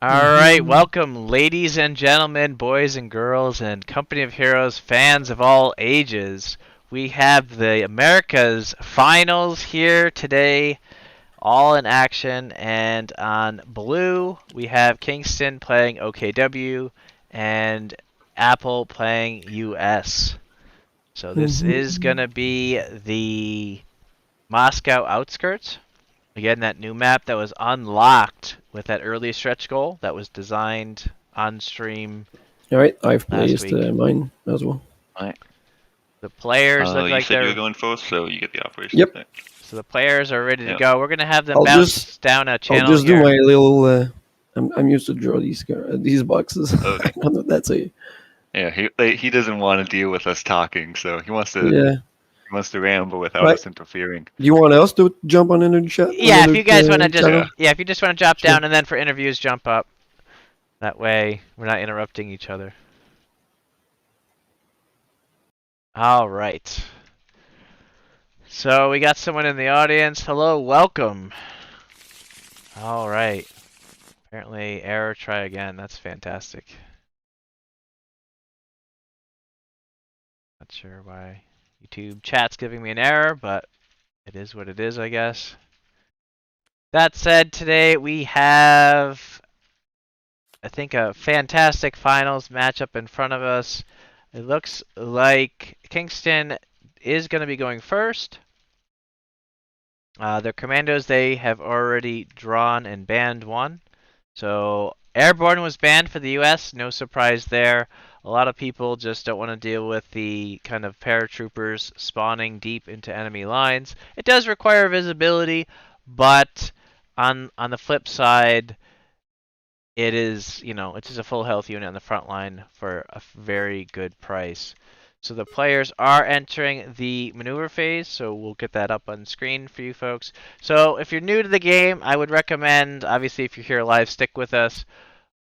Alright, welcome ladies and gentlemen, boys and girls, and Company of Heroes fans of all ages. We have the Americas Finals here today, all in action, and on blue we have Kingston playing OKW and Apple playing US. So this is going to be the Moscow outskirts. Again, that new map that was unlocked with that early stretch goal that was designed on stream Alright, I've last placed week. mine as well. Alright. The players look You like said you were they're... going first, so you get the operation. Yep. Thing. So the players are ready to Yep. go. We're going to have them I'll bounce down a channel I'll just here. do my little. I'm used to draw these boxes. Okay. I don't know if that's a. Yeah, he doesn't want to deal with us talking, so he wants to ramble without us interfering. Do you want us to jump on another chat? Yeah, if you guys want to just channel? if you just want to drop Sure. down and then for interviews jump up. That way we're not interrupting each other. All right. So we got someone in the audience. Hello, welcome. All right. Apparently error, try again. That's fantastic. Not sure why YouTube chat's giving me an error, but it is what it is, I guess. That said, today we have, I think, a fantastic finals matchup in front of us. It looks like Kingston is going to be going first. Their commandos, they have already drawn and banned one. So Airborne was banned for the US, no surprise there. A lot of people just don't want to deal with the kind of paratroopers spawning deep into enemy lines. It does require visibility, but on the flip side, it is, it's just a full health unit on the front line for a very good price. So the players are entering the maneuver phase, so we'll get that up on screen for you folks. So if you're new to the game, I would recommend, obviously if you're here live, stick with us.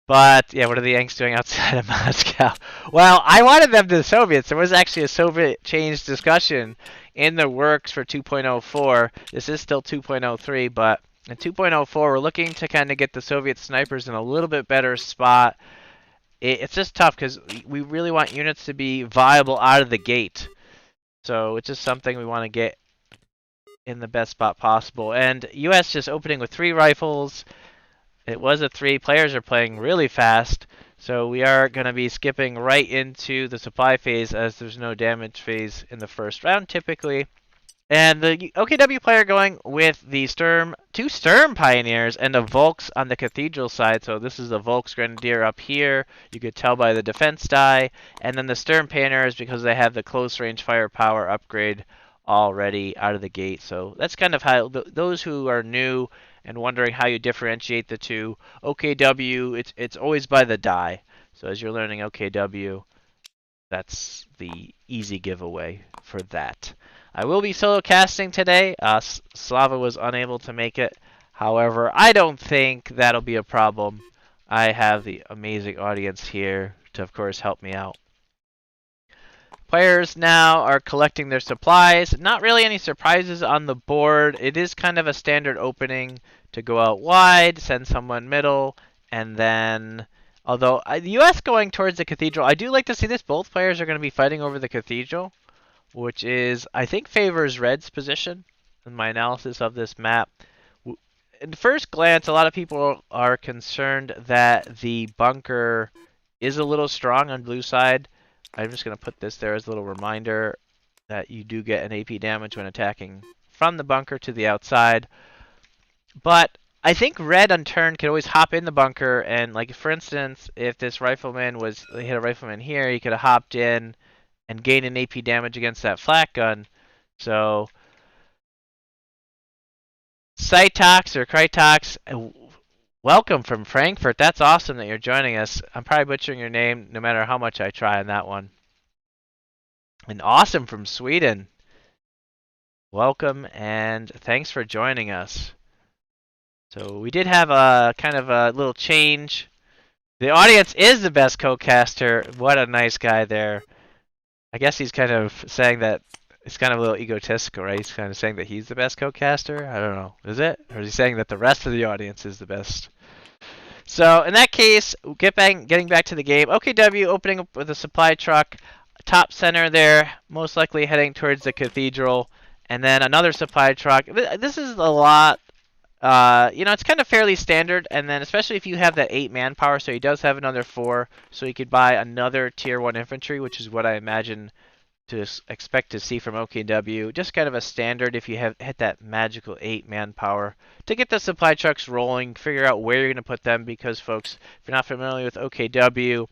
But, yeah, what are the Yanks doing outside of Moscow? Well, I wanted them to the Soviets. There was actually a Soviet change discussion in the works for 2.04. This is still 2.03, but in 2.04, we're looking to kind of get the Soviet snipers in a little bit better spot. It's just tough because we really want units to be viable out of the gate. So it's just something we want to get in the best spot possible. And US just opening with 3 rifles. It was a 3. Players are playing really fast. So we are going to be skipping right into the supply phase as there's no damage phase in the first round typically. And the OKW player going with the Sturm, 2 Sturm Pioneers and a Volks on the Cathedral side. So this is the Volks Grenadier up here. You could tell by the defense die. And then the Sturm Pioneers because they have the close range firepower upgrade already out of the gate. So that's kind of how those who are new and wondering how you differentiate the two. OKW, it's always by the die. So as you're learning OKW, that's the easy giveaway for that. I will be solo casting today. Slava was unable to make it. However, I don't think that'll be a problem. I have the amazing audience here to, of course, help me out. Players now are collecting their supplies. Not really any surprises on the board. It is kind of a standard opening to go out wide, send someone middle, and then... Although, the US going towards the Cathedral, I do like to see this. Both players are going to be fighting over the Cathedral, which is, I think, favors Red's position in my analysis of this map. At first glance, a lot of people are concerned that the bunker is a little strong on blue side. I'm just going to put this there as a little reminder that you do get an AP damage when attacking from the bunker to the outside. But I think Red on turn can always hop in the bunker, and like for instance, if this rifleman they hit a rifleman here, he could have hopped in and gain an AP damage against that flak gun. So Cytox or Krytox, welcome from Frankfurt. That's awesome that you're joining us. I'm probably butchering your name no matter how much I try on that one. And awesome from Sweden. Welcome and thanks for joining us. So we did have a kind of a little change. The audience is the best co-caster. What a nice guy there. I guess he's kind of saying that it's kind of a little egotistical, right? He's kind of saying that he's the best co-caster. I don't know. Is it? Or is he saying that the rest of the audience is the best? So in that case, getting back to the game, OKW opening up with a supply truck, top center there, most likely heading towards the Cathedral, and then another supply truck. This is a lot. It's kind of fairly standard, and then especially if you have that 8 manpower, so he does have another 4, so he could buy another tier 1 infantry, which is what I imagine to expect to see from OKW. Just kind of a standard if you have hit that magical 8 manpower to get the supply trucks rolling, figure out where you're going to put them, because folks, if you're not familiar with OKW,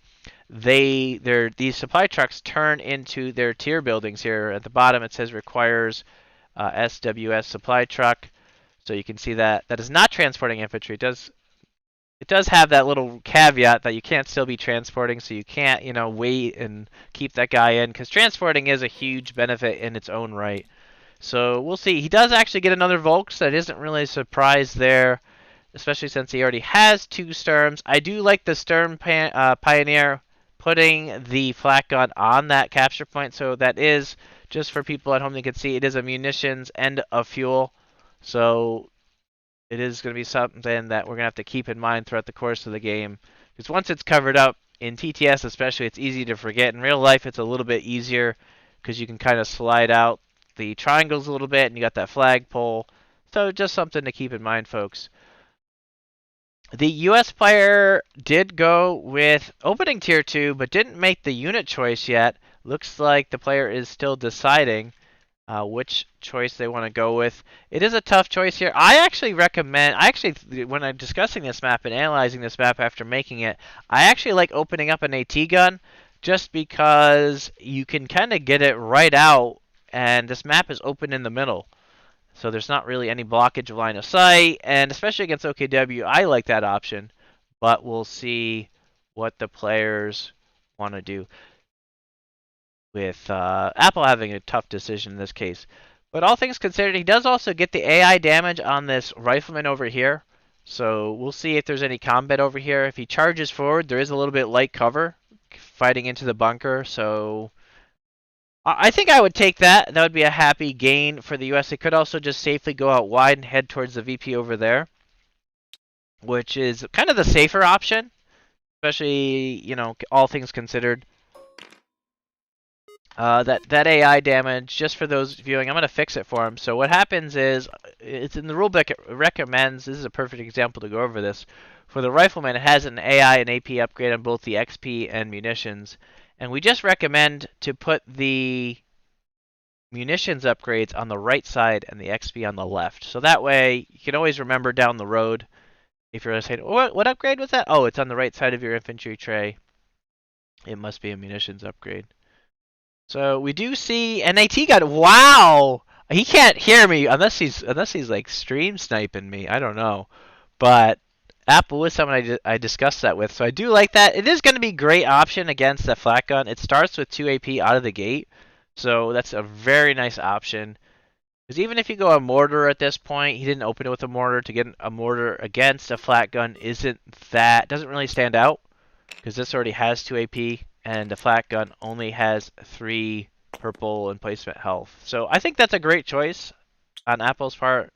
these supply trucks turn into their tier buildings here. At the bottom it says requires SWS supply truck. So you can see that is not transporting infantry. It does have that little caveat that you can't still be transporting, so you can't, wait and keep that guy in, because transporting is a huge benefit in its own right. So we'll see. He does actually get another Volks. That isn't really a surprise there, especially since he already has 2 Sturms. I do like the Sturm Pioneer putting the flak gun on that capture point, so that is, just for people at home that can see, it is a munitions and a fuel. So it is going to be something that we're going to have to keep in mind throughout the course of the game. Because once it's covered up, in TTS especially, it's easy to forget. In real life, it's a little bit easier because you can kind of slide out the triangles a little bit, and you got that flagpole. So just something to keep in mind, folks. The US player did go with opening tier 2, but didn't make the unit choice yet. Looks like the player is still deciding which choice they want to go with. It is a tough choice here. When I'm discussing this map and analyzing this map after making it, I actually like opening up an AT gun just because you can kind of get it right out, and this map is open in the middle. So there's not really any blockage of line of sight, and especially against OKW, I like that option. But we'll see what the players want to do, with Apple having a tough decision in this case. But all things considered, he does also get the AI damage on this rifleman over here. So we'll see if there's any combat over here. If he charges forward, there is a little bit light cover fighting into the bunker. So I think I would take that. That would be a happy gain for the US. They could also just safely go out wide and head towards the VP over there, which is kind of the safer option, especially, all things considered. That AI damage, just for those viewing, I'm going to fix it for him. So what happens is, it's in the rulebook, it recommends, this is a perfect example to go over this, for the rifleman, it has an AI and AP upgrade on both the XP and munitions. And we just recommend to put the munitions upgrades on the right side and the XP on the left. So that way, you can always remember down the road, if you're saying, what upgrade was that? Oh, it's on the right side of your infantry tray. It must be a munitions upgrade. So we do see an AT gun. Wow, he can't hear me unless he's like stream sniping me. I don't know, but Apple was someone I discussed that with. So I do like that. It is going to be a great option against the flat gun. It starts with 2 AP out of the gate, so that's a very nice option. Because even if you go a mortar at this point, he didn't open it with a mortar. To get a mortar against a flat gun doesn't really stand out, because this already has 2 AP. And the flat gun only has 3 purple emplacement health. So I think that's a great choice on Apple's part.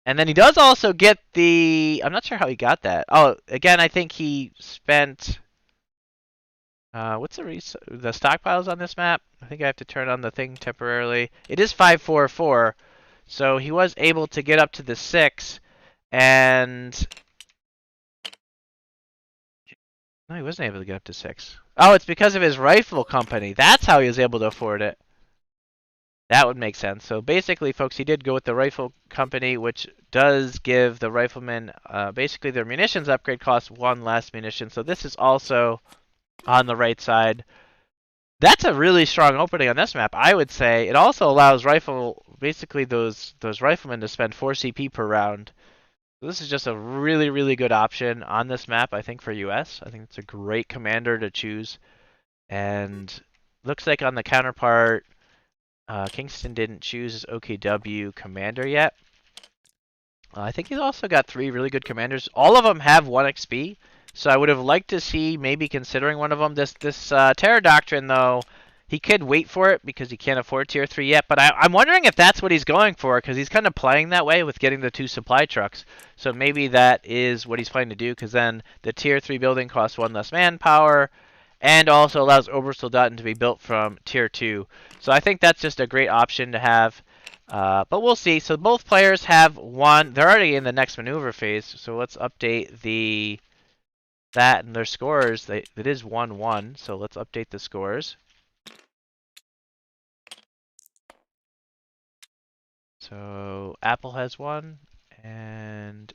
And then he does also get the... I'm not sure how he got that. Oh, again, I think he spent... what's the stockpiles on this map? I think I have to turn on the thing temporarily. It is 544. So he was able to get up to the 6. And... No, he wasn't able to get up to 6. Oh, it's because of his rifle company. That's how he was able to afford it. That would make sense. So basically, folks, he did go with the rifle company, which does give the riflemen basically their munitions upgrade costs 1 less munition. So this is also on the right side. That's a really strong opening on this map, I would say. It also allows basically those riflemen to spend 4 CP per round. So this is just a really, really good option on this map, I think, for US. I think it's a great commander to choose. And looks like on the counterpart, Kingston didn't choose his OKW commander yet. I think he's also got 3 really good commanders. All of them have 1 XP, so I would have liked to see maybe considering one of them. This Terror Doctrine, though, He could wait for it because he can't afford tier 3 yet, but I'm wondering if that's what he's going for because he's kind of playing that way with getting the 2 supply trucks. So maybe that is what he's planning to do because then the tier 3 building costs 1 less manpower and also allows Obersoldaten to be built from tier 2. So I think that's just a great option to have. But we'll see. So both players have one. They're already in the next maneuver phase. So let's update that and their scores. It is 1-1. So let's update the scores. So Apple has one, and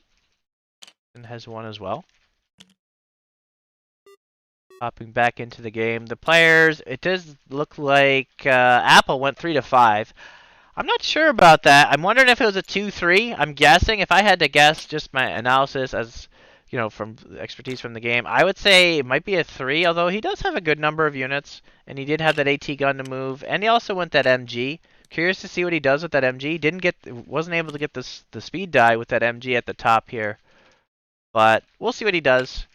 has one as well. Hopping back into the game, the players. It does look like Apple went 3-5. I'm not sure about that. I'm wondering if it was a 2-3. I'm guessing. If I had to guess, just my analysis as from expertise from the game, I would say it might be a 3. Although he does have a good number of units, and he did have that AT gun to move, and he also went that MG. Curious to see what he does with that MG. Wasn't able to get the speed die with that MG at the top here, but we'll see what he does.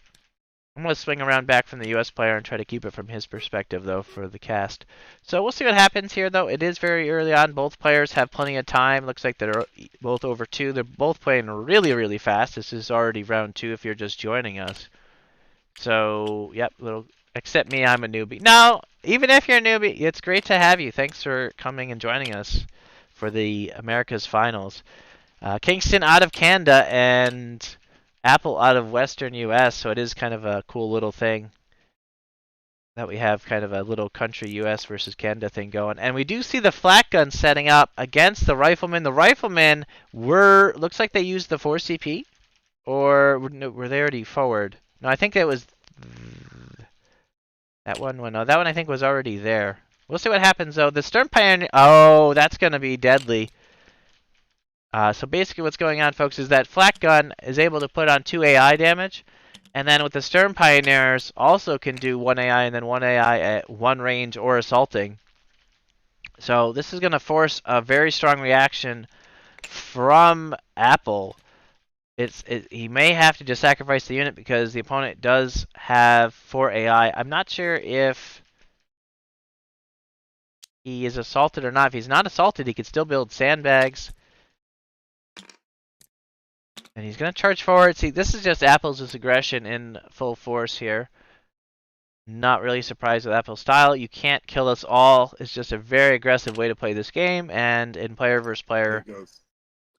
I'm going to swing around back from the US player and try to keep it from his perspective, though, for the cast. So we'll see what happens here, though. It is very early on. Both players have plenty of time. Looks like they're both over 2. They're both playing really, really fast. This is already round 2 if you're just joining us. So, yep, except me, I'm a newbie. No, even if you're a newbie, it's great to have you. Thanks for coming and joining us for the Americas Finals. Kingston out of Canada and Apple out of Western US, so it is kind of a cool little thing that we have kind of a little country US versus Canada thing going. And we do see the flak gun setting up against the riflemen. The riflemen looks like they used the 4CP, or were they already forward? No, I think that was that one. No, that one I think was already there. We'll see what happens though. The Stern Pioneer. Oh, that's gonna be deadly. So basically what's going on, folks, is that flak gun is able to put on 2 AI damage, and then with the Stern Pioneers also can do 1 AI and then 1 AI at 1 range or assaulting. So this is going to force a very strong reaction from Apple. He may have to just sacrifice the unit because the opponent does have 4 AI. I'm not sure if he is assaulted or not. If he's not assaulted, he could still build sandbags. And he's going to charge forward. See, this is just Apple's aggression in full force here. Not really surprised with Apple's style. You can't kill us all. It's just a very aggressive way to play this game. And in player versus player.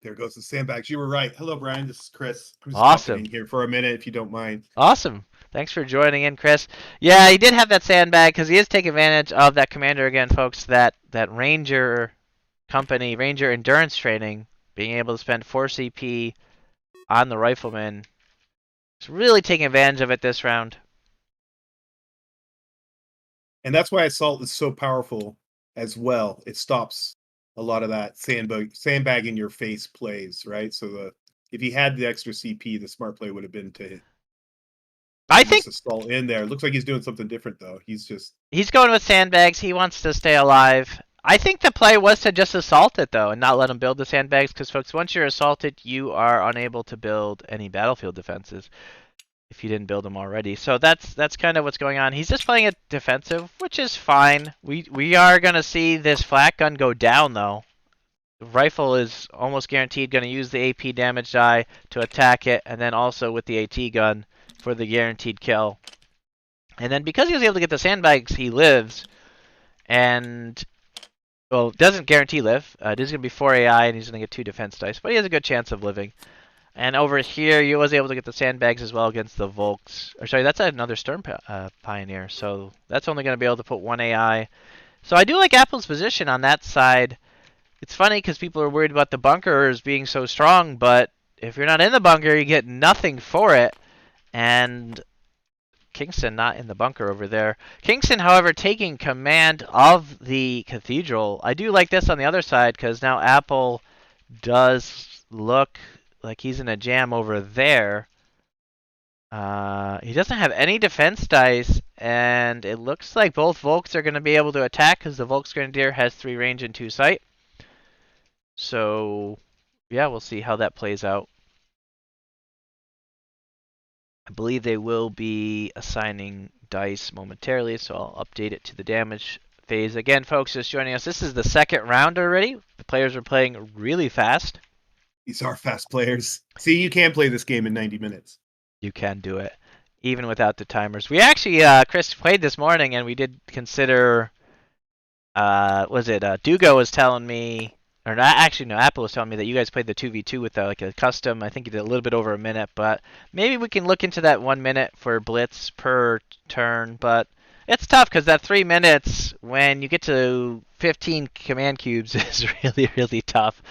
There goes the sandbags. You were right. Hello, Brian. This is Chris. Who's Awesome. in here for a minute, if you don't mind. Awesome. Thanks for joining in, Chris. Yeah, he did have that sandbag because he is taking advantage of that commander again, folks. That Ranger company, Ranger endurance training, being able to spend 4 CP on the rifleman. He's really taking advantage of it this round. And that's why assault is so powerful as well. It stops a lot of that sandbag in your face plays, right? So if he had the extra CP, the smart play would have been to I think assault in there. It looks like he's doing something different though. He's going with sandbags. He wants to stay alive. I think the play was to just assault it though and not let him build the sandbags because folks, once you're assaulted, you are unable to build any battlefield defenses if you didn't build them already. So that's kind of what's going on. He's just playing it defensive, which is fine. We are going to see this flak gun go down though. The rifle is almost guaranteed going to use the AP damage die to attack it, and then also with the AT gun for the guaranteed kill. And then because he was able to get the sandbags, he lives. And, well, doesn't guarantee live. It is going to be 4 AI, and he's going to get 2 defense dice. But he has a good chance of living. And over here, he was able to get the sandbags as well against the Volks. Or sorry, that's another Stern Pioneer. So that's only going to be able to put 1 AI. So I do like Apple's position on that side. It's funny because people are worried about the bunkers being so strong, but if you're not in the bunker, you get nothing for it. And Kingston not in the bunker over there. Kingston, however, taking command of the Cathedral. I do like this on the other side because now Apple does look like he's in a jam over there. He doesn't have any defense dice, and it looks like both Volks are going to be able to attack because the Volks Grenadier has 3 range and 2 sight. So, yeah, we'll see how that plays out. I believe they will be assigning dice momentarily, so I'll update it to the damage phase. Again, folks, just joining us. This is the second round already. The players are playing really fast. These are fast players. See, you can play this game in 90 minutes. You can do it, even without the timers. We actually, Chris played this morning, and we did consider. Dugo was telling me, or not, actually no, Apple was telling me that you guys played the 2v2 with like a custom. I think you did a little bit over a minute, but maybe we can look into that 1 minute for blitz per turn. But it's tough because that 3 minutes when you get to 15 command cubes is really, really tough.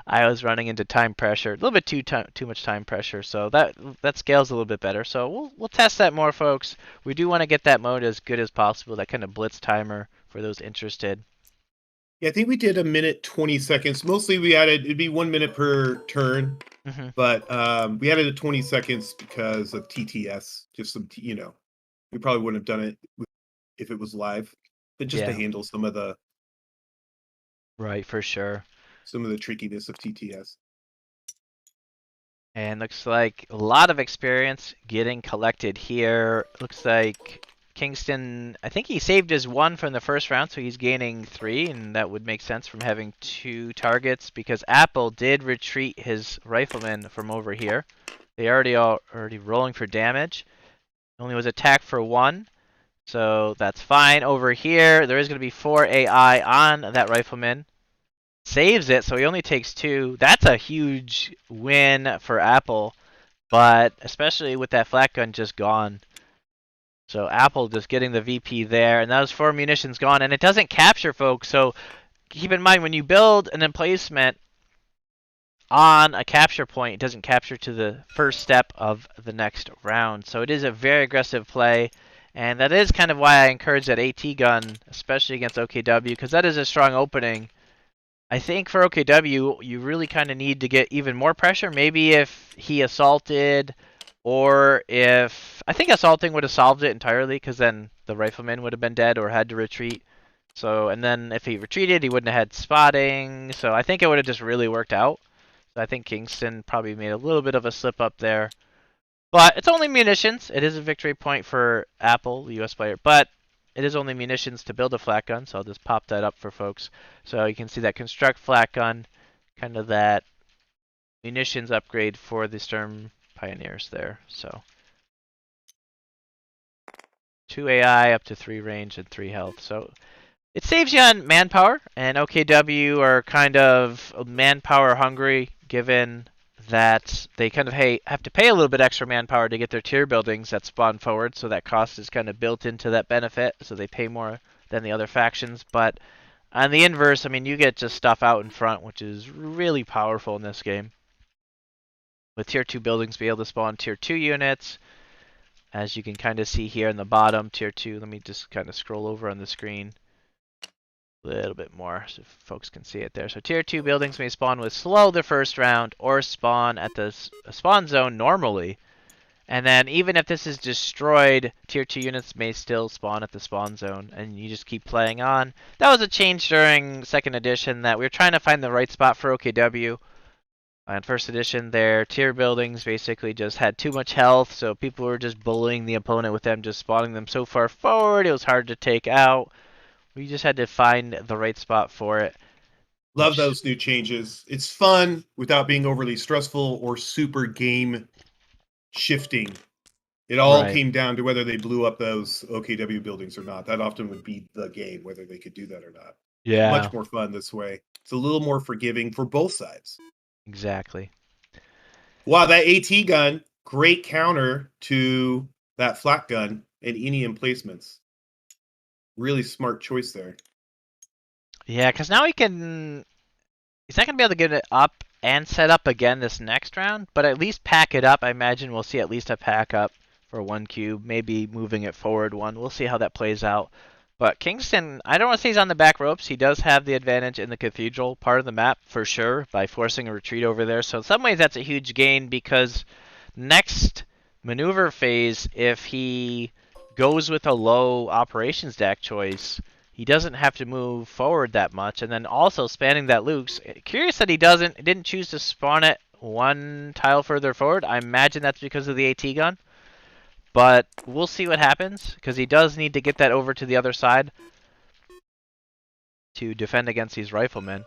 I was running into time pressure, a little bit too much time pressure, so that scales a little bit better. So we'll test that more, folks. We do want to get that mode as good as possible, that kind of blitz timer for those interested. Yeah, I think we did 1 minute 20 seconds. Mostly it'd be 1 minute per turn, but we added 20 seconds because of TTS. Just some, we probably wouldn't have done it if it was live, but just to handle some of the right, for sure. Some of the trickiness of TTS. And looks like a lot of experience getting collected here. Looks like Kingston, I think he saved his 1 from the first round, so he's gaining 3, and that would make sense from having 2 targets because Apple did retreat his rifleman from over here. They already rolling for damage. Only was attacked for 1, so that's fine. Over here, there is going to be 4 AI on that rifleman. Saves it, so he only takes 2. That's a huge win for Apple, but especially with that flat gun just gone. So Apple just getting the VP there, and that was 4 munitions gone, and it doesn't capture, folks. So keep in mind when you build an emplacement on a capture point, it doesn't capture to the first step of the next round. So it is a very aggressive play, and that is kind of why I encourage that AT gun, especially against OKW, because that is a strong opening. I think for OKW, you really kind of need to get even more pressure. Maybe if he assaulted, or if... I think assaulting would have solved it entirely, because then the rifleman would have been dead or had to retreat. So, and then if he retreated, he wouldn't have had spotting. So I think it would have just really worked out. So I think Kingston probably made a little bit of a slip up there. But it's only munitions. It is a victory point for Apple, the US player. But it is only munitions to build a flat gun, so I'll just pop that up for folks. So you can see that construct flat gun, kind of that munitions upgrade for the Sturm Pioneers there. So 2 AI, up to 3 range, and 3 health. So it saves you on manpower, and OKW are kind of manpower hungry, given that they kind of have to pay a little bit extra manpower to get their tier buildings that spawn forward, so that cost is kind of built into that benefit, so they pay more than the other factions. But on the inverse, I mean, you get just stuff out in front, which is really powerful in this game. With tier 2 buildings, be able to spawn tier 2 units, as you can kind of see here in the bottom, tier 2. Let me just kind of scroll over on the screen a little bit more so folks can see it there. So tier 2 buildings may spawn with slow the first round or spawn at the spawn zone normally. And then even if this is destroyed, tier 2 units may still spawn at the spawn zone, and you just keep playing on. That was a change during 2nd edition, that we were trying to find the right spot for OKW. On 1st edition, their tier buildings basically just had too much health, so people were just bullying the opponent with them just spawning them so far forward, it was hard to take out. We just had to find the right spot for it. Love those new changes. It's fun without being overly stressful or super game shifting. It all came down to whether they blew up those OKW buildings or not. That often would be the game, whether they could do that or not. Yeah. Much more fun this way. It's a little more forgiving for both sides. Exactly. Wow, that AT gun, great counter to that flat gun and any emplacements. Really smart choice there. Yeah, because now he's not going to be able to get it up and set up again this next round, but at least pack it up. I imagine we'll see at least a pack up for 1 cube, maybe moving it forward 1. We'll see how that plays out. But Kingston, I don't want to say he's on the back ropes. He does have the advantage in the Cathedral part of the map for sure by forcing a retreat over there. So in some ways that's a huge gain, because next maneuver phase, if he goes with a low operations deck choice, he doesn't have to move forward that much. And then also spanning that Luke's. Curious that he didn't choose to spawn it 1 tile further forward. I imagine that's because of the AT gun. But we'll see what happens, because he does need to get that over to the other side. to defend against these riflemen.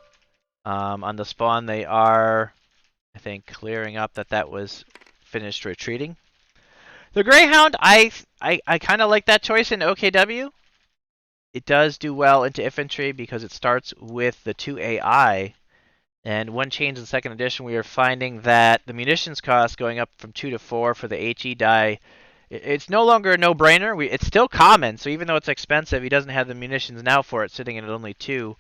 On the spawn, they are, I think, clearing up that was finished retreating. The Greyhound, I kind of like that choice in OKW. It does do well into infantry because it starts with the 2 AI. And one change in second edition, we are finding that the munitions cost going up from 2 to 4 for the HE die. It's no longer a no-brainer. It's still common, so even though it's expensive, he doesn't have the munitions now for it, sitting at only 2.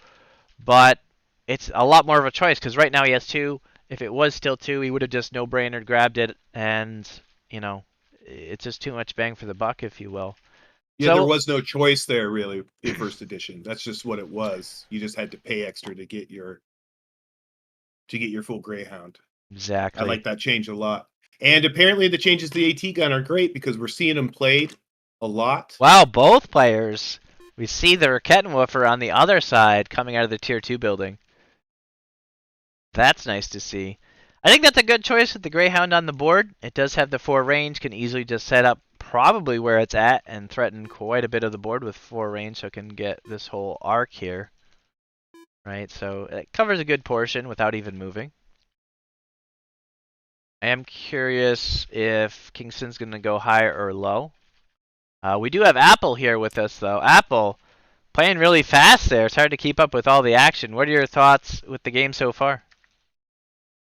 But it's a lot more of a choice because right now he has 2. If it was still 2, he would have just no-brainer grabbed it, and you know, it's just too much bang for the buck, if you will. Yeah, So, there was no choice there really in first edition. That's just what it was. You just had to pay extra to get your full Greyhound. exactly. I like that change a lot. And apparently the changes to the AT gun are great because we're seeing them played a lot. Wow, both players. We see the Rakettenwoofer on the other side coming out of the Tier 2 building. That's nice to see. I think that's a good choice with the Greyhound on the board. It does have the 4 range, can easily just set up probably where it's at and threaten quite a bit of the board with 4 range, so it can get this whole arc here. Right, so it covers a good portion without even moving. I am curious if Kingston's going to go higher or low. We do have Apple here with us, though. Apple, playing really fast there. It's hard to keep up with all the action. What are your thoughts with the game so far?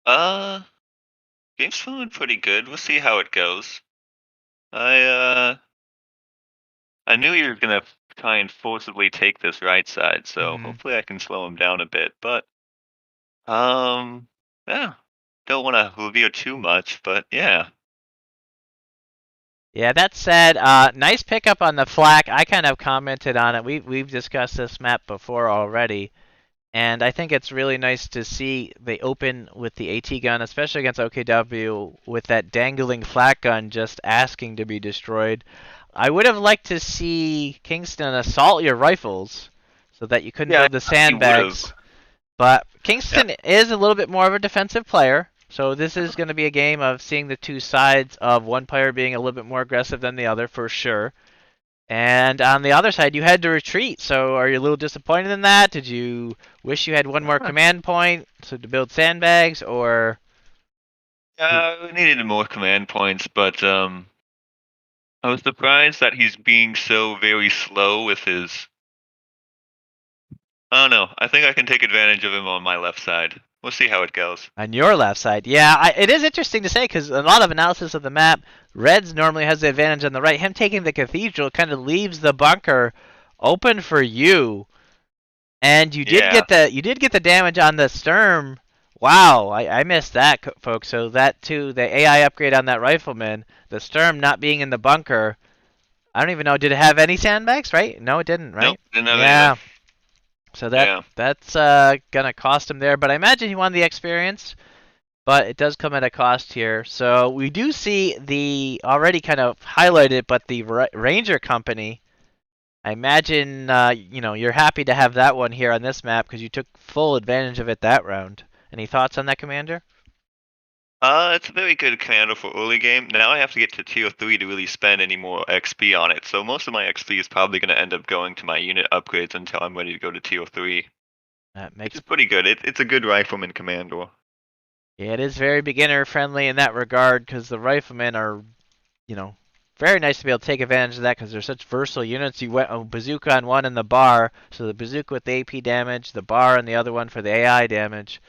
Game's feeling pretty good. We'll see how it goes. I knew you were gonna try and forcibly take this right side, so hopefully I can slow him down a bit. But yeah, don't want to reveal too much, but yeah. Yeah, that said, nice pickup on the flak. I kind of commented on it. We've discussed this map before already, and I think it's really nice to see they open with the AT gun, especially against OKW, with that dangling flak gun just asking to be destroyed. I would have liked to see Kingston assault your rifles so that you couldn't build the sandbags. But Kingston is a little bit more of a defensive player. So this is going to be a game of seeing the two sides of one player being a little bit more aggressive than the other for sure. And on the other side, you had to retreat. So are you a little disappointed in that? Did you wish you had one more command point to build sandbags, or? Yeah, we needed more command points, but I was surprised that he's being so very slow with his. I don't know. I think I can take advantage of him on my left side. We'll see how it goes. On your left side, yeah, it is interesting to say because a lot of analysis of the map, Reds normally has the advantage on the right. Him taking the Cathedral kind of leaves the bunker open for you, and you did get the damage on the Sturm. Wow, I missed that, folks. So that too, the AI upgrade on that Rifleman, the Sturm not being in the bunker. I don't even know. Did it have any sandbags? Right? No, it didn't. Right? Nope, didn't have yeah. any. So that's gonna cost him there, but I imagine he won the experience. But it does come at a cost here. So we do see the already kind of highlighted, but the Ranger Company. I imagine you're happy to have that one here on this map because you took full advantage of it that round. Any thoughts on that, Commander? It's a very good commander for early game. Now I have to get to tier 3 to really spend any more XP on it. So most of my XP is probably going to end up going to my unit upgrades until I'm ready to go to tier 3. Which is pretty good. It's a good rifleman commander. Yeah, it is very beginner friendly in that regard because the riflemen are, very nice to be able to take advantage of that because they're such versatile units. You went a bazooka on one and the bar, so the bazooka with the AP damage, the bar and the other one for the AI damage.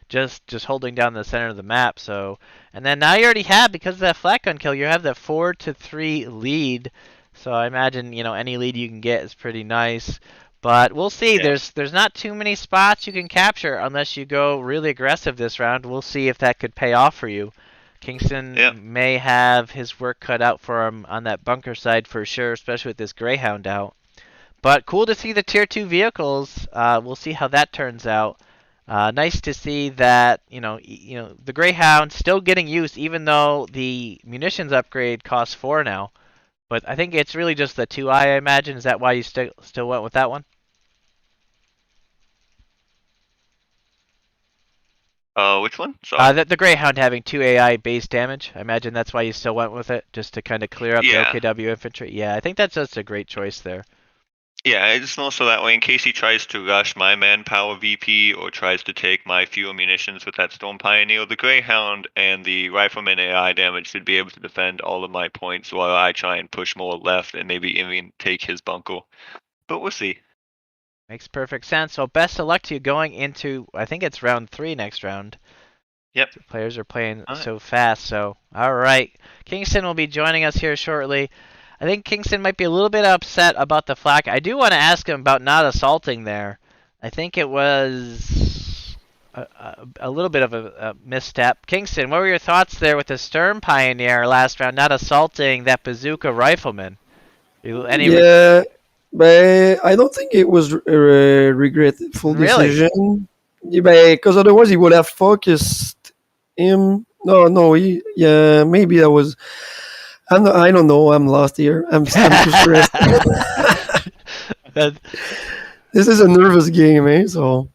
Just holding down the center of the map. So, and then now you already have, because of that flak gun kill, you have the 4-3 lead. So I imagine any lead you can get is pretty nice. But we'll see. Yeah. There's not too many spots you can capture unless you go really aggressive this round. We'll see if that could pay off for you. Kingston may have his work cut out for him on that bunker side for sure, especially with this Greyhound out. But cool to see the tier 2 vehicles. We'll see how that turns out. Nice to see that the Greyhound still getting used, even though the munitions upgrade costs 4 now. But I think it's really just the 2i, I imagine. Is that why you still went with that one? Which one? Sorry. The Greyhound having 2 AI base damage. I imagine that's why you still went with it, just to kind of clear up the OKW infantry. Yeah, I think that's just a great choice there. Yeah, it's also that way in case he tries to rush my manpower VP or tries to take my fuel munitions with that Storm Pioneer. The Greyhound and the Rifleman AI damage should be able to defend all of my points while I try and push more left and maybe even take his bunker. But we'll see. Makes perfect sense. So best of luck to you going into, I think it's round 3 next round. Yep. The players are playing All right. so fast. So, all right. Kingston will be joining us here shortly. I think Kingston might be a little bit upset about the flak. I do want to ask him about not assaulting there. I think it was a little bit of a misstep. Kingston, what were your thoughts there with the Stern Pioneer last round, not assaulting that Bazooka Rifleman? Yeah, but I don't think it was a regretful Really? decision. Because otherwise he would have focused him. No, yeah, maybe that was. I don't know. I'm lost here. I'm too stressed. That- This is a nervous game, eh? So,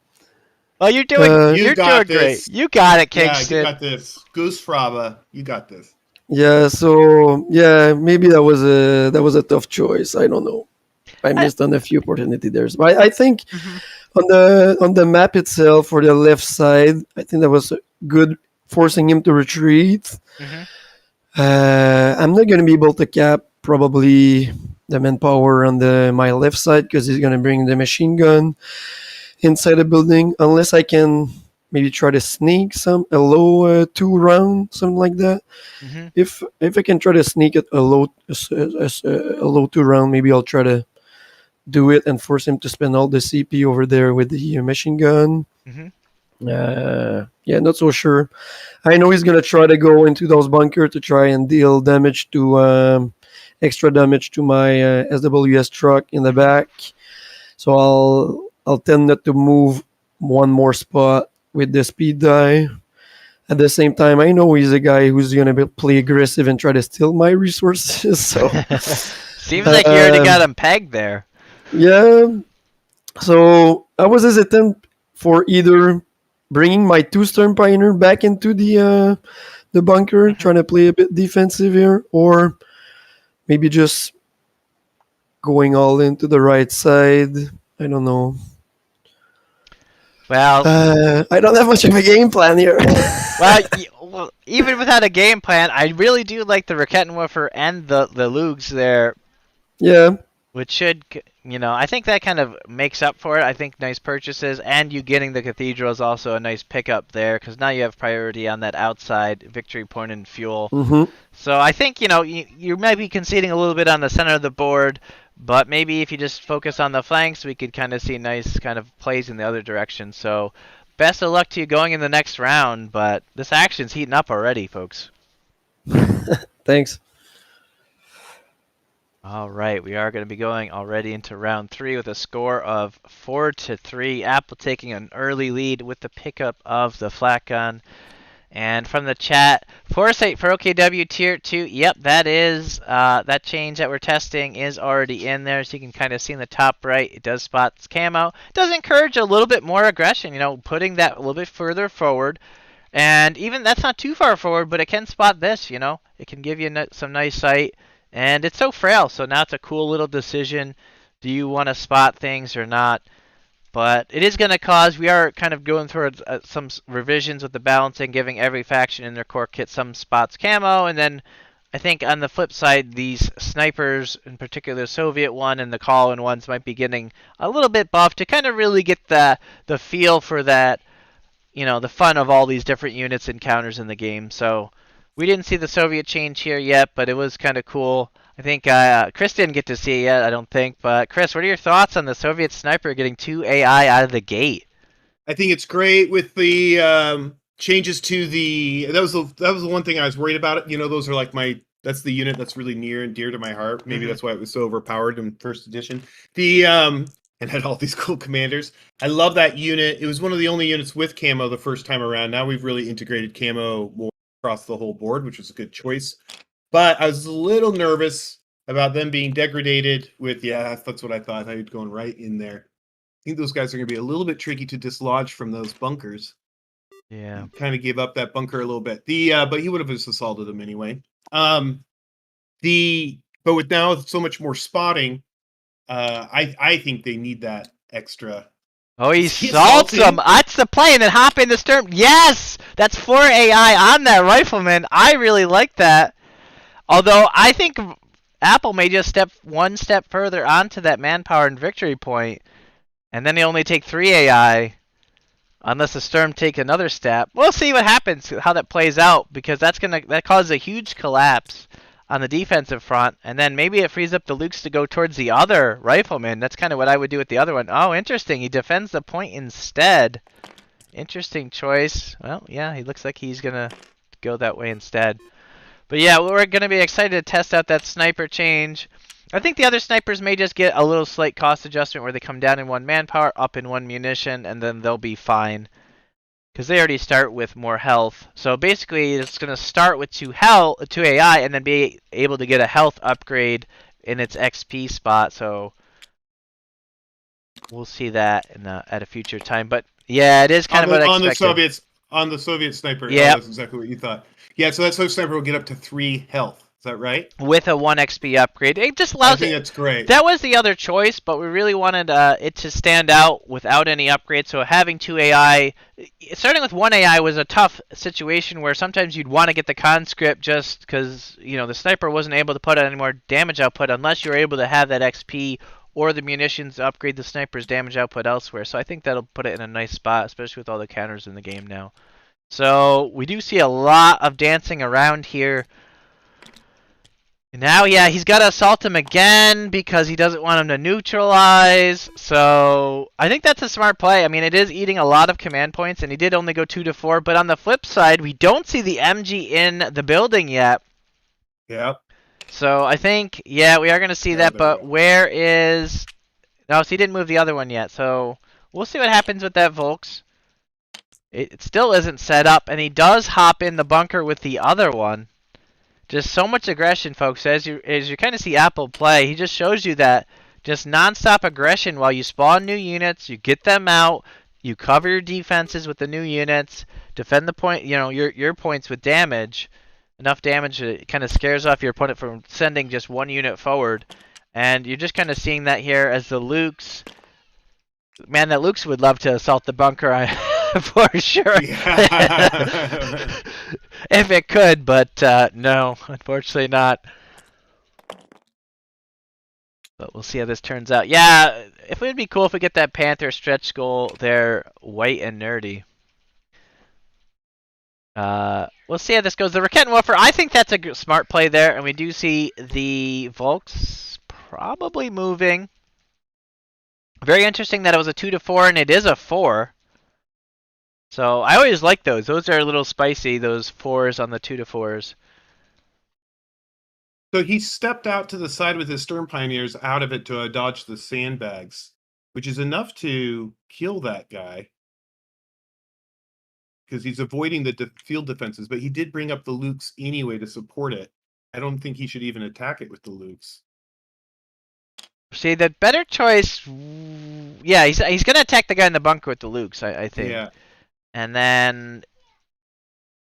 well, you're doing uh, You you're got doing this. great. You got it, Yeah, you Kingston. got this. Goose Fraba, you got this. yeah. So yeah, maybe that was a tough choice. I don't know. I I, missed on a few opportunity there. But I think mhm, on the map itself for the left side, I think that was good, forcing him to retreat. mhm. I'm not going to be able to cap probably the manpower on my left side because he's going to bring the machine gun inside the building unless I can maybe try to sneak a low 2 round, something like that. Mhm. If I can try to sneak it a low 2 round, maybe I'll try to do it and force him to spend all the CP over there with the machine gun. Mhm. Yeah, not so sure. I know he's gonna try to go into those bunker to try and deal damage to extra damage to my SWS truck in the Mhm. back. So I'll tend not to move one more spot with the speed die. At the same time, I know he's a guy who's gonna play aggressive and try to steal my resources. So Seems like you already got um, him pegged there. yeah, so I was hesitant for either bringing my two-stern pioneer back into the bunker, Mhm. trying to play a bit defensive here, or maybe just going all into the right side. I don't know. Well, I don't have much of a game plan here. well, even without a game plan, I really do like the Rakettenwerfer and the Lugs there, Yeah. which should, I think that kind of makes up for it. I think nice purchases, and you getting the Cathedral is also a nice pickup there, because now you have priority on that outside victory point and fuel. Mm-hmm. So I think, you might be conceding a little bit on the center of the board, but maybe if you just focus on the flanks, we could kind of see nice kind of plays in the other direction. So best of luck to you going in the next round, but this action's heating up already, folks. Thanks. All right, we are going to be going already into round 3 with a score of 4-3. Apple taking an early lead with the pickup of the flat gun. And from the chat, Foresight for OKW Tier 2. Yep, that is that change that we're testing is already in there. So you can kind of see in the top right, it does spot camo. It does encourage a little bit more aggression, putting that a little bit further forward. And even that's not too far forward, but it can spot this, It can give you some nice sight. And it's so frail, so now it's a cool little decision. Do you want to spot things or not? But it is going to cause, we are kind of going through some revisions with the balancing, giving every faction in their core kit some spots camo, and then I think on the flip side, these snipers, in particular the Soviet one and the call-in ones, might be getting a little bit buffed to kind of really get the feel for that, the fun of all these different units and counters in the game. So we didn't see the Soviet change here yet, but it was kind of cool. I think Chris didn't get to see it yet, I don't think. But Chris, what are your thoughts on the Soviet sniper getting 2 AI out of the gate? I think it's great with the changes to the. That was the one thing I was worried about. Those are like that's the unit that's really near and dear to my heart. Maybe Mm-hmm. that's why it was so overpowered in first edition. The and had all these cool commanders. I love that unit. It was one of the only units with camo the first time around. Now we've really integrated camo more across the whole board, which was a good choice. But I was a little nervous about them being degraded with. Yeah, that's what I thought. I thought you'd going right in there. I think those guys are going to be a little bit tricky to dislodge from those bunkers. Yeah. He kind of gave up that bunker a little bit. But he would have just assaulted them anyway. But with now so much more spotting, I think they need that extra. Oh, he Is he salts him. assaulting? That's the play, and then hop in the stern. Yes, that's 4 AI on that rifleman. I really like that. Although I think Apple may just step one step further onto that manpower and victory point, and then they only take 3 AI, unless the Sturm take another step. We'll see what happens, how that plays out, because that causes a huge collapse on the defensive front, and then maybe it frees up the Lukes to go towards the other rifleman. That's kind of what I would do with the other one. Oh, interesting. He defends the point instead. Interesting choice. Well, yeah, he looks like he's gonna go that way instead. But yeah, we're gonna be excited to test out that sniper change. I think the other snipers may just get a little slight cost adjustment where they come down in 1 manpower, up in 1 munition, and then they'll be fine. Because they already start with more health. So basically, it's going to start with 2 AI, and then be able to get a health upgrade in its XP spot. So we'll see that at a future time. But yeah, it is kind of what I expected. On the Soviet sniper. Yeah. Oh, that's exactly what you thought. Yeah, so that sniper will get up to 3 health. Is that right? With a 1 XP upgrade. It just I allows think it. that's great. That was the other choice, but we really wanted it to stand out without any upgrades. So having 2 AI, starting with 1 AI was a tough situation where sometimes you'd want to get the conscript just because the sniper wasn't able to put out any more damage output unless you're able to have that XP or the munitions to upgrade the sniper's damage output elsewhere. So I think that'll put it in a nice spot, especially with all the counters in the game now. So we do see a lot of dancing around here. Now, yeah, he's got to assault him again because he doesn't want him to neutralize. So I think that's a smart play. I mean, it is eating a lot of command points, and he did only go 2 to 4. But on the flip side, we don't see the MG in the building yet. Yeah. So I think, yeah, we are going to see that. But where is... No, so he didn't move the other one yet. So we'll see what happens with that Volks. It still isn't set up, and he does hop in the bunker with the other one. Just so much aggression, folks. As you kind of see Apple play, he just shows you that just nonstop aggression while you spawn new units, you get them out, you cover your defenses with the new units, defend the point, your points with damage, enough damage that it kind of scares off your opponent from sending just 1 unit forward. And you're just kind of seeing that here as the Lukes. Man, that Lukes would love to assault the bunker. For sure. Yeah. If it could, but no, unfortunately not. But we'll see how this turns out. Yeah, it would be cool if we get that Panther stretch goal there, white and nerdy. We'll see how this goes. The Rakettenwerfer, I think that's a smart play there, and we do see the Volks probably moving. Very interesting that it was a 2 to 4, and it is a 4. So I always like those. Those are a little spicy, those 4s on the 2 to 4s. So he stepped out to the side with his Stern Pioneers out of it to dodge the sandbags, which is enough to kill that guy. Because he's avoiding the field defenses, but he did bring up the Lukes anyway to support it. I don't think he should even attack it with the Lukes. See, the better choice... Yeah, he's going to attack the guy in the bunker with the Lukes, I think. Yeah. And then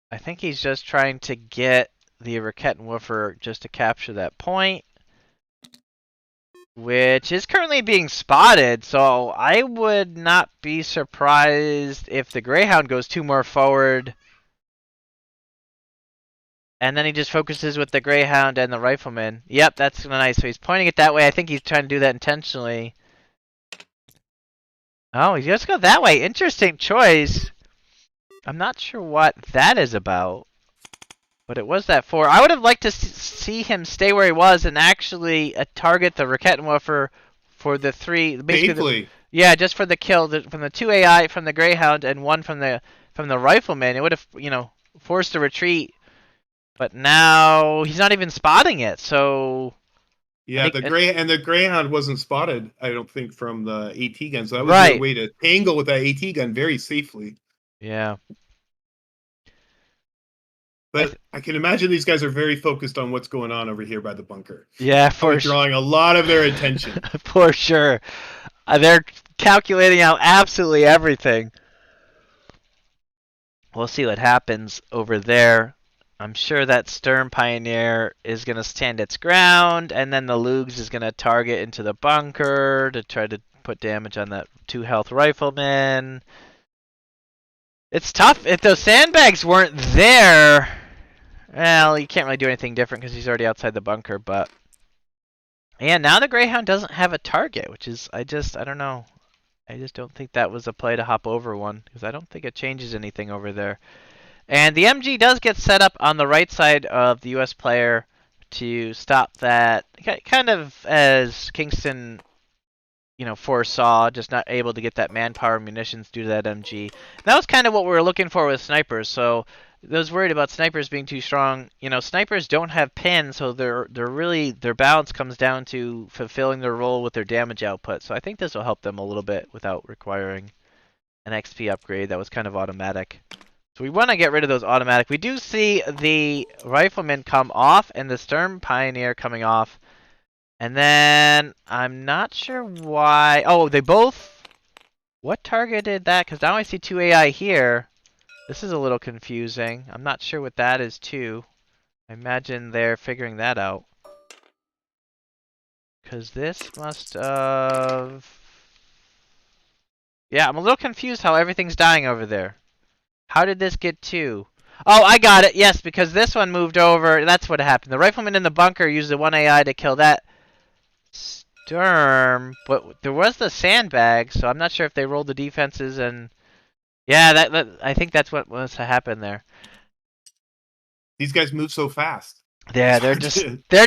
I think he's just trying to get the Rakettenwerfer just to capture that point, which is currently being spotted. So I would not be surprised if the Greyhound goes 2 more forward. And then he just focuses with the Greyhound and the Rifleman. Yep, that's nice. So he's pointing it that way. I think he's trying to do that intentionally. Oh, he just go that way. Interesting choice. I'm not sure what that is about, but it was that 4. I would have liked to see him stay where he was and actually target the Rakettenwerfer for the 3. Basically, yeah, just for the kill from the 2 AI from the Greyhound and 1 from the Rifleman. It would have forced a retreat, but now he's not even spotting it. So yeah, the Greyhound wasn't spotted, I don't think, from the AT gun. So that was right. a way to angle with that AT gun very safely. Yeah. But I can imagine these guys are very focused on what's going on over here by the bunker. Yeah, for sure. Drawing a lot of their attention. For sure. They're calculating out absolutely everything. We'll see what happens over there. I'm sure that Stern Pioneer is going to stand its ground, and then the Lugs is going to target into the bunker to try to put damage on that 2 health rifleman. It's tough. If those sandbags weren't there, well, you can't really do anything different because he's already outside the bunker, but... Yeah, now the Greyhound doesn't have a target, which is, I don't know. I just don't think that was a play to hop over one, because I don't think it changes anything over there. And the MG does get set up on the right side of the US player to stop that, kind of as Kingston, foresaw, just not able to get that manpower munitions due to that MG. And that was kind of what we were looking for with snipers, so those worried about snipers being too strong, snipers don't have pins, so they're really, their balance comes down to fulfilling their role with their damage output. So I think this will help them a little bit without requiring an XP upgrade that was kind of automatic. So we want to get rid of those automatic. We do see the Rifleman come off and the Stern Pioneer coming off. And then I'm not sure why. Oh, they both... What targeted that? Because now I see 2 AI here. This is a little confusing. I'm not sure what that is too. I imagine they're figuring that out. Because this must have... Yeah, I'm a little confused how everything's dying over there. How did this get 2? Oh, I got it. Yes, because this one moved over. That's what happened. The Rifleman in the bunker used the 1 AI to kill that Sturm, but there was the sandbag, so I'm not sure if they rolled the defenses and... Yeah, that I think that's what must have happened there. These guys move so fast. Yeah, they're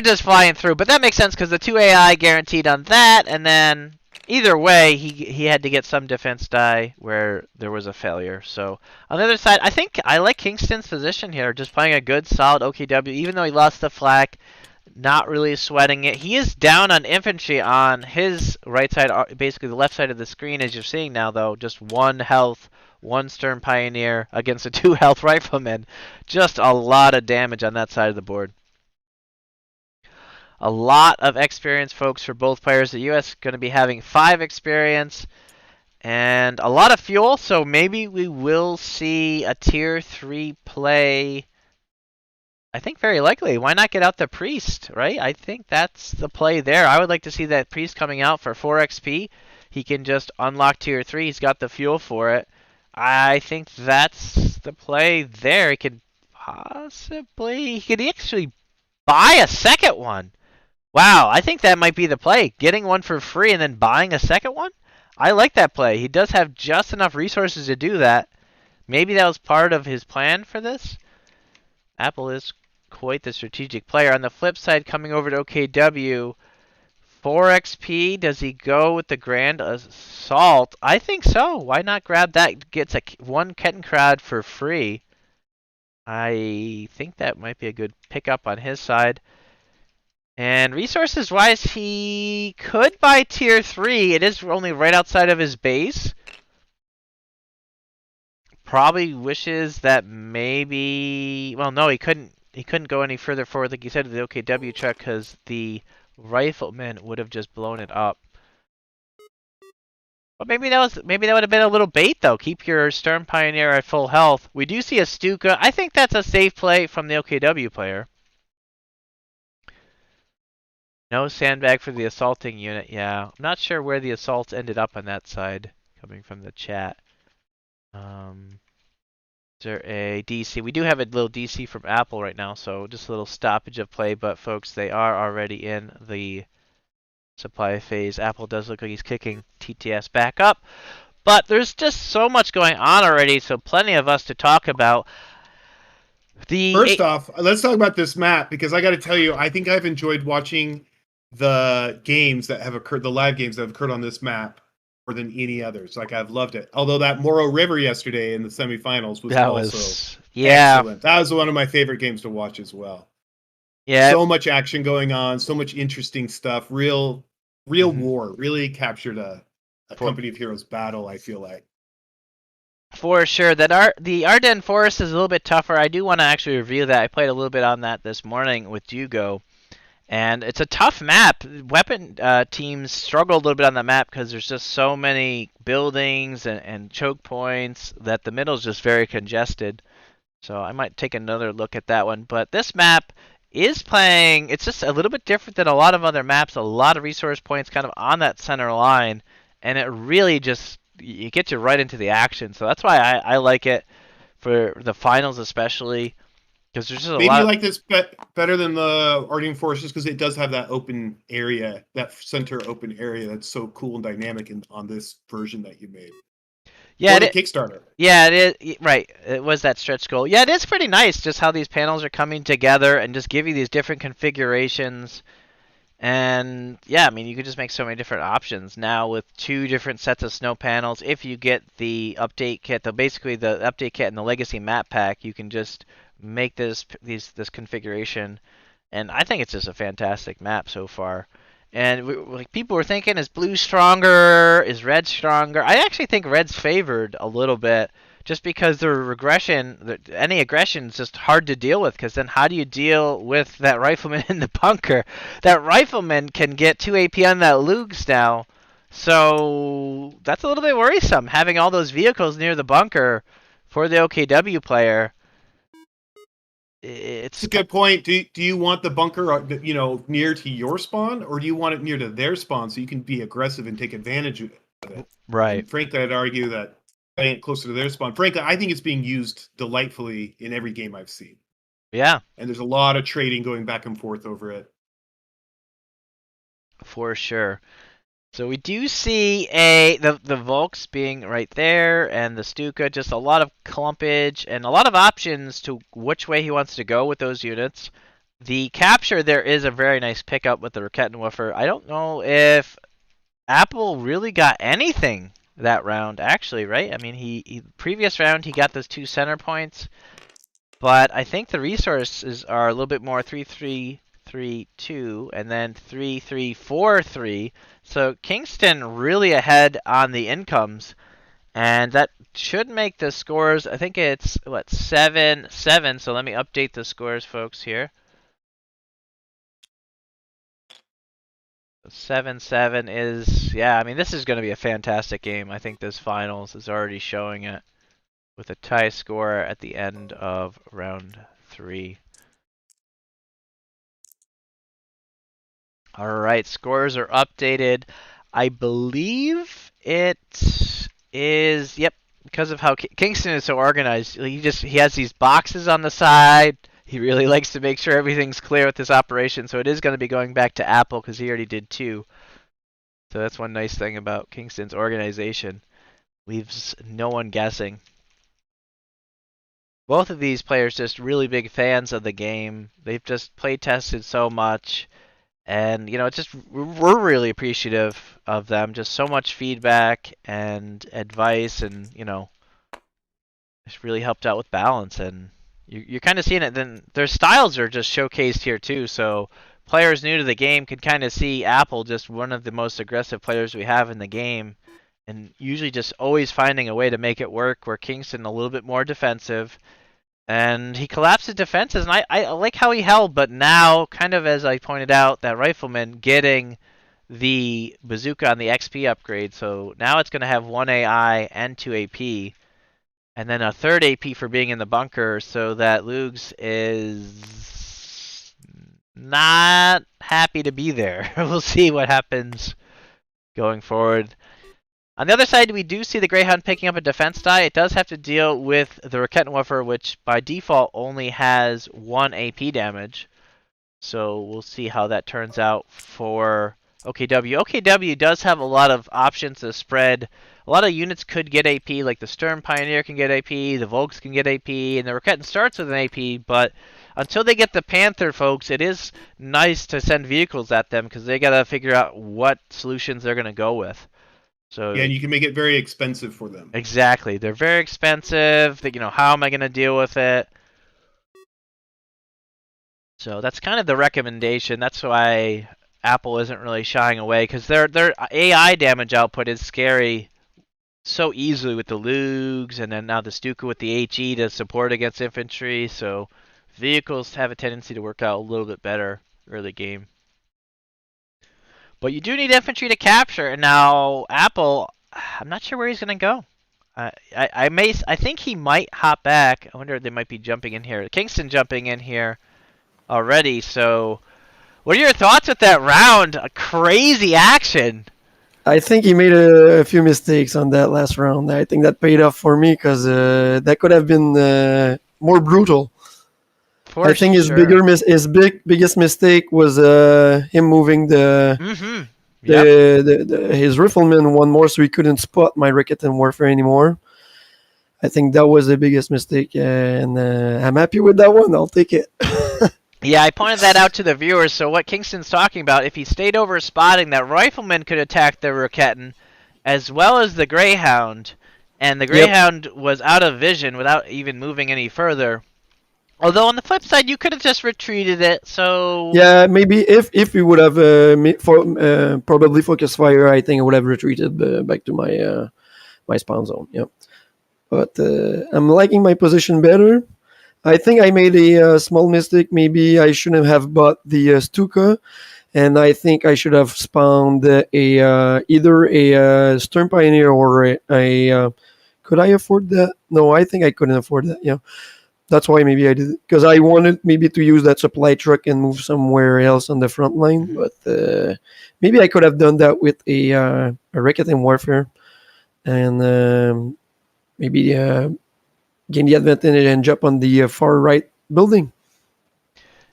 just flying through, but that makes sense because the 2 AI guaranteed on that, and then either way, he had to get some defense die where there was a failure. So on the other side, I think I like Kingston's position here, just playing a good, solid OKW, even though he lost the flak, not really sweating it. He is down on infantry on his right side, basically the left side of the screen, as you're seeing now, though, just 1 health. 1 Stern Pioneer against a 2 health Rifleman. Just a lot of damage on that side of the board. A lot of experience, folks, for both players. The US going to be having 5 experience and a lot of fuel, so maybe we will see a tier 3 play. I think very likely. Why not get out the Priest, right? I think that's the play there. I would like to see that Priest coming out for 4 XP. He can just unlock tier 3. He's got the fuel for it. I think that's the play there. He could actually buy a second one. Wow, I think that might be the play. Getting one for free and then buying a second one? I like that play. He does have just enough resources to do that. Maybe that was part of his plan for this. Apple is quite the strategic player. On the flip side, coming over to OKW, 4 XP, does he go with the Grand Assault? I think so. Why not grab that? Gets 1 Kettenkrad for free. I think that might be a good pickup on his side. And resources-wise, he could buy tier 3. It is only right outside of his base. Probably wishes that maybe... Well, no, he couldn't go any further forward, like you said, to the OKW truck, because the Rifleman would have just blown it up. But maybe that would have been a little bait though. Keep your Stern Pioneer at full health. We do see a Stuka. I think that's a safe play from the OKW player. No sandbag for the assaulting unit. Yeah, I'm not sure where the assaults ended up on that side. Coming from the chat. Is there a DC? We do have a little DC from Apple right now, so just a little stoppage of play. But folks, they are already in the supply phase. Apple does look like he's kicking TTS back up. But there's just so much going on already, so plenty of us to talk about. First off, let's talk about this map, because I got to tell you, I think I've enjoyed watching the games that have occurred, the live games that have occurred on this map more than any others. Like, I've loved it. Although that Morrow River yesterday in the semifinals was excellent. That was one of my favorite games to watch as well. Yeah. So much action going on, so much interesting stuff. Real war. Really captured a Company of Heroes battle, I feel like. For sure. The Ardennes Forest is a little bit tougher. I do want to actually review that. I played a little bit on that this morning with Dugo. And it's a tough map. Weapon teams struggle a little bit on the map because there's just so many buildings and choke points that the middle is just very congested. So I might take another look at that one. But this map is playing, it's just a little bit different than a lot of other maps. A lot of resource points kind of on that center line. And it really just, it gets you right into the action. So that's why I like it for the finals especially. Because there's just a Maybe lot you of, like this better than the Arctic Forest just because it does have that open area, that center open area that's so cool and dynamic on this version that you made. yeah, Or the Kickstarter. yeah, it is, right. It was that stretch goal. Yeah, it is pretty nice just how these panels are coming together and just give you these different configurations. And yeah, I mean, you could just make so many different options now with 2 different sets of snow panels. If you get the update kit, basically the update kit and the legacy map pack, you can just make this configuration. And I think it's just a fantastic map so far. And like people were thinking, is blue stronger? Is red stronger? I actually think red's favored a little bit, just because the regression, any aggression is just hard to deal with. Because then, how do you deal with that rifleman in the bunker? That rifleman can get 2 AP on that Lugs now, so that's a little bit worrisome. Having all those vehicles near the bunker for the OKW player, It's a it's good point. Do you want the bunker, near to your spawn, or do you want it near to their spawn so you can be aggressive and take advantage of it? right. And frankly, I'd argue that playing it closer to their spawn. Frankly, I think it's being used delightfully in every game I've seen, Yeah. and there's a lot of trading going back and forth over it. For sure. So we do see the Volks being right there, and the Stuka, just a lot of clumpage and a lot of options to which way he wants to go with those units. The capture there is a very nice pickup with the Rakettenwaffe. I don't know if Apple really got anything that round, actually, right? I mean, he previous round he got those 2 center points, but I think the resources are a little bit more 3-3-3-2 and then 3-3-4-3. So Kingston really ahead on the incomes, and that should make the scores. I think it's what 7-7. So let me update the scores, folks. Here, 7-7 is, yeah. I mean, this is going to be a fantastic game. I think this finals is already showing it with a tie score at the end of round 3. All right, scores are updated. I believe it is, yep, because of how Kingston is so organized. He has these boxes on the side. He really likes to make sure everything's clear with this operation, so it is going to be going back to Apple because he already did 2. So that's one nice thing about Kingston's organization. Leaves no one guessing. Both of these players just really big fans of the game. They've just play tested so much. And it's just we're really appreciative of them. Just so much feedback and advice, and it's really helped out with balance. And you're kind of seeing it. Then their styles are just showcased here too. So players new to the game can kind of see Apple, just one of the most aggressive players we have in the game, and usually just always finding a way to make it work. Where Kingston a little bit more defensive. And he collapsed his defenses, and I like how he held, but now, kind of as I pointed out, that rifleman getting the bazooka on the XP upgrade, so now it's going to have 1 AI and 2 AP, and then a 3rd AP for being in the bunker, so that Lugs is not happy to be there. We'll see what happens going forward. On the other side, we do see the Greyhound picking up a defense die. It does have to deal with the Rakettenwaffe, which by default only has 1 AP damage. So we'll see how that turns out for OKW. OKW does have a lot of options to spread. A lot of units could get AP, like the Sturm Pioneer can get AP, the Volks can get AP, and the Raketten starts with an AP, but until they get the Panther, folks, it is nice to send vehicles at them because they got to figure out what solutions they're going to go with. So Yeah, and you can make it very expensive for them. exactly, they're very expensive. How am I going to deal with it? So that's kind of the recommendation. That's why Apple isn't really shying away, because their AI damage output is scary so easily with the Lugs, and then now the Stuka with the HE to support against infantry. So vehicles have a tendency to work out a little bit better early game. But you do need infantry to capture. And now Apple, I'm not sure where he's going to go. I think he might hop back. I wonder if they might be jumping in here. Kingston jumping in here already. So, what are your thoughts with that round? A crazy action. I think he made a few mistakes on that last round. I think that paid off for me because that could have been more brutal. For I think sure. biggest mistake was him moving Mm-hmm. Yep. his rifleman one more so he couldn't spot my Ricketon Warfare anymore. I think that was the biggest mistake, and I'm happy with that one. I'll take it. Yeah, I pointed that out to the viewers. So what Kingston's talking about, if he stayed over spotting, that rifleman could attack the Rocketten as well as the Greyhound, and the Yep. Greyhound was out of vision without even moving any further. Although on the flip side, you could have just retreated it. So Yeah, maybe if we would have probably focus fire, I think I would have retreated back to my spawn zone. Yep. But I'm liking my position better. I think I made a small mistake. Maybe I shouldn't have bought the Stuka, and I think I should have spawned either a Stern Pioneer or could I afford that? No, I think I couldn't afford that. Yeah, that's why maybe I did it because I wanted maybe to use that supply truck and move somewhere else on the front line. Mhm. But maybe I could have done that with a Rocket and Warfare, and maybe gain the advantage and jump on the far right building.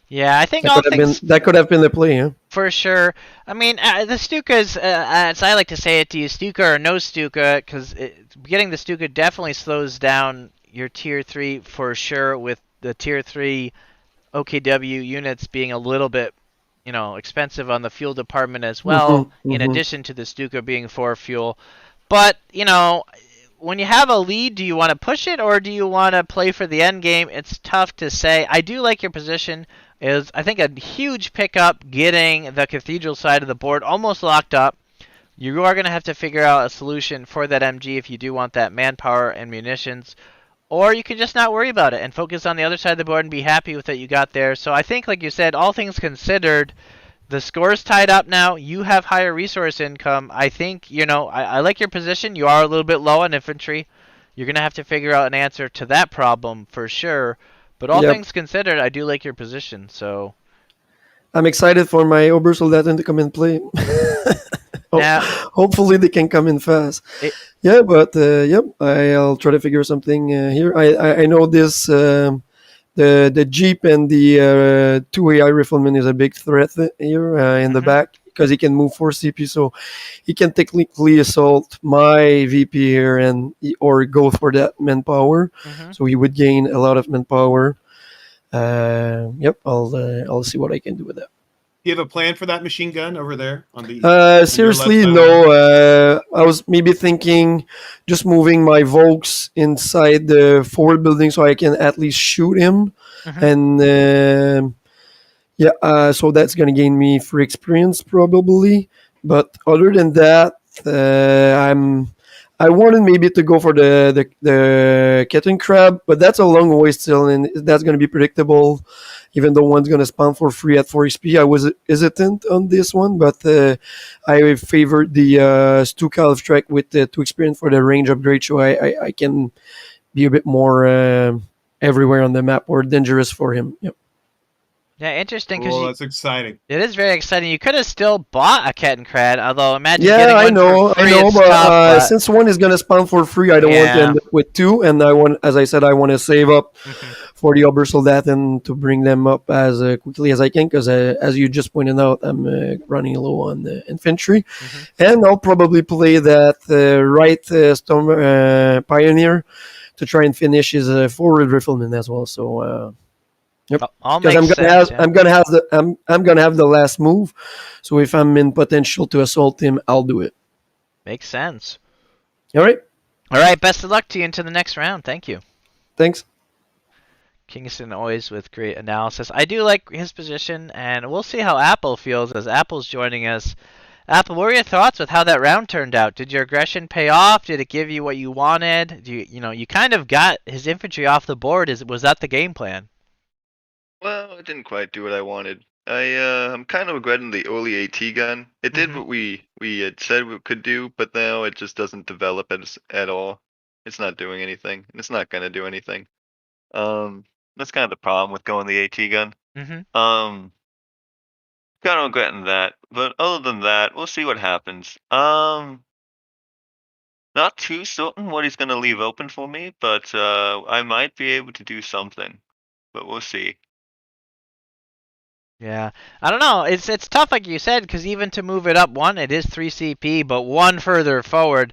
yeah, I think all things That could have been the play. Yeah. for sure. I mean, the Stukas, as I like to say it to you, Stuka or no Stuka, because getting the Stuka definitely slows down your tier 3 for sure, with the tier 3 OKW units being a little bit, expensive on the fuel department as well, Mm-hmm, in mm-hmm. addition to the Stuka being 4 fuel. But, when you have a lead, do you want to push it or do you want to play for the end game? It's tough to say. I do like your position. Is I think a huge pickup getting the Cathedral side of the board almost locked up. You are going to have to figure out a solution for that MG if you do want that manpower and munitions. Or you can just not worry about it and focus on the other side of the board and be happy with what you got there. So I think, like you said, all things considered, the score's tied up now. You have higher resource income. I think, I like your position. You are a little bit low on infantry. You're going to have to figure out an answer to that problem for sure. But all Yep. things considered, I do like your position. So I'm excited for my Obersoldaten to come and play. now, Hopefully they can come in fast. it, Yeah, but yep, I'll try to figure something here. I know this the Jeep and the two AI rifleman is a big threat here in the mhm, back because he can move 4 CP, so he can technically assault my VP here or go for that manpower. mhm. So he would gain a lot of manpower. Yep, I'll see what I can do with that. You have a plan for that machine gun over there on your left Seriously, side of the map? no. I was maybe thinking just moving my Volks inside the forward building so I can at least shoot him, Mhm. and yeah, so that's gonna gain me free experience probably. But other than that, I wanted maybe to go for the kitten crab, but that's a long way still, and that's gonna be predictable. Even though one's gonna spawn for free at 4 XP, I was hesitant on this one, but I favored the Stuka Half Track with the 2 experience for the range upgrade, so I can be a bit more everywhere on the map or dangerous for him. Yep. Yeah, interesting because Oh, that's exciting. it is very exciting. You could have still bought a Kettencrad, although imagine Yeah, getting one for I free. know, It's but tough, but since one is gonna spawn for free, I don't want to yeah. end up with two, and I want, as I said, I want to save up Mhm. for the Obersoldaten to bring them up as quickly as I can, because as you just pointed out, I'm running low on infantry, Mhm. and I'll probably play that right Storm Pioneer to try and finish his forward rifleman as well. So. Yep. All Because makes sense. Yeah, I'm gonna have the last move. So if I'm in potential to assault him, I'll do it. makes sense. All right. All right. Best of luck to you into the next round. Thank you. Thanks. Kingston always with great analysis. I do like his position, and we'll see how Apple feels as Apple's joining us. Apple, what were your thoughts with how that round turned out? Did your aggression pay off? Did it give you what you wanted? You kind of got his infantry off the board. Was that the game plan? Well, it didn't quite do what I wanted. I'm kind of regretting the early AT gun. It did Mhm. what we had said we could do, but now it just doesn't develop at all. It's not doing anything. It's not gonna do anything. That's kind of the problem with going the AT gun. Mm-hmm. Kind of regretting that. But other than that, we'll see what happens. Not too certain what he's gonna leave open for me, but I might be able to do something. But we'll see. Yeah, I don't know. It's tough, like you said, because even to move it up one, it is 3 CP, but one further forward,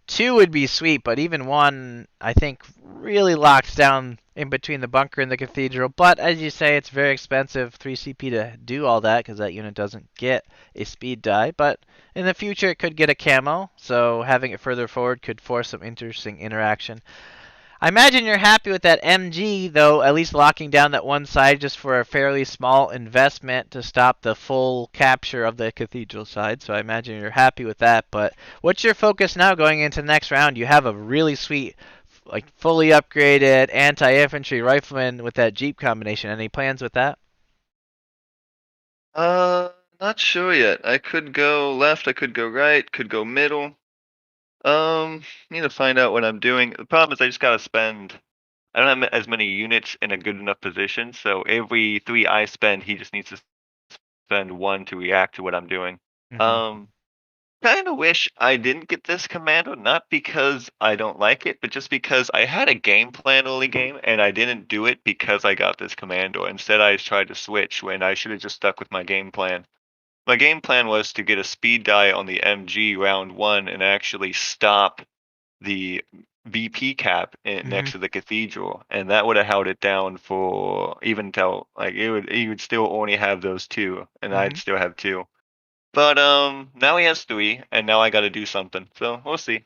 two would be sweet. But even one, I think, really locks down in between the bunker and the cathedral. But as you say, it's very expensive 3 CP to do all that because that unit doesn't get a speed die. But in the future, it could get a camo, so having it further forward could force some interesting interaction. I imagine you're happy with that MG, though, at least locking down that one side just for a fairly small investment to stop the full capture of the cathedral side. So I imagine you're happy with that. But what's your focus now going into the next round? You have a really sweet, like fully upgraded anti-infantry rifleman with that Jeep combination. Any plans with that? Uh, Not sure yet. I could go left, I could go right, could go middle. Need to find out what I'm doing. The problem is I just gotta spend. I don't have as many units in a good enough position, so every 3 I spend, he just needs to spend 1 to react to what I'm doing. Mm-hmm. Um, Kinda wish I didn't get this commando, not because I don't like it, but just because I had a game plan early game, and I didn't do it because I got this commando. Instead, I tried to switch when I should have just stuck with my game plan. My game plan was to get a speed die on the MG round 1 and actually stop the VP cap next to the cathedral, and that would have held it down for even till like he would still only have those 2, and I'd still have 2. But now he has 3, and now I got to do something. So we'll see.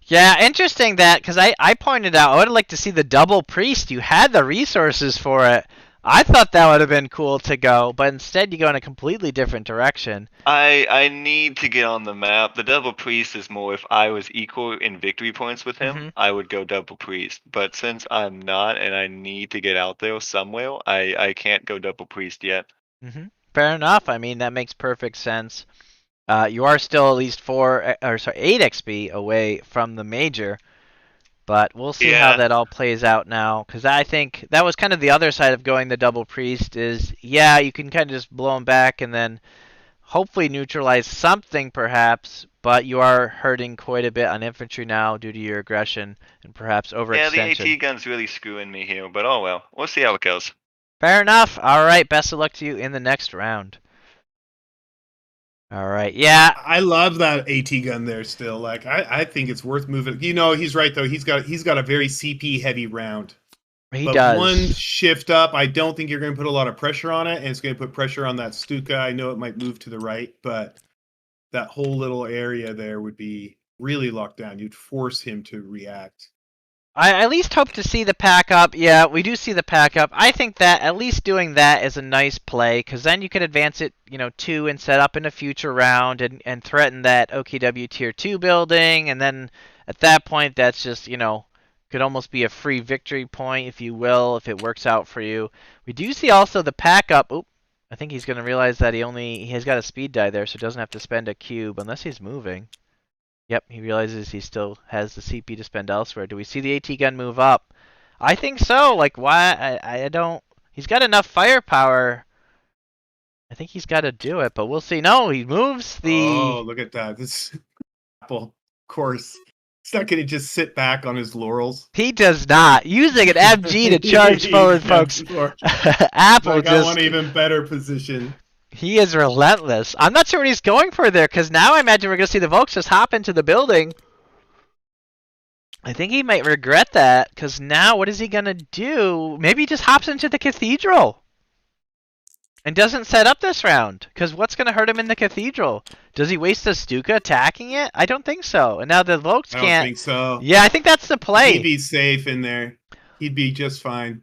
Yeah, interesting that because I pointed out I would like to see the double priest. You had the resources for it. I thought that would have been cool to go, but instead you go in a completely different direction. I need to get on the map. The double priest is more if I was equal in victory points with him, Mm-hmm. I would go double priest. But since I'm not, and I need to get out there somewhere, I can't go double priest yet. Mm-hmm. Fair enough. I mean, that makes perfect sense. You are still at least 8 XP away from the major, but we'll see how Yeah. that all plays out now. Because I think that was kind of the other side of going the double priest is, yeah, you can kind of just blow him back and then hopefully neutralize something perhaps, but you are hurting quite a bit on infantry now due to your aggression and perhaps Yeah, the overextension. AT gun's really screwing me here, but oh well. We'll see how it goes. Fair enough. All right, best of luck to you in the next round. All right, yeah, I love that AT gun there still. Like I think it's worth moving. He's right though. He's got a very CP heavy round. he But one does. shift up, I don't think you're going to put a lot of pressure on it, and it's going to put pressure on that Stuka. I know it might move to the right, but that whole little area there would be really locked down. You'd force him to react. I at least hope to see the pack up. Yeah, we do see the pack up. I think that at least doing that is a nice play because then you could advance it, 2 and set up in a future round and threaten that OKW tier 2 building. And then at that point, that's just, could almost be a free victory point, if you will, if it works out for you. We do see also the pack up. Oop, I think he's going to realize that he has got a speed die there, so doesn't have to spend a cube unless he's moving. Yep, he realizes he still has the CP to spend elsewhere. Do we see the AT gun move up? I think so. Like, why? I don't. He's got enough firepower. I think he's got to do it, but we'll see. No, he moves the. Oh, look at that! This Apple, of course, he's not going to just sit back on his laurels. He does not. Using an MG to charge forward, folks. Apple Like, I want just. an even better position. He is relentless. I'm not sure what he's going for there, because now I imagine we're going to see the Volks just hop into the building. I think he might regret that, because now what is he going to do? Maybe he just hops into the cathedral and doesn't set up this round, because what's going to hurt him in the cathedral? Does he waste the Stuka attacking it? I don't think so. And now the Volks I can't. don't think so. Yeah, I think that's the play. He'd be safe in there. He'd be just fine.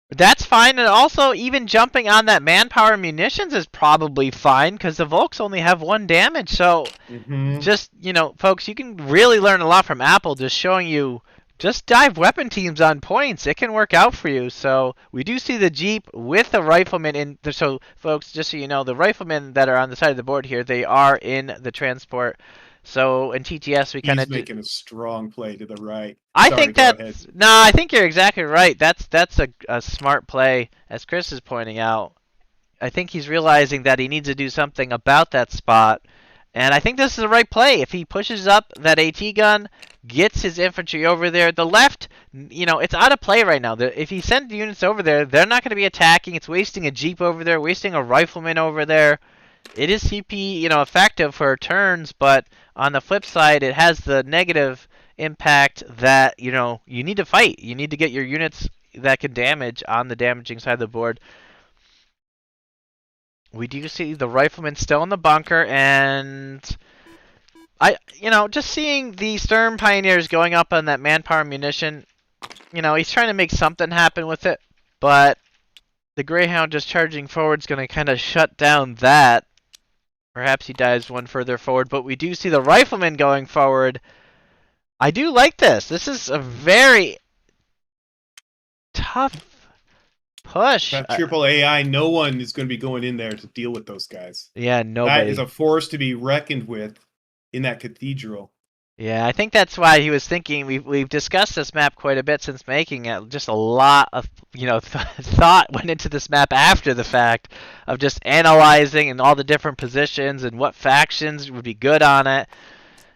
That's fine, and also even jumping on that manpower and munitions is probably fine, because the Volks only have 1 damage, so just, folks, you can really learn a lot from Apple just showing you, just dive weapon teams on points. It can work out for you. So we do see the Jeep with the riflemen in. So, folks, just so you know, the riflemen that are on the side of the board here, they are in the transport So in TTS, we kind He's of do. making a strong play to the right. I Sorry, think go ahead. that's no. I think you're exactly right. That's a smart play, as Chris is pointing out. I think he's realizing that he needs to do something about that spot, and I think this is the right play. If he pushes up that AT gun, gets his infantry over there, the left, it's out of play right now. If he sends units over there, they're not going to be attacking. It's wasting a jeep over there, wasting a rifleman over there. It is CP, effective for turns, but on the flip side, it has the negative impact that, you need to fight. You need to get your units that can damage on the damaging side of the board. We do see the rifleman still in the bunker, and just seeing the Stern Pioneers going up on that manpower munition, he's trying to make something happen with it, but the Greyhound just charging forward is going to kind of shut down that. Perhaps he dives one further forward, but we do see the rifleman going forward. I do like this. This is a very tough push. That triple AI, no one is going to be going in there to deal with those guys. Yeah, That is nobody. a force to be reckoned with in that cathedral. Yeah, I think that's why he was thinking. We've discussed this map quite a bit since making it. Just a lot of thought went into this map after the fact of just analyzing and all the different positions and what factions would be good on it.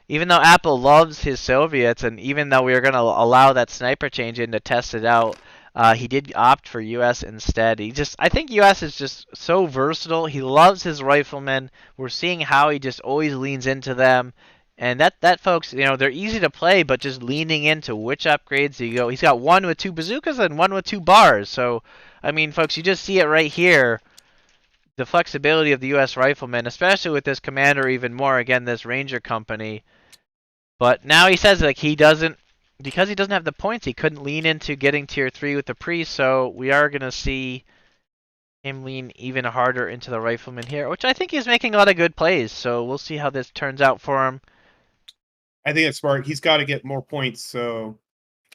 Even though Apple loves his Soviets, and even though we were going to allow that sniper change in to test it out, he did opt for US instead. I think US is just so versatile. He loves his riflemen. We're seeing how he just always leans into them. And that folks, they're easy to play, but just leaning into which upgrades you go. He's got one with 2 bazookas and one with 2 bars. So, I mean, folks, you just see it right here. The flexibility of the U.S. riflemen, especially with this commander even more, again, this Ranger company. But now he says he doesn't, because he doesn't have the points, he couldn't lean into getting tier 3 with the priest, so we are going to see him lean even harder into the rifleman here, which I think he's making a lot of good plays, so we'll see how this turns out for him. I think it's smart. He's got to get more points. So,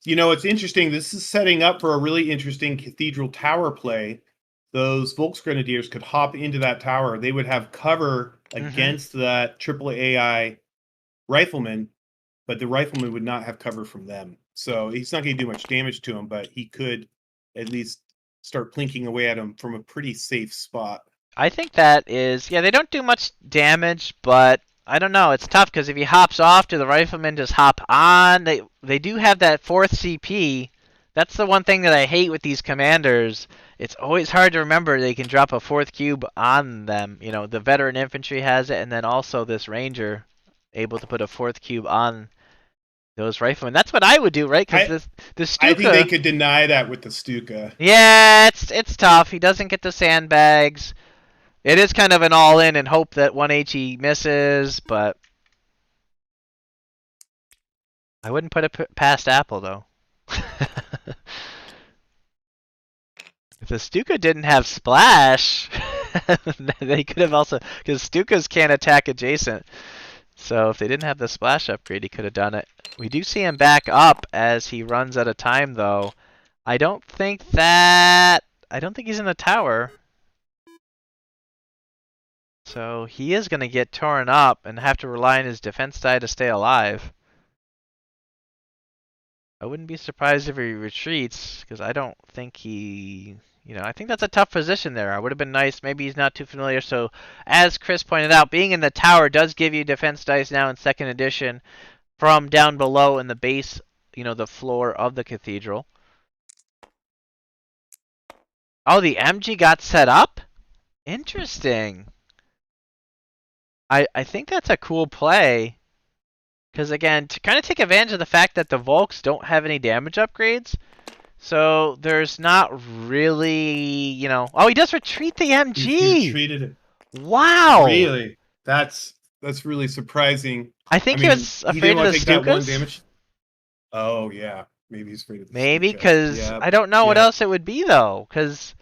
it's interesting. This is setting up for a really interesting cathedral tower play. Those Volksgrenadiers could hop into that tower. They would have cover against that triple AI rifleman, but the rifleman would not have cover from them. So he's not going to do much damage to him, but he could at least start plinking away at him from a pretty safe spot. I think that is, yeah, they don't do much damage, but I don't know. It's tough because if he hops off, do the riflemen just hop on? They do have that 4th CP. That's the one thing that I hate with these commanders. It's always hard to remember they can drop a 4th cube on them. The veteran infantry has it, and then also this ranger able to put a 4th cube on those riflemen. That's what I would do, right? Because the Stuka. I think they could deny that with the Stuka. Yeah, it's tough. He doesn't get the sandbags. It is kind of an all-in and hope that 1HE misses, but I wouldn't put it past Apple, though. If the Stuka didn't have Splash, they could have also... Because Stukas can't attack adjacent. So if they didn't have the Splash upgrade, he could have done it. We do see him back up as he runs out of time, though. I don't think he's in the tower. So he is going to get torn up and have to rely on his defense die to stay alive. I wouldn't be surprised if he retreats, because I don't think he... I think that's a tough position there. It would have been nice. Maybe he's not too familiar. So, as Chris pointed out, being in the tower does give you defense dice now in 2nd edition from down below in the base, the floor of the cathedral. Oh, the MG got set up? Interesting. I think that's a cool play. Because, again, to kind of take advantage of the fact that the Volks don't have any damage upgrades. So, there's not really, Oh, he does retreat the MG! He retreated it. Wow! Really? That's really surprising. I think he was afraid of the Stukas. Oh, yeah. Maybe he's afraid of the Maybe, Stuka. because I don't know what else it would be, though. Because,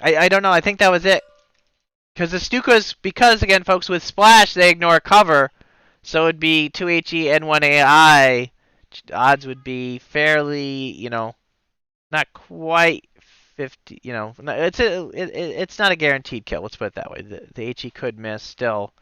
I don't know. I think that was it. Because the Stukas, again, folks, with Splash, they ignore cover. So it'd be 2HE N1AI. Odds would be fairly, not quite 50, it's not a guaranteed kill. Let's put it that way. The HE could miss still.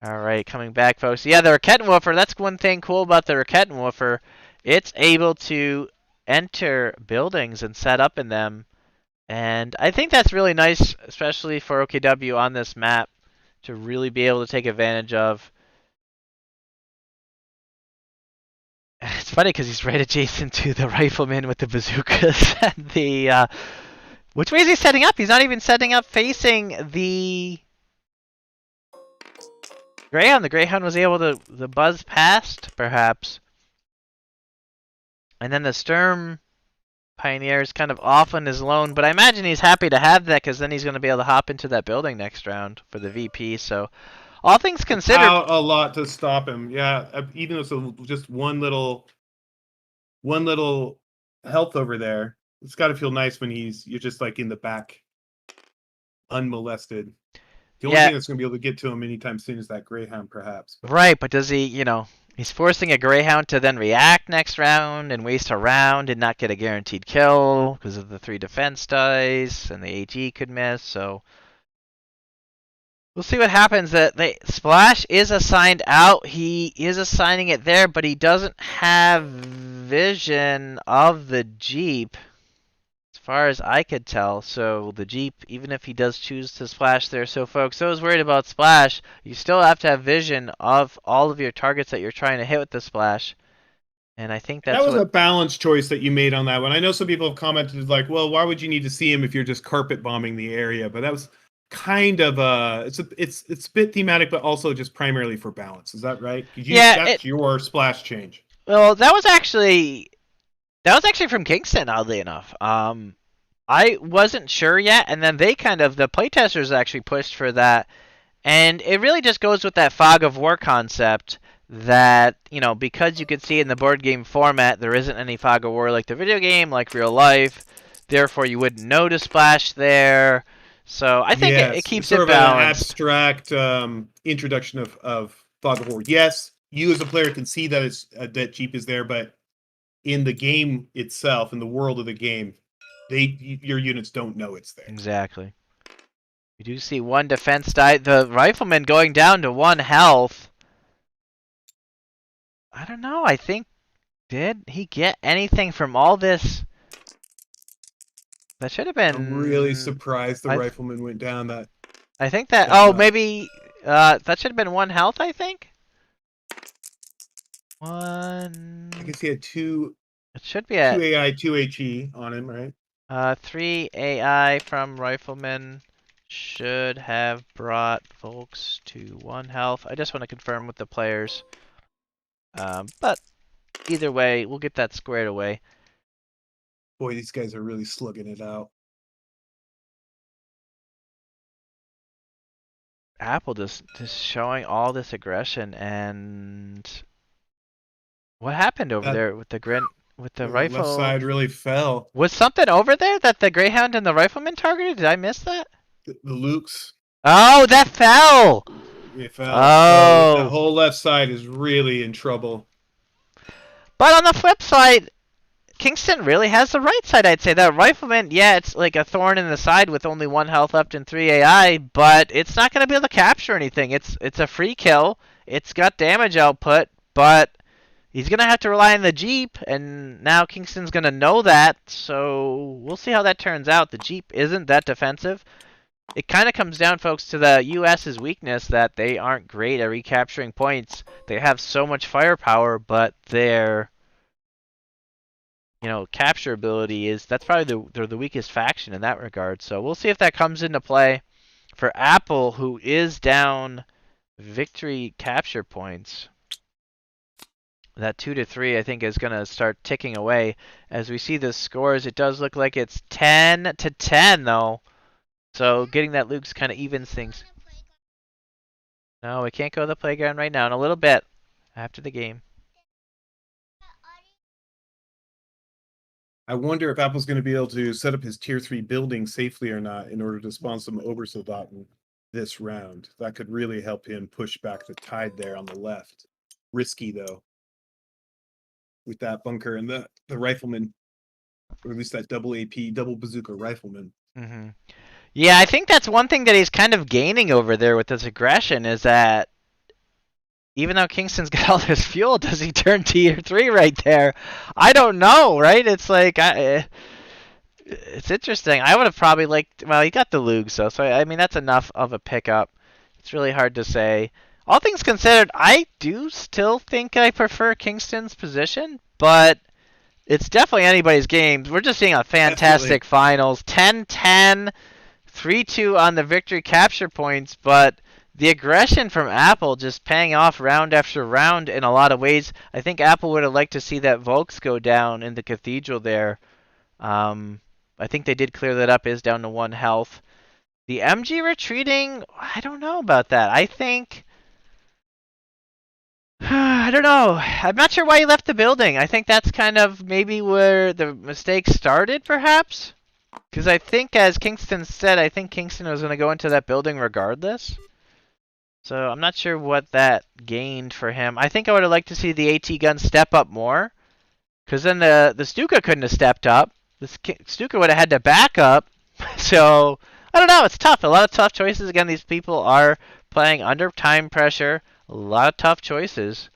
All right, coming back, folks. Yeah, the Rakettenwoofer, that's one thing cool about the Rakettenwoofer. It's able to enter buildings and set up in them. And I think that's really nice, especially for OKW on this map, to really be able to take advantage of. It's funny because he's right adjacent to the rifleman with the bazookas and the. Which way is he setting up? He's not even setting up facing the Greyhound. The Greyhound was able to the buzz past, perhaps. And then the Sturm Pioneer is kind of off on his loan, but I imagine he's happy to have that because then he's going to be able to hop into that building next round for the VP. So, all things considered, Out a lot to stop him. Yeah, even if it's just one little health over there, it's got to feel nice when you're just like in the back, unmolested. The only yeah, thing that's going to be able to get to him anytime soon is that Greyhound, perhaps. But right. But does he, he's forcing a Greyhound to then react next round and waste a round and not get a guaranteed kill because of the 3 defense dice and the AG could miss. So. We'll see what happens. That Splash is assigned out. He is assigning it there, but he doesn't have vision of the Jeep, as far as I could tell. So the Jeep, even if he does choose to splash there, so folks, those worried about Splash, you still have to have vision of all of your targets that you're trying to hit with the Splash. And I think that that's was what. a balanced choice that you made on that one. I know some people have commented like, "Well, why would you need to see him if you're just carpet bombing the area?" But that was kind of it's a bit thematic, but also just primarily for balance. Is that right? Yeah. That's your splash change. Well, that was actually from Kingston, oddly enough. I wasn't sure yet, and then the playtesters actually pushed for that, and it really just goes with that fog of war concept that, because you could see in the board game format, there isn't any fog of war like the video game, like real life, therefore you wouldn't know to splash there. So I think it keeps sort it of an balanced. abstract introduction of fog of war. Yes, you as a player can see that that Jeep is there, but in the game itself, in the world of the game, your units don't know it's there. Exactly. You do see one defense die. The rifleman going down to 1 health. I don't know. I think, did he get anything from all this? That should have been. I'm really surprised the I- rifleman went down that. I think that. that Oh, much. maybe. That should have been 1 health. I think. One. I guess he had two It should be at 2 AI, 2 HE on him, right? 3 AI from rifleman should have brought folks to 1 health. I just want to confirm with the players. But either way, we'll get that squared away. Boy, these guys are really slugging it out. Apple just showing all this aggression, and what happened over there with the The rifle? left side really fell. Was something over there that the Greyhound and the rifleman targeted? Did I miss that? The Lukes, Oh, that fell! it fell. Oh. So the whole left side is really in trouble. But on the flip side, Kingston really has the right side, I'd say. That rifleman, yeah, it's like a thorn in the side with only 1 health left and 3 AI, but it's not going to be able to capture anything. It's a free kill. It's got damage output, but he's going to have to rely on the Jeep, and now Kingston's going to know that, so we'll see how that turns out. The Jeep isn't that defensive. It kind of comes down, folks, to the U.S.'s weakness that they aren't great at recapturing points. They have so much firepower, but their capture ability that's probably they're the weakest faction in that regard. So we'll see if that comes into play for Apple, who is down victory capture points. That 2-3, I think, is going to start ticking away as we see the scores. It does look like it's 10-10 though. So getting that Luke's kind of evens things. No, we can't go to the playground right now. In a little bit after the game. I wonder if Apple's going to be able to set up his tier 3 building safely or not in order to spawn some Obersoldaten this round. That could really help him push back the tide there on the left. Risky, though, with that bunker and the rifleman, or at least that double AP, double bazooka rifleman. Yeah, I think that's one thing that he's kind of gaining over there with this aggression is that even though Kingston's got all this fuel, does he turn tier 3 right there? I don't know, right? It's like, it's interesting. I would have probably liked, well, he got the Lugs, so I mean, that's enough of a pickup. It's really hard to say. All things considered, I do still think I prefer Kingston's position, but it's definitely anybody's game. We're just seeing a fantastic finals. 10-10, 3-2 on the victory capture points, but the aggression from Apple just paying off round after round in a lot of ways. I think Apple would have liked to see that Volks go down in the Cathedral there. I think they did clear that up, is down to 1 health. The MG retreating, I don't know about that. I think... I don't know. I'm not sure why he left the building. I think that's kind of maybe where the mistake started, perhaps? Because I think, as Kingston said, I think Kingston was going to go into that building regardless. So I'm not sure what that gained for him. I think I would have liked to see the AT gun step up more. Because then the Stuka couldn't have stepped up. The Stuka would have had to back up. So, I don't know. It's tough. A lot of tough choices. Again, these people are playing under time pressure. A lot of tough choices.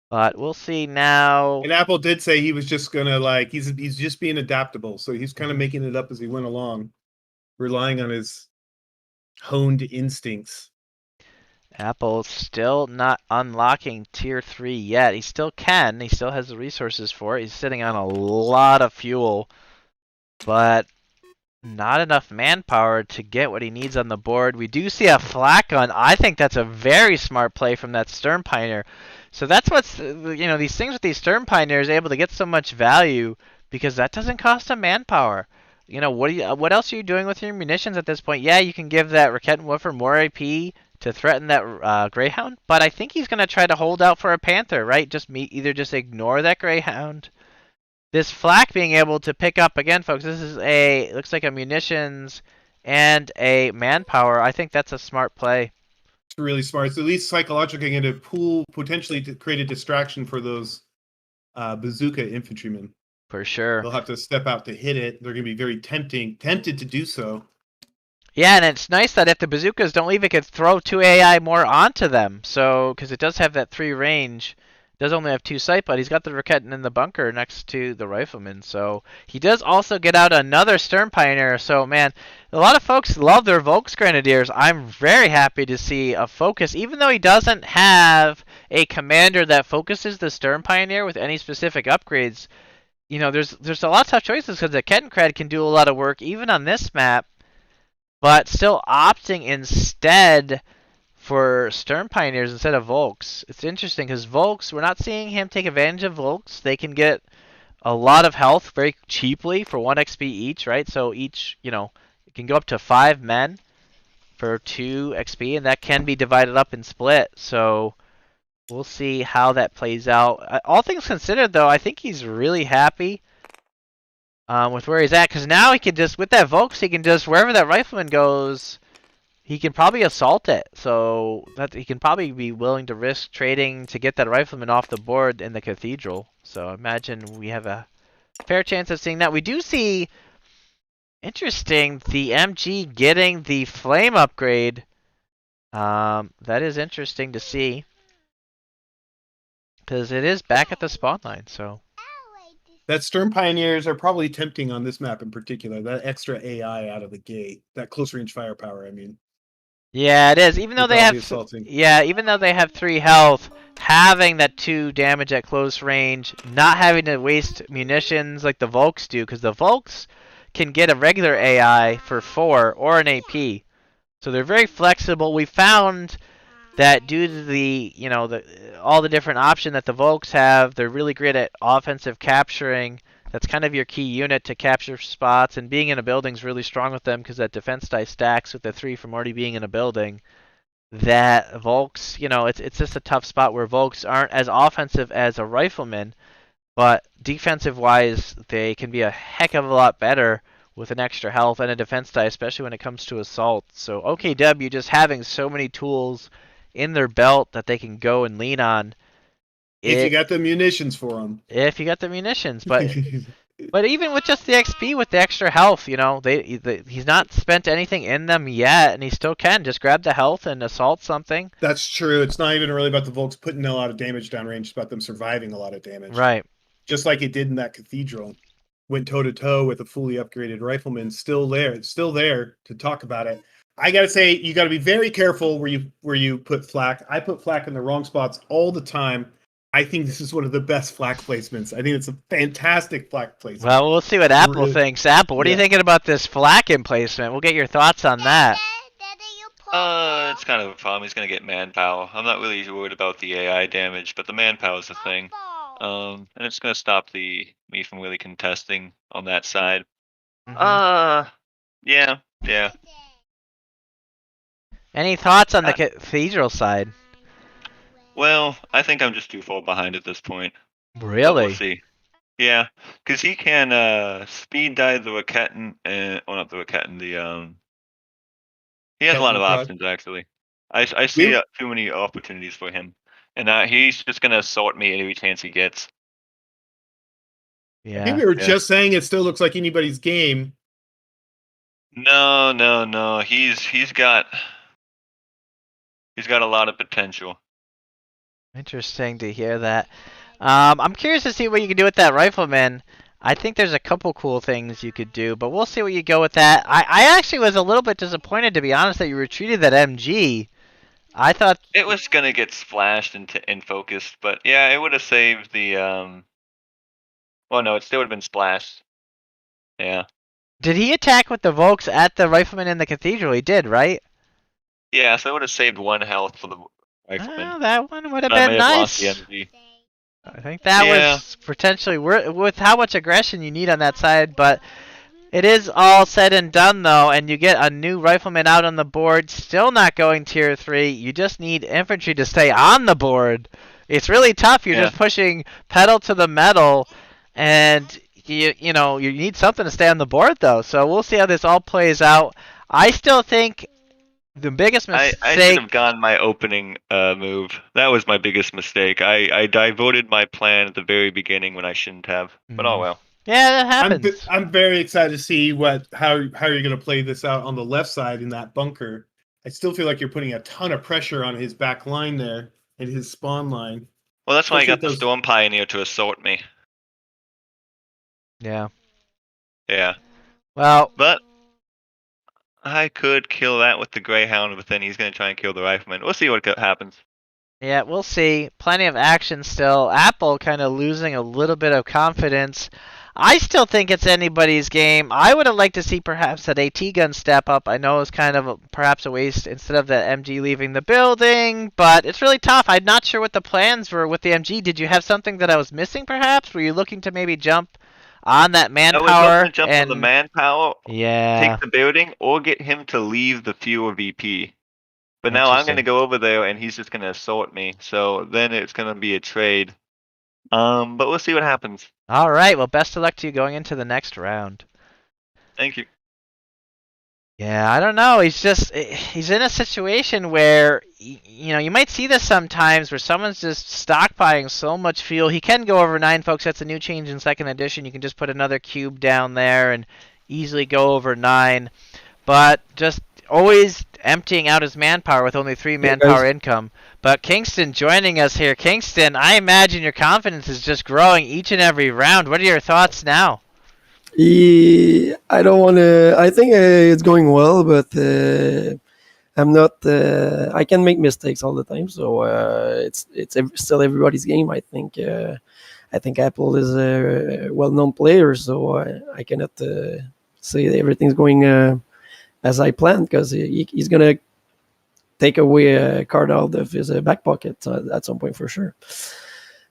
But we'll see now. And Apple did say he was just gonna like he's just being adaptable, so he's kind of making it up as he went along, relying on his honed instincts. Apple's still not unlocking tier 3 yet. He still can. He still has the resources for it. He's sitting on a lot of fuel, but not enough manpower to get what he needs on the board. We do see a flak gun. I think that's a very smart play from that Stern Pioneer. So that's what's, these things with these Stern Pioneers able to get so much value because that doesn't cost him manpower. What else are you doing with your munitions at this point? Yeah, you can give that Rakettenwerfer more AP to threaten that Greyhound, but I think he's going to try to hold out for a Panther, right? Either just ignore that Greyhound. This flak being able to pick up, again, folks, this is looks like a munitions and a manpower. I think that's a smart play. It's really smart. It's at least psychologically going to potentially to create a distraction for those bazooka infantrymen. For sure. They'll have to step out to hit it. They're going to be very tempted to do so. Yeah, and it's nice that if the bazookas don't leave, it could throw 2 AI more onto them. So, because it does have that 3 range. It does only have 2 sight, but he's got the Raketten in the bunker next to the rifleman. So, he does also get out another Stern Pioneer. So, man, a lot of folks love their Volks Grenadiers. I'm very happy to see a focus, even though he doesn't have a commander that focuses the Stern Pioneer with any specific upgrades. There's a lot of tough choices because the Kettencred can do a lot of work, even on this map. But still opting instead for Stern Pioneers instead of Volks. It's interesting because Volks, we're not seeing him take advantage of Volks. They can get a lot of health very cheaply for 1 XP each, right? So each, it can go up to 5 men for 2 XP, and that can be divided up and split. So we'll see how that plays out. All things considered, though, I think he's really happy with where he's at, because now he can just, with that Volks, he can just, wherever that rifleman goes, he can probably assault it. So that he can probably be willing to risk trading to get that rifleman off the board in the Cathedral. So imagine we have a fair chance of seeing that. We do see, interesting, the MG getting the flame upgrade. That is interesting to see, because it is back at the spawn line, so. That Stern Pioneers are probably tempting on this map in particular. That extra AI out of the gate, that close range firepower. I mean, yeah, it is. Even though they have, even though they have 3 health, having that 2 damage at close range, not having to waste munitions like the Volks do, because the Volks can get a regular AI for 4 or an AP, so they're very flexible. We found that due to the, all the different options that the Volks have, they're really great at offensive capturing. That's kind of your key unit to capture spots, and being in a building is really strong with them because that defense die stacks with the 3 from already being in a building. That Volks, it's just a tough spot where Volks aren't as offensive as a rifleman, but defensive-wise, they can be a heck of a lot better with an extra health and a defense die, especially when it comes to assault. So OKW just having so many tools in their belt that they can go and lean on. If you got the munitions for them. If you got the munitions. But But even with just the XP, with the extra health, he's not spent anything in them yet, and he still can just grab the health and assault something. That's true. It's not even really about the Volks putting a lot of damage downrange. It's about them surviving a lot of damage. Right. Just like it did in that Cathedral. Went toe to toe with a fully upgraded rifleman. Still there to talk about it. I gotta say, you gotta be very careful where you put flak. I put flak in the wrong spots all the time. I think this is one of the best flak placements. I think it's a fantastic flak placement. Well, we'll see what Apple thinks. Apple, what are you thinking about this flak emplacement? We'll get your thoughts on that. It's kind of a problem. He's gonna get manpower. I'm not really worried about the AI damage, but the manpower is the thing. And it's gonna stop me from really contesting on that side. Yeah. Any thoughts on the Cathedral side? Well, I think I'm just too far behind at this point. Really? We'll see. Yeah, because he can speed dive the Raketten and not the Raketten, he has a lot of options actually. I see too many opportunities for him, and he's just gonna assault me every chance he gets. Yeah. I think we were just saying it still looks like anybody's game. No. He's got a lot of potential. Interesting to hear that. I'm curious to see what you can do with that rifleman. I think there's a couple cool things you could do, but we'll see what you go with that. I actually was a little bit disappointed, to be honest, that you retreated that MG. I thought it was gonna get splashed in focus, but yeah, it would have saved the Well, no, it still would have been splashed. Yeah. Did he attack with the Volks at the rifleman in the Cathedral? He did, right? Yeah, so it would have saved 1 health for the rifleman. Oh, that one would have been nice. I think that was potentially with how much aggression you need on that side, but it is all said and done though, and you get a new rifleman out on the board, still not going tier 3. You just need infantry to stay on the board. It's really tough. You're just pushing pedal to the metal, and you need something to stay on the board though. So we'll see how this all plays out. I still think the biggest mistake. I should have gone my opening move. That was my biggest mistake. I diverted my plan at the very beginning when I shouldn't have. But oh well. Yeah, that happens. I'm very excited to see how you're going to play this out on the left side in that bunker. I still feel like you're putting a ton of pressure on his back line there and his spawn line. Well, that's why I got the Storm Pioneer to assault me. Yeah. Yeah. Well, but I could kill that with the Greyhound, but then he's going to try and kill the Rifleman. We'll see what happens. Yeah, we'll see. Plenty of action still. Apple kind of losing a little bit of confidence. I still think it's anybody's game. I would have liked to see perhaps that AT gun step up. I know it's kind of perhaps a waste instead of that MG leaving the building, but it's really tough. I'm not sure what the plans were with the MG. Did you have something that I was missing perhaps? Were you looking to maybe jump on that manpower? I was looking to jump on the manpower, yeah, take the building, or get him to leave the fewer VP. But now I'm going to go over there, and he's just going to assault me. So then it's going to be a trade. But we'll see what happens. All right. Well, best of luck to you going into the next round. Thank you. Yeah, I don't know. He's in a situation where you might see this sometimes where someone's just stockpiling so much fuel. He can go over 9, folks. That's a new change in second edition. You can just put another cube down there and easily go over 9. But just always emptying out his manpower with only 3 manpower income. But Kingston joining us here. Kingston, I imagine your confidence is just growing each and every round. What are your thoughts now? I don't want to. I think it's going well, but I'm not. I can make mistakes all the time, so it's still everybody's game. I think Apple is a well-known player, so I cannot say that everything's going as I planned, because he's gonna take away a card out of his back pocket at some point for sure.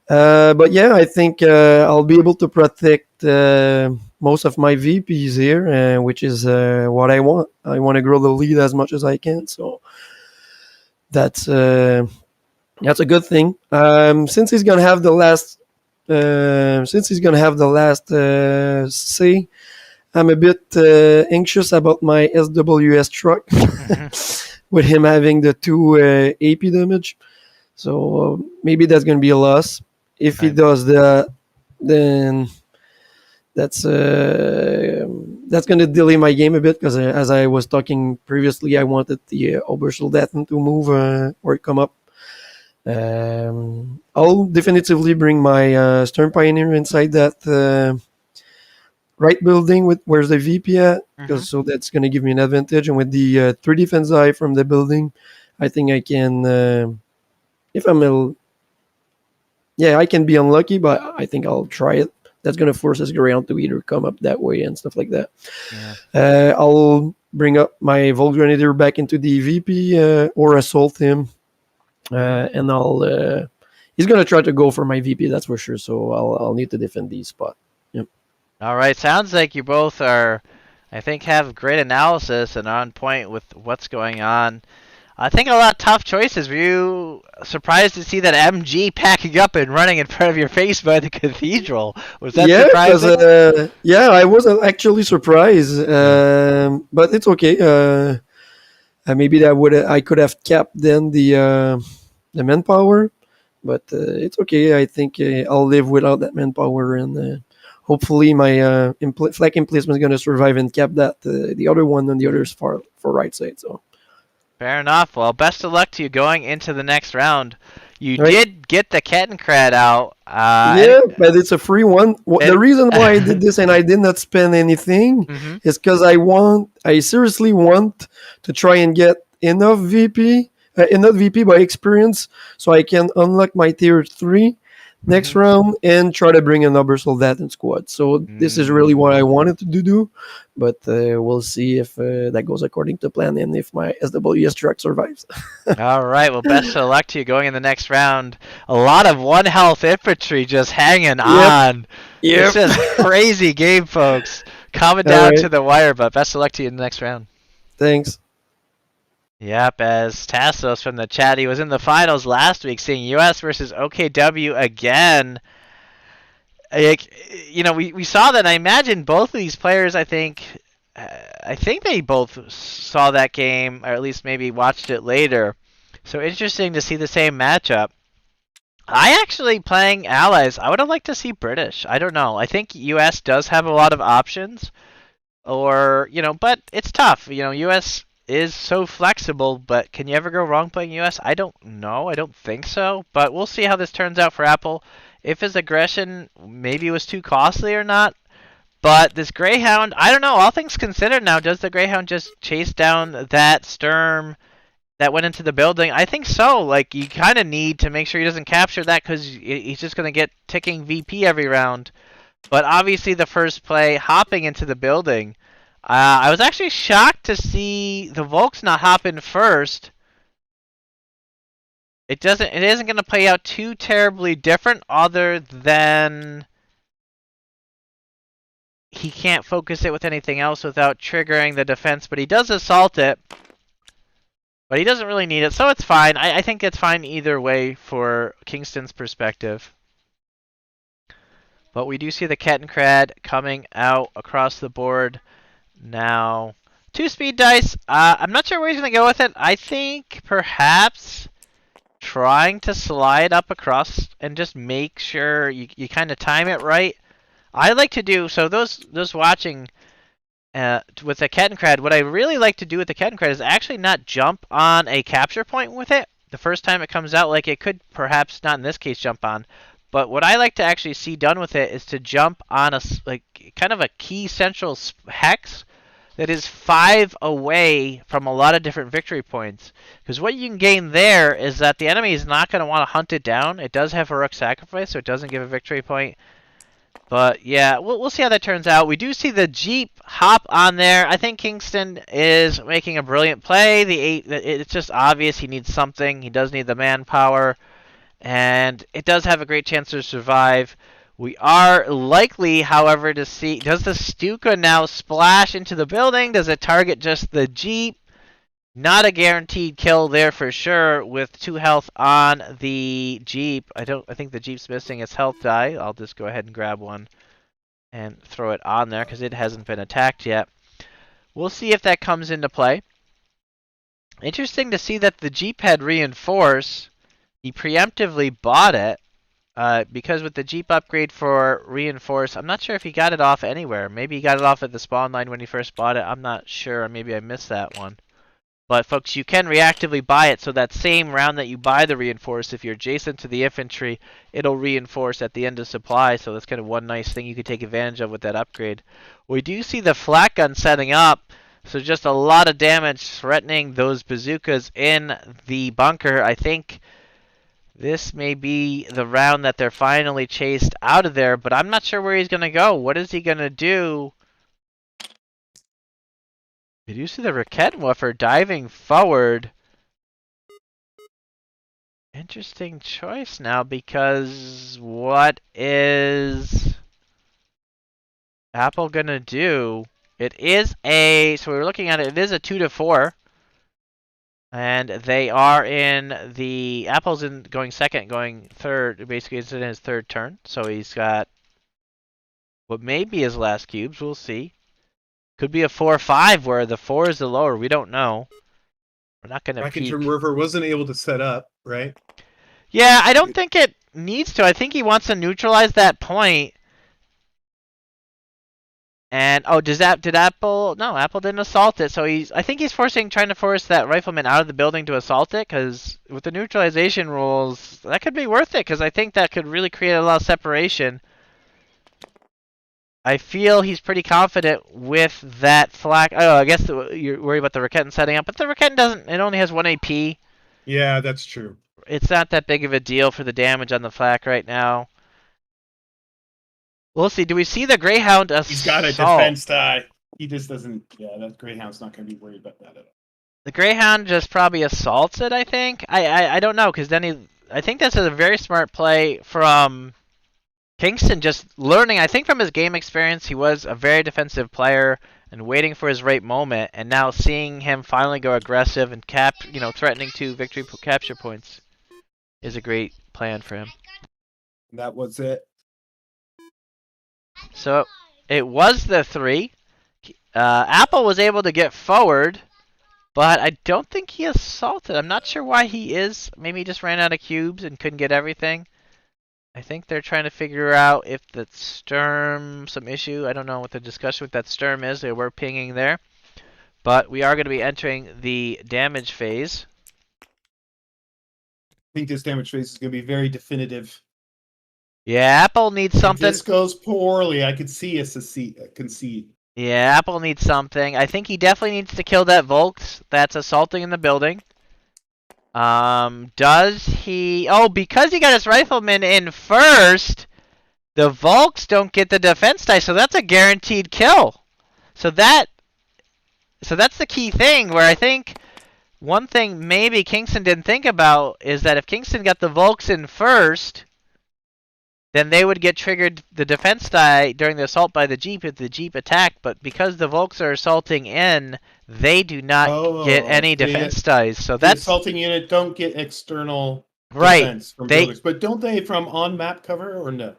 But yeah, I think I'll be able to protect most of my VPs here, which is what I want. I want to grow the lead as much as I can, so that's a good thing. Since he's gonna have the last, say, I'm a bit anxious about my SWS truck with him having the 2 AP damage. So maybe that's going to be a loss. If he does that, then that's going to delay my game a bit because as I was talking previously, I wanted the Obersoldaten to move or come up. I'll definitively bring my Stern Pioneer inside that right building with where's the VP at, Mhm. because so that's going to give me an advantage. And with the 3 defense eye from the building, I think I can. If I'm a, yeah, I can be unlucky, but I think I'll try it. That's going to force us around to either come up that way and stuff like that. Yeah. I'll bring up my Volt Grenadier back into the VP or assault him, and I'll. He's going to try to go for my VP, that's for sure. So I'll need to defend the spot. Yep. All right. Sounds like you both are, I think, have great analysis and on point with what's going on. I think a lot of tough choices. Were you surprised to see that MG packing up and running in front of your face by the Cathedral? Was that Yeah, because surprising? yeah, I was actually surprised, Yeah. but it's okay. Maybe that would I could have kept then the manpower, but it's okay. I think I'll live without that manpower, and hopefully my flag emplacement is gonna survive and cap that the other one on the other far right side. So Fair enough. Well, best of luck to you going into the next round. You right. did get the Kettencrad out. Yeah, but it's a free one. The And reason why I did this and I did not spend anything Mhm. is because I seriously want to try and get enough VP by experience, so I can unlock my tier 3 next Mhm. round and try to bring another soldat in squad. So this is really what I wanted to do, but we'll see if that goes according to plan and if my SWS track survives. All right. Well, best of luck to you going in the next round. A lot of one health infantry just hanging Yep, on. It's yep. just crazy game, folks. Coming All down right, to the wire, but best of luck to you in the next round. thanks. Yep, as Tassos from the chat, he was in the finals last week, seeing US versus OKW again. Like, we saw that. And I imagine both of these players. I think they both saw that game, or at least maybe watched it later. So interesting to see the same matchup. I actually playing allies. I would have liked to see British. I don't know. I think US does have a lot of options, or but it's tough. US is so flexible, but can you ever go wrong playing US? I don't know. I don't think so, but we'll see how this turns out for Apple. If his aggression maybe was too costly or not. But this Greyhound, I don't know. All things considered now, does the Greyhound just chase down that Sturm that went into the building? I think so. Like, you kind of need to make sure he doesn't capture that because he's just going to get ticking VP every round. But obviously, the first play, hopping into the building, I was actually shocked to see the Volks not hop in first. It isn't going to play out too terribly different, other than he can't focus it with anything else without triggering the defense. But he does assault it. But he doesn't really need it, so it's fine. I think it's fine either way for Kingston's perspective. But we do see the Kettencrad coming out across the board now. 2 speed dice. I'm not sure where he's going to go with it. I think perhaps trying to slide up across and just make sure you kind of time it right. I like to do, so those watching with the Kettencrad, what I really like to do with the Kettencrad is actually not jump on a capture point with it the first time it comes out. Like, it could perhaps not in this case jump on, but what I like to actually see done with it is to jump on kind of a key central hex that is 5 away from a lot of different victory points. Because what you can gain there is that the enemy is not going to want to hunt it down. It does have heroic sacrifice, so it doesn't give a victory point. But yeah, we'll see how that turns out. We do see the Jeep hop on there. I think Kingston is making a brilliant play. It's just obvious he needs something. He does need the manpower, and it does have a great chance to survive. We are likely, however, to see, does the Stuka now splash into the building? Does it target just the Jeep? Not a guaranteed kill there for sure with 2 health on the Jeep. I think the Jeep's missing its health die. I'll just go ahead and grab one and throw it on there because it hasn't been attacked yet. We'll see if that comes into play. Interesting to see that the Jeep had reinforce. He preemptively bought it. Because with the Jeep upgrade for Reinforce, I'm not sure if he got it off anywhere. Maybe he got it off at the spawn line when he first bought it. I'm not sure. Maybe I missed that one. But folks, you can reactively buy it, so that same round that you buy the Reinforce, if you're adjacent to the infantry, it'll reinforce at the end of supply, so that's kind of one nice thing you could take advantage of with that upgrade. We do see the flak gun setting up, so just a lot of damage threatening those bazookas in the bunker. I think this may be the round that they're finally chased out of there, but I'm not sure where he's going to go. What is he going to do? Did you see the Raketwoofer diving forward? Interesting choice now, because what is Apple going to do? It is a, so we were looking at it, it is a 2-4. And they are in the Apple's in going second, going third. Basically, it's in his third turn. So he's got what may be his last cubes. We'll see. Could be a 4-5 where the 4 is the lower. We don't know. We're not going to peek. Rackingham River wasn't able to set up, right? Yeah, I don't think it needs to. I think he wants to neutralize that point. And oh, did Apple? No, Apple didn't assault it. So I think he's trying to force that rifleman out of the building to assault it. Because with the neutralization rules, that could be worth it. Because I think that could really create a lot of separation. I feel he's pretty confident with that flak. Oh, I guess you're worried about the Raketten setting up, but the Raketten doesn't. It only has 1 AP. Yeah, that's true. It's not that big of a deal for the damage on the flak right now. We'll see. Do we see the Greyhound assault? He's got a defense die. He just doesn't. Yeah, that Greyhound's not going to be worried about that at all. The Greyhound just probably assaults it, I think. I don't know, because then I think this is a very smart play from Kingston, just learning. I think from his game experience, he was a very defensive player and waiting for his right moment, and now seeing him finally go aggressive and threatening 2 victory capture points is a great plan for him. And that was it. So it was the 3. Apple was able to get forward, but I don't think he assaulted. I'm not sure why he is. Maybe he just ran out of cubes and couldn't get everything. I think they're trying to figure out if the Sturm, some issue. I don't know what the discussion with that Sturm is. They were pinging there. But we are going to be entering the damage phase. I think this damage phase is going to be very definitive. Yeah, Apple needs something. If this goes poorly, I could see a concede. Yeah, Apple needs something. I think he definitely needs to kill that Volks that's assaulting in the building. Does he... Oh, because he got his rifleman in first, the Volks don't get the defense die, so that's a guaranteed kill. So that's the key thing, where I think one thing maybe Kingston didn't think about is that if Kingston got the Volks in first, then they would get triggered the defense die during the assault by the Jeep if the Jeep attacked. But because the Volks are assaulting in, they do not get any defense dies. So the assaulting unit don't get external defense from buildings. But don't they from on-map cover or no?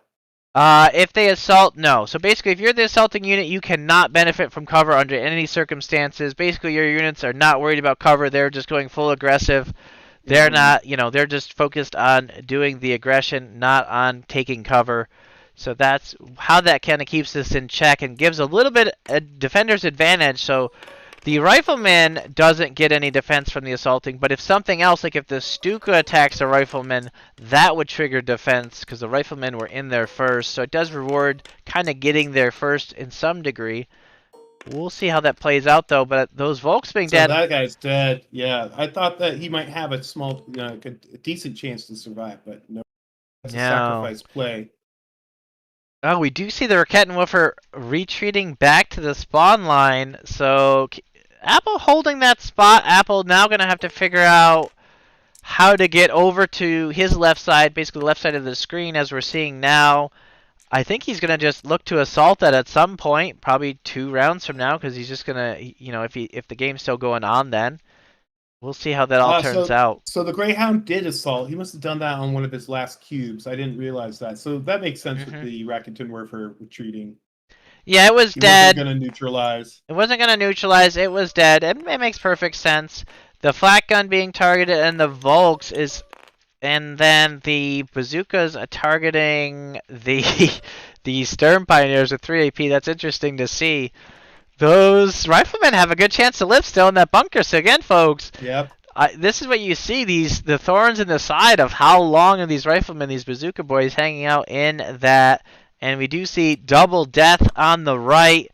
If they assault, no. So basically, if you're the assaulting unit, you cannot benefit from cover under any circumstances. Basically, your units are not worried about cover. They're just going full aggressive. They're not, they're just focused on doing the aggression, not on taking cover. So that's how that kind of keeps this in check and gives a little bit a defender's advantage. So the rifleman doesn't get any defense from the assaulting, but if something else, like if the Stuka attacks a rifleman, that would trigger defense because the riflemen were in there first. So it does reward kind of getting there first in some degree. We'll see how that plays out, though. But those Volks being dead. That guy's dead. Yeah, I thought that he might have a small, a decent chance to survive, but no. That's a sacrifice play. Oh, we do see the Rakettenwoofer retreating back to the spawn line. So Apple holding that spot. Apple now going to have to figure out how to get over to his left side, basically the left side of the screen, as we're seeing now. I think he's going to just look to assault that at some point, probably 2 rounds from now, because he's just going to, if the game's still going on then. We'll see how that all turns out. So the Greyhound did assault. He must have done that on one of his last cubes. I didn't realize that. So that makes sense with the Rakettenwerfer retreating. Yeah, it was dead. It wasn't going to neutralize. It wasn't going to neutralize. It was dead. It makes perfect sense. The flak gun being targeted and the Volks is and then the bazookas are targeting the the Stern Pioneers with 3 AP. That's interesting to see. Those riflemen have a good chance to live still in that bunker. So again, folks, Yep. this is what you see, the thorns in the side of how long are these riflemen, these bazooka boys, hanging out in that. And we do see double death on the right,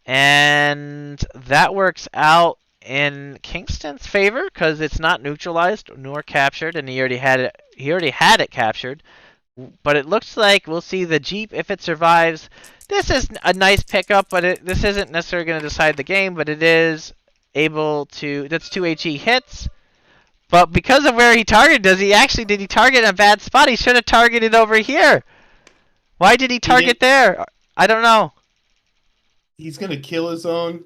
and that works out in Kingston's favor because it's not neutralized nor captured, and he already had it. He already had it captured. But it looks like we'll see the Jeep if it survives. This is a nice pickup, but this isn't necessarily going to decide the game. But it is able to. That's 2 HE hits. But because of where he targeted, did he target in a bad spot? He should have targeted over here. Why did he target there? I don't know. He's gonna kill his own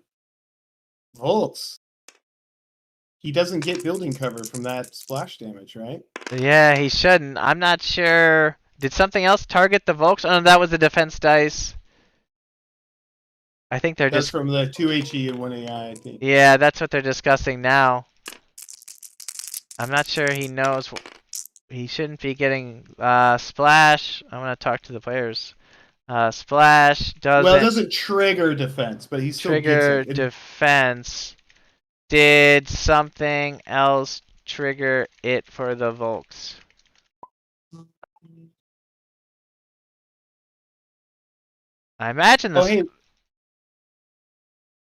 Volks. He doesn't get building cover from that splash damage, right? Yeah, he shouldn't. I'm not sure. Did something else target the Volks? Oh, no, that was the defense dice. I think they're That's just. from the 2 HE and 1 AI, I think. Yeah, that's what they're discussing now. I'm not sure he knows. He shouldn't be getting splash. I'm gonna talk to the players. Splash doesn't. Well, it doesn't trigger defense, but he still trigger gets it. defense. Did something else trigger it for the Volks? I imagine Oh, this. hey,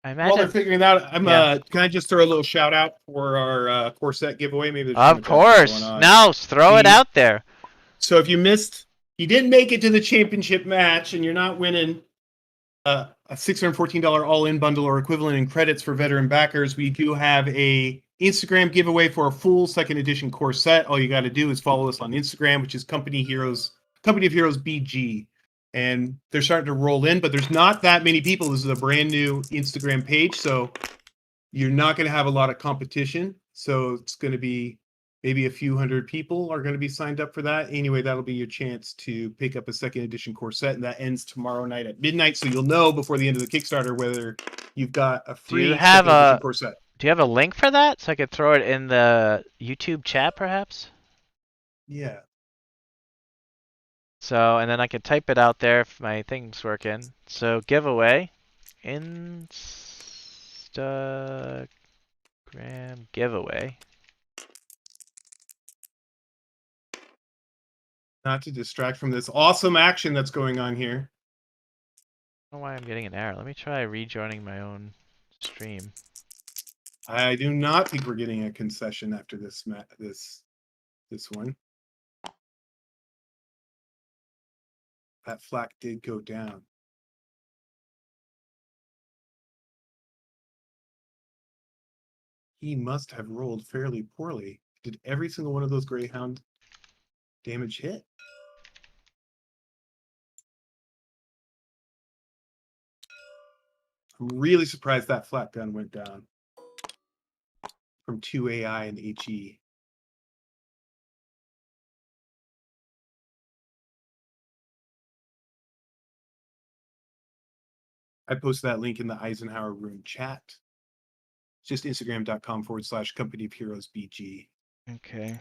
I while they're imagine. figuring that out, Yeah. can I just throw a little shout out for our corset giveaway? Maybe there's too Of much action course. going on. No, throw it out there. So if you missed, you didn't make it to the championship match, and you're not winning a $614 all-in bundle or equivalent in credits for veteran backers, we do have a Instagram giveaway for a full second edition corset. All you got to do is follow us on Instagram, which is Company of Heroes BG. And they're starting to roll in, but there's not that many people. This is a brand new Instagram page, so you're not going to have a lot of competition. So it's going to be maybe a few hundred people are going to be signed up for that. Anyway, that'll be your chance to pick up a second edition corset, and that ends tomorrow night at midnight. So you'll know before the end of the Kickstarter whether you've got a free second edition corset. Do you have a link for that so I could throw it in the YouTube chat, perhaps? Yeah. So, and then I could type it out there if my thing's working. So, giveaway. Instagram giveaway. Not to distract from this awesome action that's going on here. I don't know why I'm getting an error. Let me try rejoining my own stream. I do not think we're getting a concession after this one. That flak did go down. He must have rolled fairly poorly. Did every single one of those Greyhound damage hit? I'm really surprised that flat gun went down from 2 AI and HE. I posted that link in the Eisenhower room chat. It's just instagram.com/Company of Heroes BG. Okay.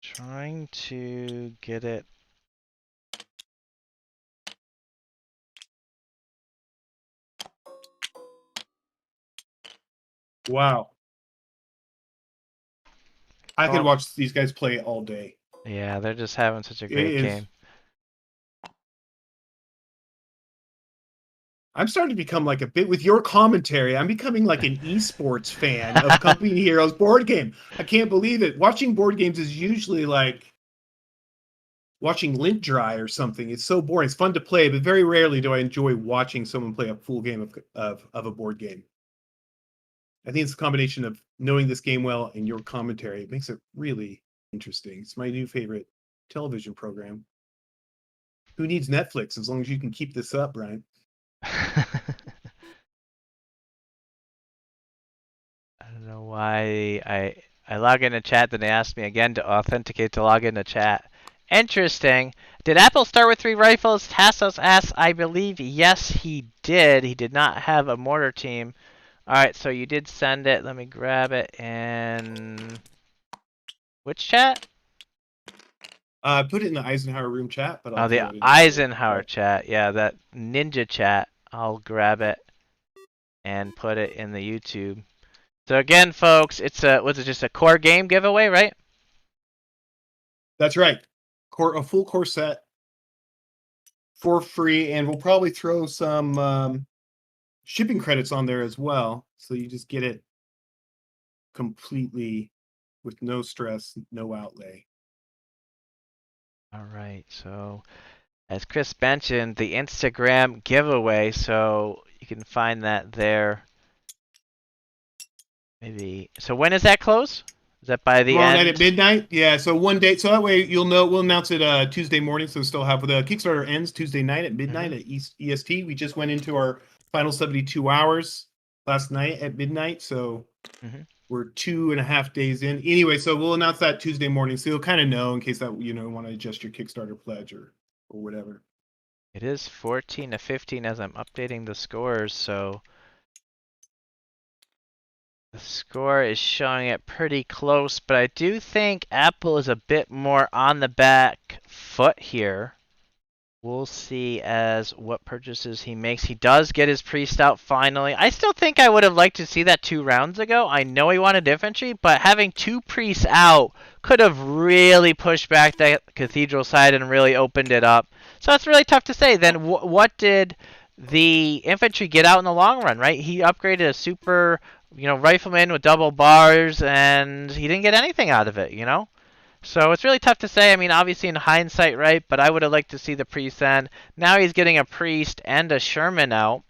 Trying to get it. Wow. I could watch these guys play all day. Yeah, they're just having such a great game. I'm starting to become like a bit with your commentary. I'm becoming like an esports fan of Company Heroes board game. I can't believe it. Watching board games is usually like watching lint dry or something. It's so boring. It's fun to play, but very rarely do I enjoy watching someone play a full game of a board game. I think it's a combination of knowing this game well and your commentary. It makes it really interesting. It's my new favorite television program. Who needs Netflix as long as you can keep this up, Brian? I don't know why I log into chat, then they asked me again to authenticate to log into chat. Interesting. Did Apple start with 3 rifles? Tassos asks, I believe yes he did. He did not have a mortar team. Alright, so you did send it. Let me grab it in which chat? Put it in the Eisenhower room chat, but I'll Oh, throw the it in the Eisenhower chat. chat. Yeah, that ninja chat. I'll grab it and put it in the YouTube. So again, folks, it's was it just a core game giveaway, right? That's right. A full core set for free, and we'll probably throw some shipping credits on there as well, so you just get it completely with no stress, no outlay. All right. So as Chris mentioned, the Instagram giveaway. So you can find that there. Maybe. So when does that close? Is that by the Tomorrow night at end? midnight. Yeah, so one day. So that way you'll know. We'll announce it Tuesday morning. So still have the Kickstarter ends Tuesday night at midnight at EST. We just went into our final 72 hours last night at midnight. So Mhm. we're 2.5 days in. Anyway, so we'll announce that Tuesday morning. So you'll kind of know in case that want to adjust your Kickstarter pledge or whatever. It is 14 to 15 as I'm updating the scores. So the score is showing it pretty close, but I do think Apple is a bit more on the back foot here. We'll see as what purchases he makes. He does get his priest out finally. I still think I would have liked to see that 2 rounds ago. I know he wanted infantry, but having 2 priests out could have really pushed back that cathedral side and really opened it up. So it's really tough to say. Then what did the infantry get out in the long run, right? He upgraded a super, rifleman with double bars, and he didn't get anything out of it. So it's really tough to say. I mean, obviously in hindsight, right? But I would have liked to see the priest then. Now he's getting a priest and a Sherman out.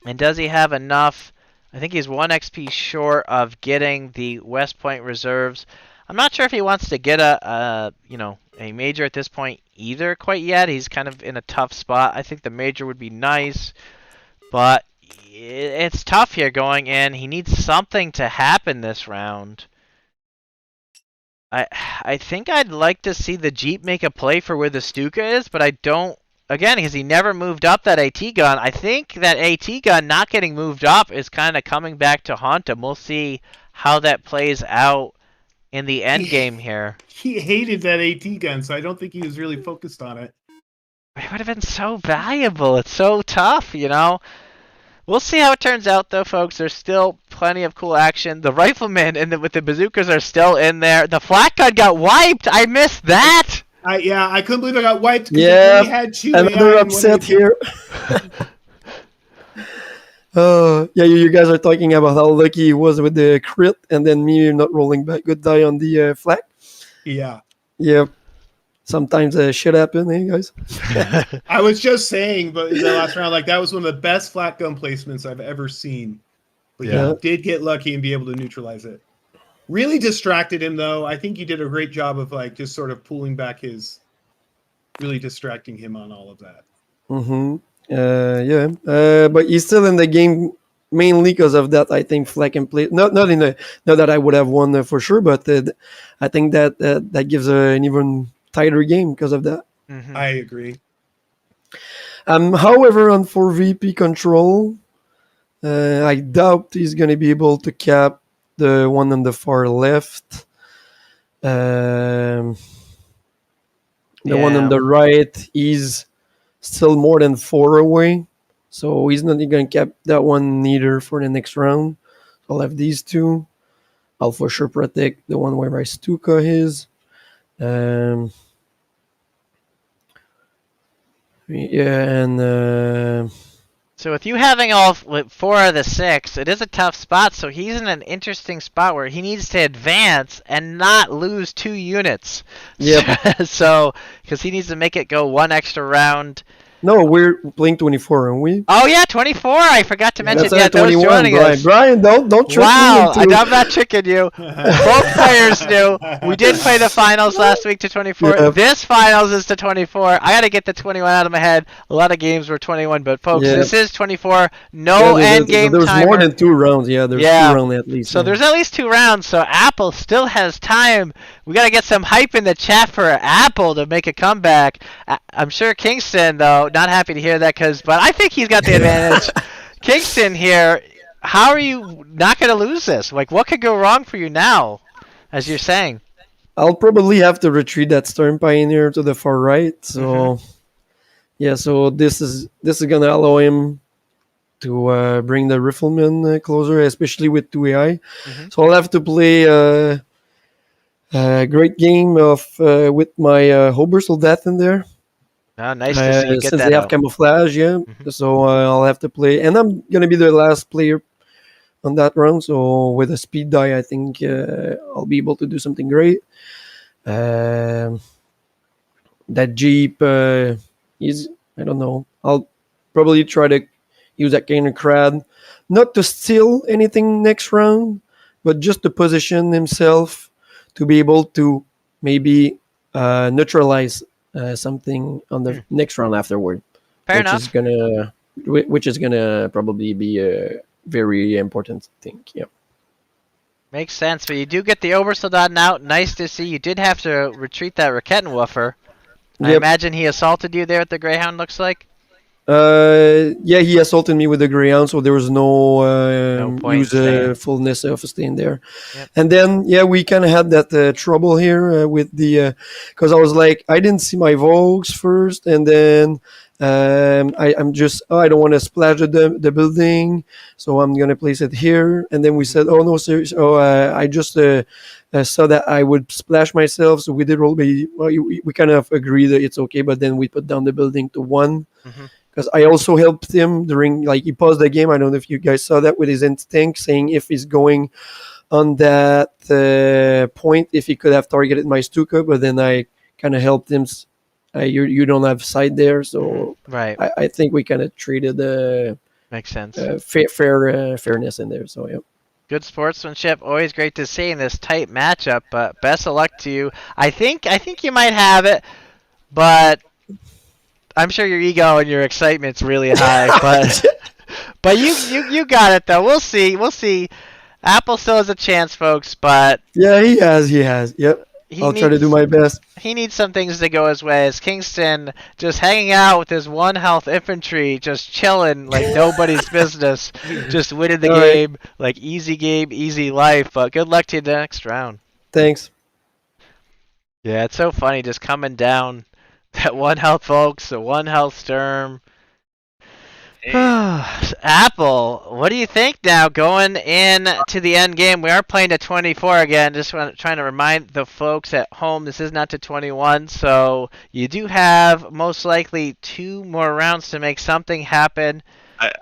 And does he have enough? I think he's 1 XP short of getting the West Point reserves. I'm not sure if he wants to get a major at this point either quite yet. He's kind of in a tough spot. I think the major would be nice, but it's tough here going in. He needs something to happen this round. I think I'd like to see the Jeep make a play for where the Stuka is, but I don't. Again, because he never moved up that AT gun. I think that AT gun not getting moved up is kind of coming back to haunt him. We'll see how that plays out in the end game here. He hated that AT gun, so I don't think he was really focused on it. It would have been so valuable. It's so tough. We'll see how it turns out, though, folks. There's still plenty of cool action. The riflemen with the bazookas are still in there. The flak gun got wiped. I missed that. I couldn't believe I got wiped. Yeah, we had 2 another AI upset here. Yeah, you guys are talking about how lucky he was with the crit, and then me not rolling back good die on the flak. Yeah. Yeah. Sometimes shit happen, eh, guys? I was just saying, but in the last round, that was one of the best flat gun placements I've ever seen. But Yeah. he did get lucky and be able to neutralize it. Really distracted him, though. I think you did a great job of just sort of pulling back really distracting him on all of that. Mm-hmm. But he's still in the game mainly because of that. I think flak and play. Not that I would have won for sure, but I think that gives an even tighter game because of that. Mm-hmm. I agree. However, on 4VP control, I doubt he's going to be able to cap the one on the far left. The one on the right is still more than 4 away, so he's not going to cap that one neither for the next round. I'll have these 2. I'll for sure protect the one where my Stuka is. So with you having all 4 of the 6, it is a tough spot. So he's in an interesting spot where he needs to advance and not lose 2 units. Yep. So because he needs to make it go 1 extra round. No, we're playing 24, aren't we? Oh yeah, 24. I forgot to mention. That's Those 21, joining Brian. us. Brian, don't trick me. Wow, I'm not tricking you. Both players knew. We did play the finals last week to 24. Yep. This finals is to 24. I got to get the 21 out of my head. A lot of games were 21, but folks, this is 24. No end game There's timer. more than 2 rounds. Yeah, there's 2 rounds at least. So there's at least 2 rounds. So Apple still has time. We got to get some hype in the chat for Apple to make a comeback. I'm sure Kingston, though, not happy to hear that, but I think he's got the advantage. Kingston here, how are you not going to lose this? What could go wrong for you now, as you're saying? I'll probably have to retreat that Stern Pioneer to the far right. So yeah, so this is gonna allow him to bring the Rifleman closer, especially with 2 AI. Mm-hmm. So I'll have to play a great game of with my Hober Soldat in there. Oh, nice to see you get Since they that have out. camouflage, yeah. Mhm. So I'll have to play, and I'm gonna be the last player on that round. So with a speed die, I think I'll be able to do something great. Um, that Jeep is, I don't know. I'll probably try to use that kind of crowd, not to steal anything next round, but just to position himself to be able to maybe neutralize something on the Hmm. next round afterward, Fair which is enough. gonna which is gonna probably be a very important thing. Yeah. Makes sense, but you do get the Obersoldaten out. Nice to see. You did have to retreat that Rakettenwaffe. I Yep. imagine he assaulted you there at the Greyhound, looks like? Yeah, he assaulted me with the Greyhound, so there was no No point in staying. usefulness of staying there. Yep. And then, yeah, we kind of had that trouble here with the, because I was like, I didn't see my Vogues first, and then I'm just, oh, I don't want to splash the building, so I'm gonna place it here. And then we Mhm. said, oh no, seriously, oh, I just saw that I would splash myself, so we did roll. Well, we kind of agreed that it's okay, but then we put down the building to 1 Mhm. because I also helped him during, like, he paused the game. I don't know if you guys saw that with his instinct, saying if he's going on that point, if he could have targeted my Stuka, but then I kind of helped him. You don't have sight there, Mhm. so Right. I think we kind of treated Makes sense. fairness in there. So yeah. Good sportsmanship. Always great to see in this tight matchup. But best of luck to you. I think you might have it, but I'm sure your ego and your excitement's really high. But you got it though. We'll see. We'll see. Apple still has a chance, folks, but Yeah, he has. Yep. he I'll try to do needs my best. he needs some things to go his way. As Kingston just hanging out with his 1 health infantry, just chilling like nobody's business, just winning the All right. game, easy life. But good luck to you the next round. Thanks. Yeah, it's so funny just coming down that 1 health, folks, a 1 health Sturm. Apple, what do you think now going in to the end game? We are playing to 24 again. Trying to remind the folks at home this is not to 21, so you do have most likely 2 more rounds to make something happen.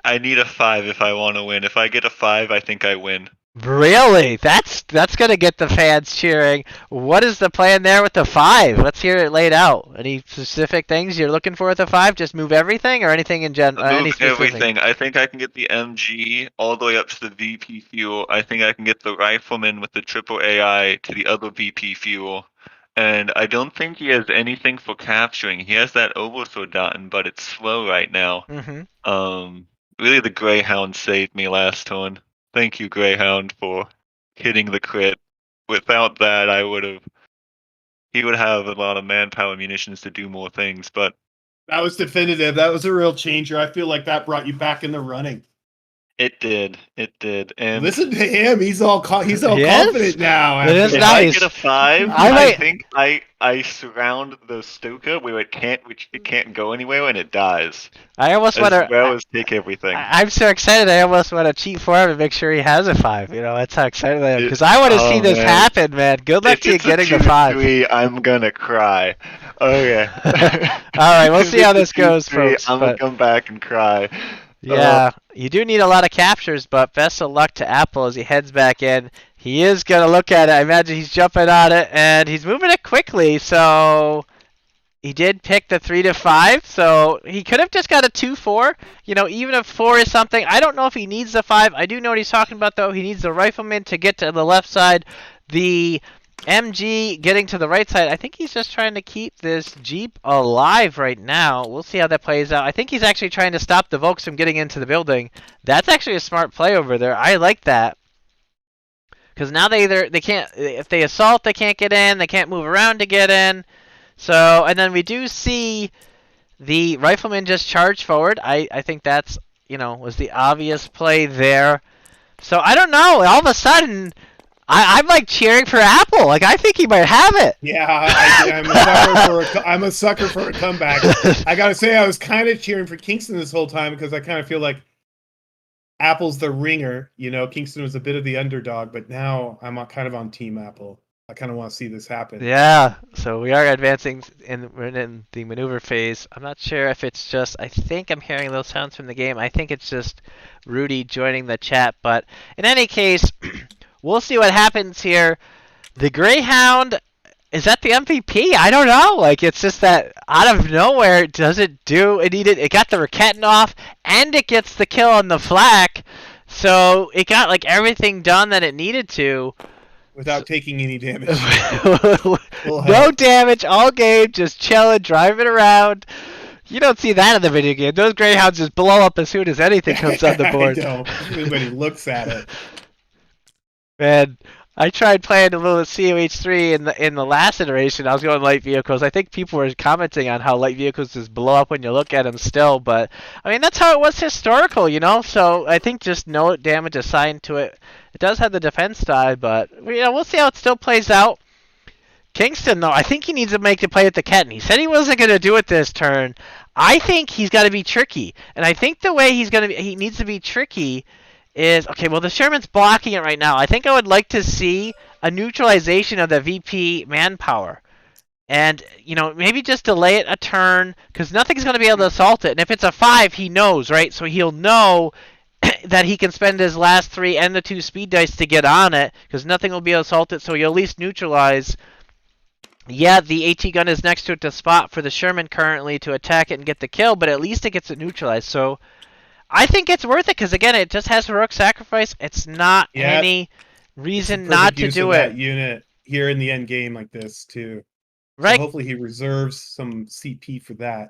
I need a 5 if I want to win. If I get a 5, I think I win. Really? That's gonna get the fans cheering. What is the plan there with the 5? Let's hear it laid out. Any specific things you're looking for with the 5? Just move everything, or anything in general? Any Move specific? everything. I think I can get the MG all the way up to the VP fuel. I think I can get the rifleman with the triple AI to the other VP fuel. And I don't think he has anything for capturing. He has that Oversoldaten, but it's slow right now. Mm-hmm. Really the Greyhound saved me last turn. Thank you, Greyhound, for hitting the crit. Without that, he would have a lot of manpower munitions to do more things, but That was definitive. That was a real changer. I feel like that brought you back in the running. it did. And Listen to him. He's all Yes? confident now. It is if after nice. I get a 5, I I might- think I surround the Stuka where it can't go anywhere and it dies. I almost As want to. well as take everything. I'm so excited. I almost want to cheat for him and make sure he has a 5. You know, that's how excited I am It- because I want to see oh, this man. happen, man. Good luck If to you it's a getting the 5. 2-3, I'm gonna cry. Okay. All right, we'll If see how it's a this goes, 2-3, folks. I'm But gonna come back and cry. yeah, you do need a lot of captures, but best of luck to Apple as he heads back in. He is gonna look at it. I imagine he's jumping on it and he's moving it quickly. So he did pick the 3 to 5, so he could have just got a 2-4. You know, even if 4 is something, I don't know if he needs the 5. I do know what he's talking about, though. He needs the rifleman to get to the left side. The MG getting to the right side. I think he's just trying to keep this Jeep alive right now. We'll see how that plays out. I think he's actually trying to stop the Volks from getting into the building. That's actually a smart play over there. I like that. Because now they can't, if they assault, they can't get in. They can't move around to get in. So, and then we do see the rifleman just charge forward. I think that's, was the obvious play there. So I don't know. All of a sudden, I'm like cheering for Apple. Like I think he might have it. Yeah, I'm a sucker for a comeback. I gotta say, I was kind of cheering for Kingston this whole time because I kind of feel like Apple's the ringer. You know, Kingston was a bit of the underdog, but now I'm kind of on Team Apple. I kind of want to see this happen. Yeah, so we are advancing we're in the maneuver phase. I'm not sure if it's just, I think I'm hearing those sounds from the game. I think it's just Rudy joining the chat, but in any case, we'll see what happens here. The Greyhound, is that the MVP? I don't know. Like, it's just that out of nowhere, does it do it needed? It got the Raketin off, and it gets the kill on the flak, so it got like everything done that it needed to. Without taking any damage. No damage all game, just chilling, driving around. You don't see that in the video game. Those Greyhounds just blow up as soon as anything comes on the board. I know. Everybody looks at it. Man, I tried playing a little CoH3 in the last iteration. I was going light vehicles. I think people were commenting on how light vehicles just blow up when you look at them still. But, I mean, that's how it was historical, you know? So I think just no damage assigned to it. It does have the defense die, but you know, we'll see how it still plays out. Kingston, though, I think he needs to make the play with the Ketten. He said he wasn't going to do it this turn. I think he's got to be tricky. And I think the way he needs to be tricky is, okay, well, the Sherman's blocking it right now. I think I would like to see a neutralization of the VP manpower. And, you know, maybe just delay it a turn, because nothing's going to be able to assault it. And if it's a 5, he knows, right? So he'll know that he can spend his last 3 and the 2 speed dice to get on it, because nothing will be assaulted, so he'll at least neutralize. Yeah, the AT gun is next to it to spot for the Sherman currently to attack it and get the kill, but at least it gets it neutralized. So I think it's worth it, because again, it just has heroic sacrifice. It's not any reason not to do it. That unit here in the end game like this too. Right. So hopefully he reserves some CP for that.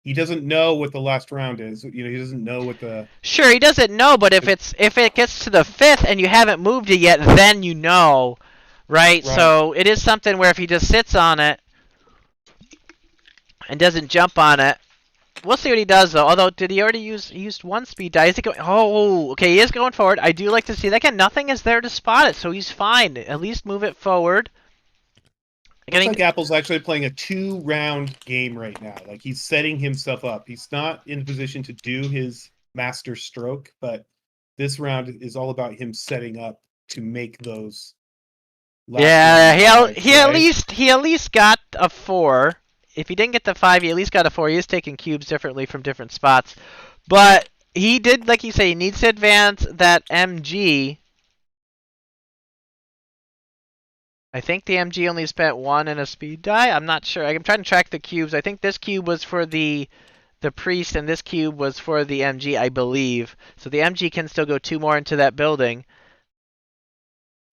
He doesn't know what the last round is. You know, he doesn't know what the. Sure, he doesn't know, but if it gets to the 5th and you haven't moved it yet, then you know, right? So it is something where if he just sits on it and doesn't jump on it, we'll see what he does though. Although, did he already used 1 speed die? Is he going? Oh, okay, he is going forward. I do like to see that. Again, nothing is there to spot it, so he's fine. At least move it forward. Looks like Apple's actually playing a 2-round game right now. Like he's setting himself up. He's not in a position to do his master stroke, but this round is all about him setting up to make those. Yeah, he at least got a 4. If he didn't get the 5, he at least got a 4. He is taking cubes differently from different spots, but he did, like you say, he needs to advance that MG. I think the MG only spent 1 in a speed die. I'm not sure. I'm trying to track the cubes. I think this cube was for the priest, and this cube was for the MG, I believe. So the MG can still go 2 more into that building,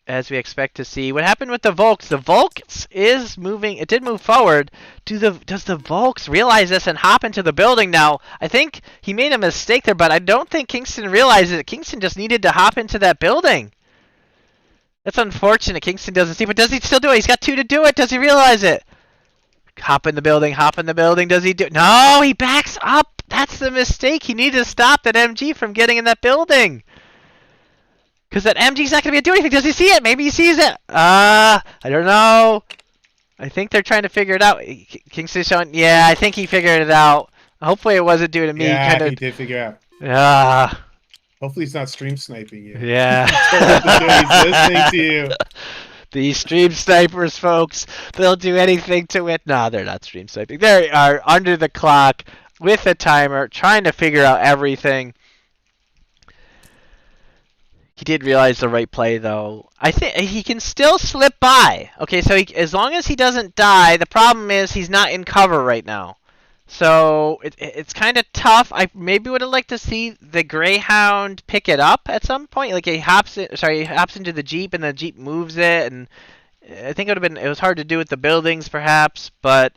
as we expect to see. What happened with the Volks? The Volks is moving. It did move forward. Does the Volks realize this and hop into the building now? I think he made a mistake there, but I don't think Kingston realizes it. Kingston just needed to hop into that building. That's unfortunate. Kingston doesn't see, but does he still do it? He's got 2 to do it. Does he realize it? Hop in the building. Hop in the building. Does he do it? No, he backs up. That's the mistake. He needed to stop that MG from getting in that building. Because that MG's not going to be able to do anything. Does he see it? Maybe he sees it. I don't know. I think they're trying to figure it out. Kingston's showing. Yeah, I think he figured it out. Hopefully it wasn't due to me. Yeah, he did figure out. Hopefully he's not stream sniping you. Yeah. He's listening to you. These stream snipers, folks, they'll do anything to it. No, they're not stream sniping. They are under the clock with a timer, trying to figure out everything. He did realize the right play, though. I think he can still slip by. Okay, so as long as he doesn't die, the problem is he's not in cover right now. So it's kind of tough. I maybe would have liked to see the Greyhound pick it up at some point. Like he hops into the Jeep and the Jeep moves it, and I think it was hard to do with the buildings perhaps, but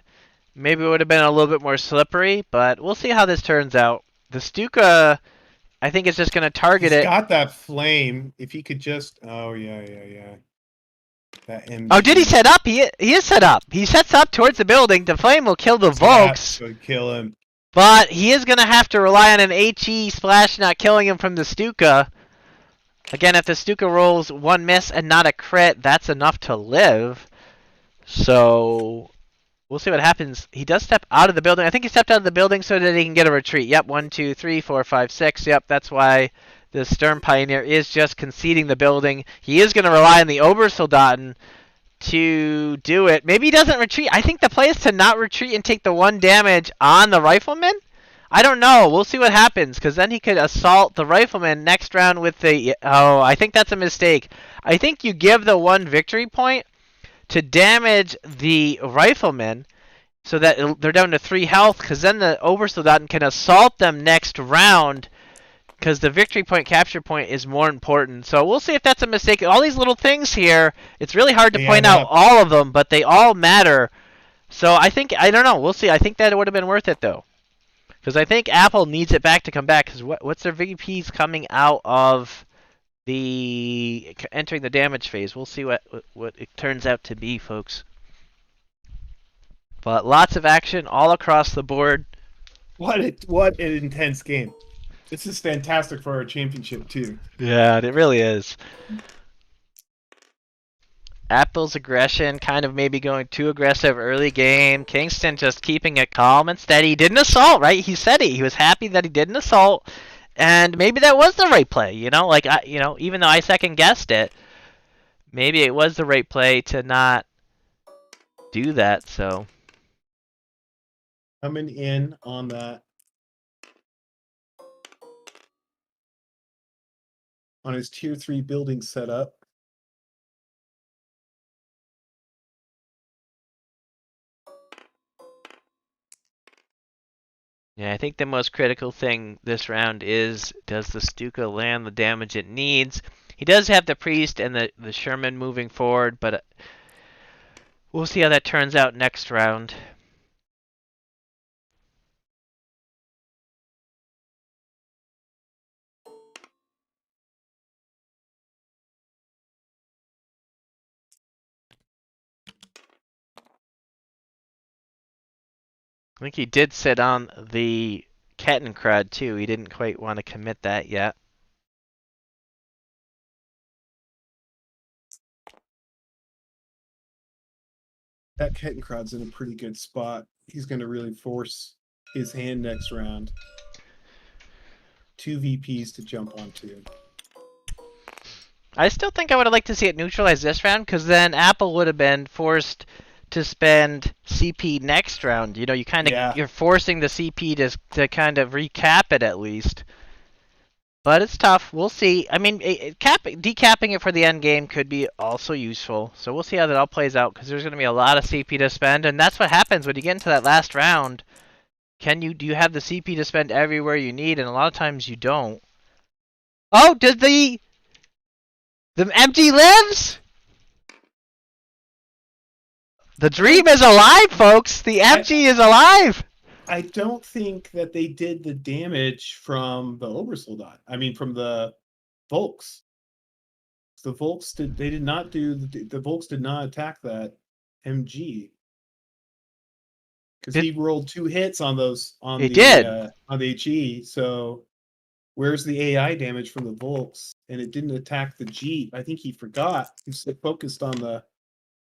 maybe it would have been a little bit more slippery. But we'll see how this turns out. The Stuka, I think, is just going to target it. He's got that flame. If he could just, oh yeah. That MG. Oh, did he set up? He is set up. He sets up towards the building. The flame will kill the Volks. Would kill him. But he is going to have to rely on an HE splash not killing him from the Stuka. Again, if the Stuka rolls 1 miss and not a crit, that's enough to live. So we'll see what happens. He does step out of the building. I think he stepped out of the building so that he can get a retreat. Yep, 1, 2, 3, 4, 5, 6. Yep, that's why the Stern Pioneer is just conceding the building. He is going to rely on the Obersoldaten to do it. Maybe he doesn't retreat. I think the play is to not retreat and take the 1 damage on the Rifleman. I don't know. We'll see what happens, because then he could assault the Rifleman next round with the... Oh, I think that's a mistake. I think you give the 1 victory point to damage the Rifleman so that they're down to 3 health, because then the Obersoldaten can assault them next round, because the victory point, capture point is more important. So we'll see if that's a mistake. All these little things here, it's really hard to They point add out up. all of them, but they all matter. So I don't know. We'll see. I think that it would have been worth it, though. Because I think Apple needs it back to come back, because what's their VPs coming out of the entering the damage phase? We'll see what it turns out to be, folks. But lots of action all across the board. What an intense game. This is fantastic for our championship too. Yeah, it really is. Apple's aggression kind of maybe going too aggressive early game. Kingston just keeping it calm and steady. He didn't assault, right? He said he was happy that he didn't assault, and maybe that was the right play. Like even though I second guessed it, maybe it was the right play to not do that. So Coming in on that. On his tier 3 building setup. yeah, I think the most critical thing this round is, does the Stuka land the damage it needs? He does have the Priest and the Sherman moving forward, but we'll see how that turns out next round. I think he did sit on the Kettencrad too. He didn't quite want to commit that yet. That Kettencrod's in a pretty good spot. He's going to really force his hand next round. 2 VPs to jump onto. I still think I would have liked to see it neutralize this round, because then Apple would have been forced to spend CP next round. You kind of you're forcing the CP to kind of recap it at least. But it's tough. We'll see. I mean, decapping it for the end game could be also useful. So we'll see how that all plays out, because there's going to be a lot of CP to spend, and that's what happens when you get into that last round. Do you have the CP to spend everywhere you need? And a lot of times you don't. Oh, did the MG lives? The dream is alive, folks. The MG is alive. I don't think that they did the damage from the Obersoldat. I mean, from the Volks. The Volks did not do the Volks did not attack that MG. Because he rolled 2 hits on those on the HE. So where's the AI damage from the Volks? And it didn't attack the Jeep. I think he forgot. He focused on the.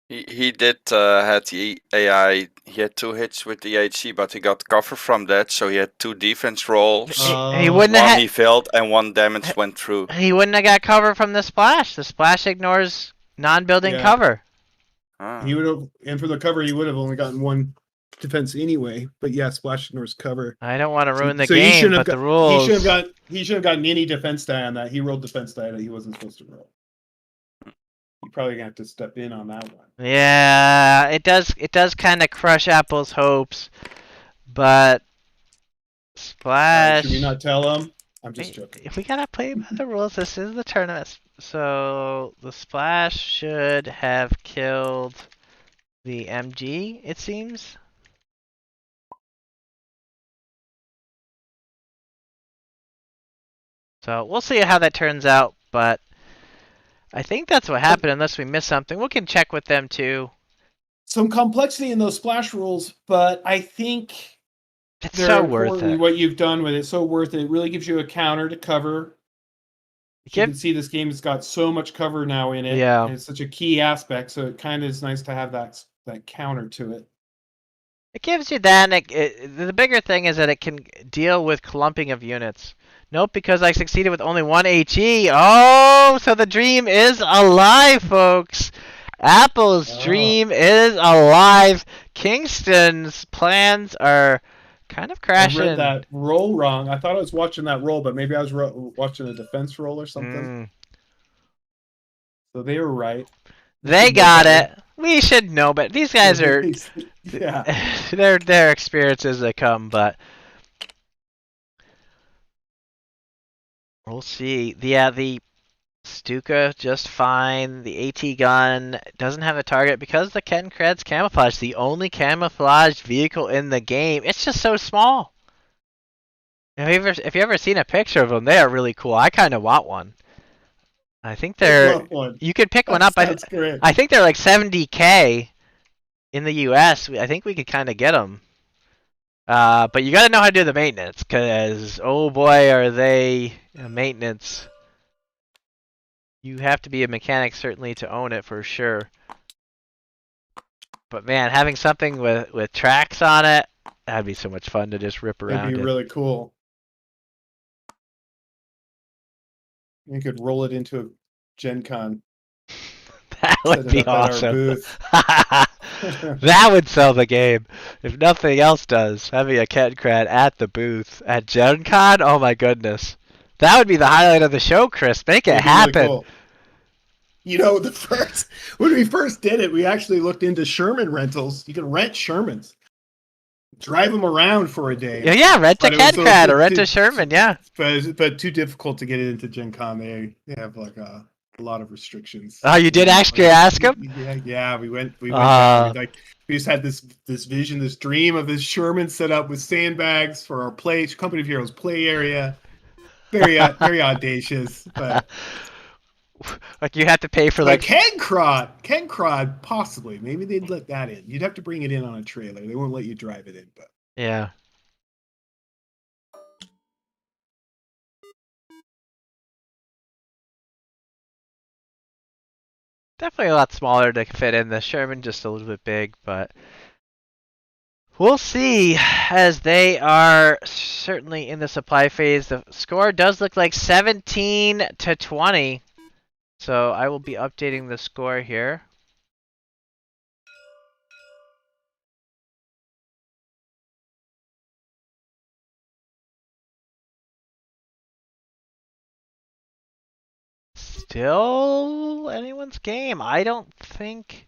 He did had the AI. He had 2 hits with the HE, but he got cover from that, so he had 2 defense rolls. He wouldn't one he failed, and 1 damage went through. He wouldn't have got cover from the splash. The splash ignores non-building cover. He would have, and for the cover, he would have only gotten 1 defense anyway. But yeah, splash ignores cover. I don't want to ruin the game, but the rules. He should have gotten any defense die on that. He rolled defense die that he wasn't supposed to roll. You probably gonna have to step in on that one. Yeah, it does. It does kind of crush Apple's hopes, but splash. Should we not tell him? I'm just joking. If we gotta play by the rules, this is the tournament. So the splash should have killed the MG. It seems. So we'll see how that turns out, but I think that's what happened unless we missed something. We can check with them too. Some complexity in those splash rules, but I think it's so worth it. What you've done with it, so worth it. It really gives you a counter to cover. You can see this game has got so much cover now in it, Yeah. and it's such a key aspect. So it kind of is nice to have that counter to it. It gives you that. And the bigger thing is that it can deal with clumping of units. Nope, because I succeeded with only one HE. Oh, so the dream is alive, folks. Apple's dream is alive. Kingston's plans are kind of crashing. I read that roll wrong. I thought I was watching that roll, but maybe I was watching a defense roll or something. So they were right. They got it. We should know, but these guys are yeah. their experiences that come, but we'll see. The Stuka just fine. The AT gun doesn't have a target because the Ken Kred's camouflage, the only camouflaged vehicle in the game. It's just so small. If you ever seen a picture of them, they are really cool. I kind of want one. I think you could pick one up. I think they're like 70K in the US. I think we could kind of get them. But you got to know how to do the maintenance, because oh boy, are they maintenance. You have to be a mechanic certainly to own it for sure. But man, having something with tracks on it, that'd be so much fun to just rip around. That'd be really cool. You could roll it into a Gen Con. That would be awesome. That That would sell the game. If nothing else does, having a Ken Kred at the booth at Gen Con, oh my goodness. That would be the highlight of the show, Chris. Make it happen. Really cool. You know, when we first did it, we actually looked into Sherman rentals. You can rent Shermans. Drive them around for a day. Yeah, rent a Ken Kred or rent a Sherman, yeah. But too difficult to get it into Gen Con. They have like a lot of restrictions. Oh, you did actually ask him? Yeah, we went down. We just had this vision, this dream of this Sherman set up with sandbags for our Company of Heroes play area. Very audacious, but like you have to pay for like Ken Kred, possibly. Maybe they'd let that in. You'd have to bring it in on a trailer. They won't let you drive it in, but yeah. Definitely a lot smaller to fit in. The Sherman just a little bit big, but we'll see, as they are certainly in the supply phase. The score does look like 17-20. So I will be updating the score here. Still anyone's game. I don't think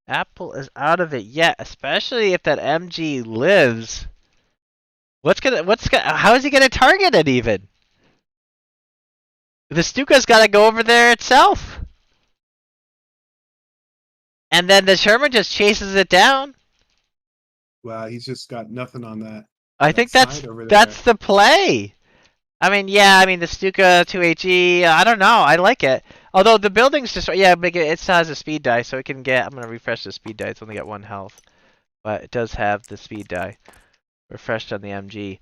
Apple is out of it yet, especially if that MG lives. How is he gonna target it even? The Stuka's gotta go over there itself. And then the Sherman just chases it down. Wow, he's just got nothing on that. I think that's the play. I mean, the Stuka 2HE, I don't know. I like it. Although the building's just, it still has a speed die, so it can get, I'm going to refresh the speed die. It's only got 1 health. But it does have the speed die refreshed on the MG.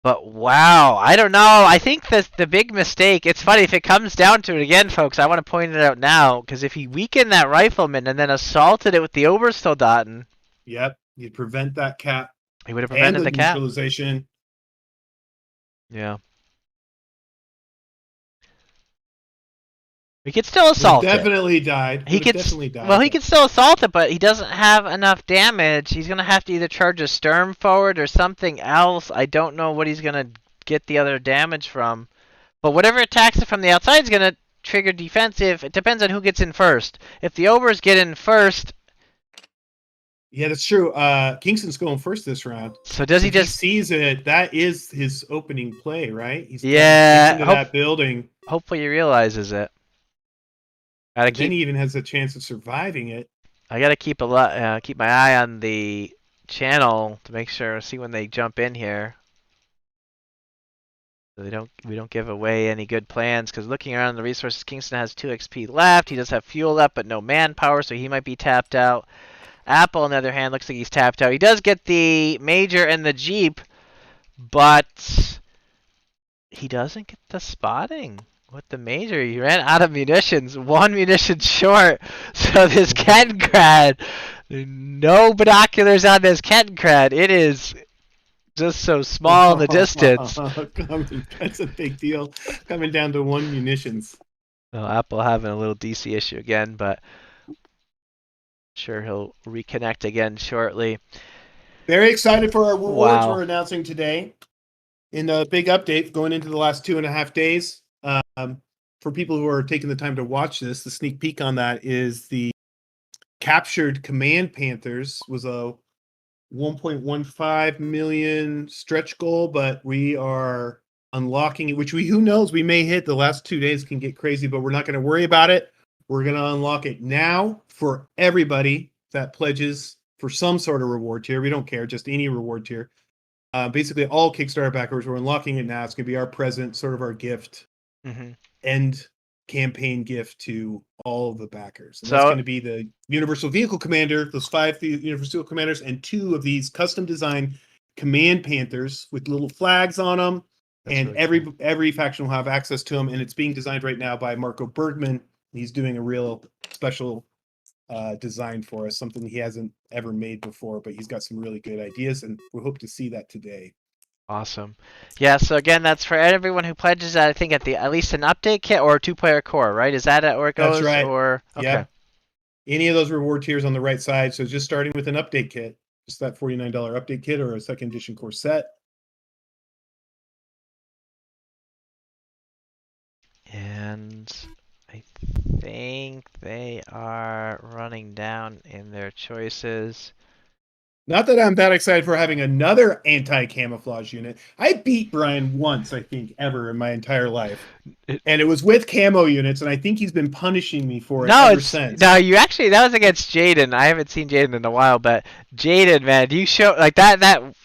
But wow, I don't know. I think that's the big mistake. It's funny, if it comes down to it again, folks, I want to point it out now, because if he weakened that rifleman and then assaulted it with the Obersoldaten. Yep, you'd prevent that cap. He would have prevented the cap. Neutralization. Yeah. He could still assault it. Definitely died. He could still assault it, but he doesn't have enough damage. He's gonna have to either charge a Sturm forward or something else. I don't know what he's gonna get the other damage from. But whatever attacks it from the outside is gonna trigger defensive. It depends on who gets in first. If the Obers get in first. Yeah, that's true. Kingston's going first this round. So does he just sees it? That is his opening play, right? He's into that building. Hopefully he realizes it. Then he even has a chance of surviving it. I gotta keep my eye on the channel to make sure, see when they jump in here, so we don't give away any good plans. Because looking around the resources, Kingston has 2 XP left. He does have fuel left, but no manpower, so he might be tapped out. Apple, on the other hand, looks like he's tapped out. He does get the Major and the Jeep, but he doesn't get the spotting with the major. He ran out of munitions, 1 munition short. So this Kettenkrad, no binoculars on this Kettenkrad. It is just so small in the distance. That's a big deal. Coming down to 1 munitions. Well, Apple having a little DC issue again, but sure he'll reconnect again shortly. Very excited for our rewards Wow. we're announcing today. In a big update going into the last 2.5 days. For people who are taking the time to watch this, the sneak peek on that is the captured Command Panthers was a 1.15 million stretch goal, but we are unlocking it, which who knows, we may hit. The last 2 days can get crazy, but we're not going to worry about it. We're going to unlock it now for everybody that pledges for some sort of reward tier. We don't care, just any reward tier. Basically, all Kickstarter backers, we're unlocking it now. It's going to be our present, sort of our gift, end campaign gift to all of the backers. And that's going to be the Universal Vehicle Commander, those 5 Universal Vehicle Commanders, and 2 of these custom designed Command Panthers with little flags on them. That's and really every faction will have access to them. And it's being designed right now by Marco Bergman. He's doing a real special design for us, something he hasn't ever made before, but he's got some really good ideas, and we hope to see that today. Awesome. Yeah, so again, that's for everyone who pledges, I think, at least an update kit or a 2-player core, right? Is that where it goes? That's right. Or okay. Yeah. Any of those reward tiers on the right side. So just starting with an update kit, just that $49 update kit or a second edition core set. And I think they are running down in their choices. Not that I'm that excited for having another anti-camouflage unit. I beat Brian once, I think, ever in my entire life. And it was with camo units, and I think he's been punishing me for it ever since. No, you actually, that was against Jaden. I haven't seen Jaden in a while, but Jaden, man, you show, like, that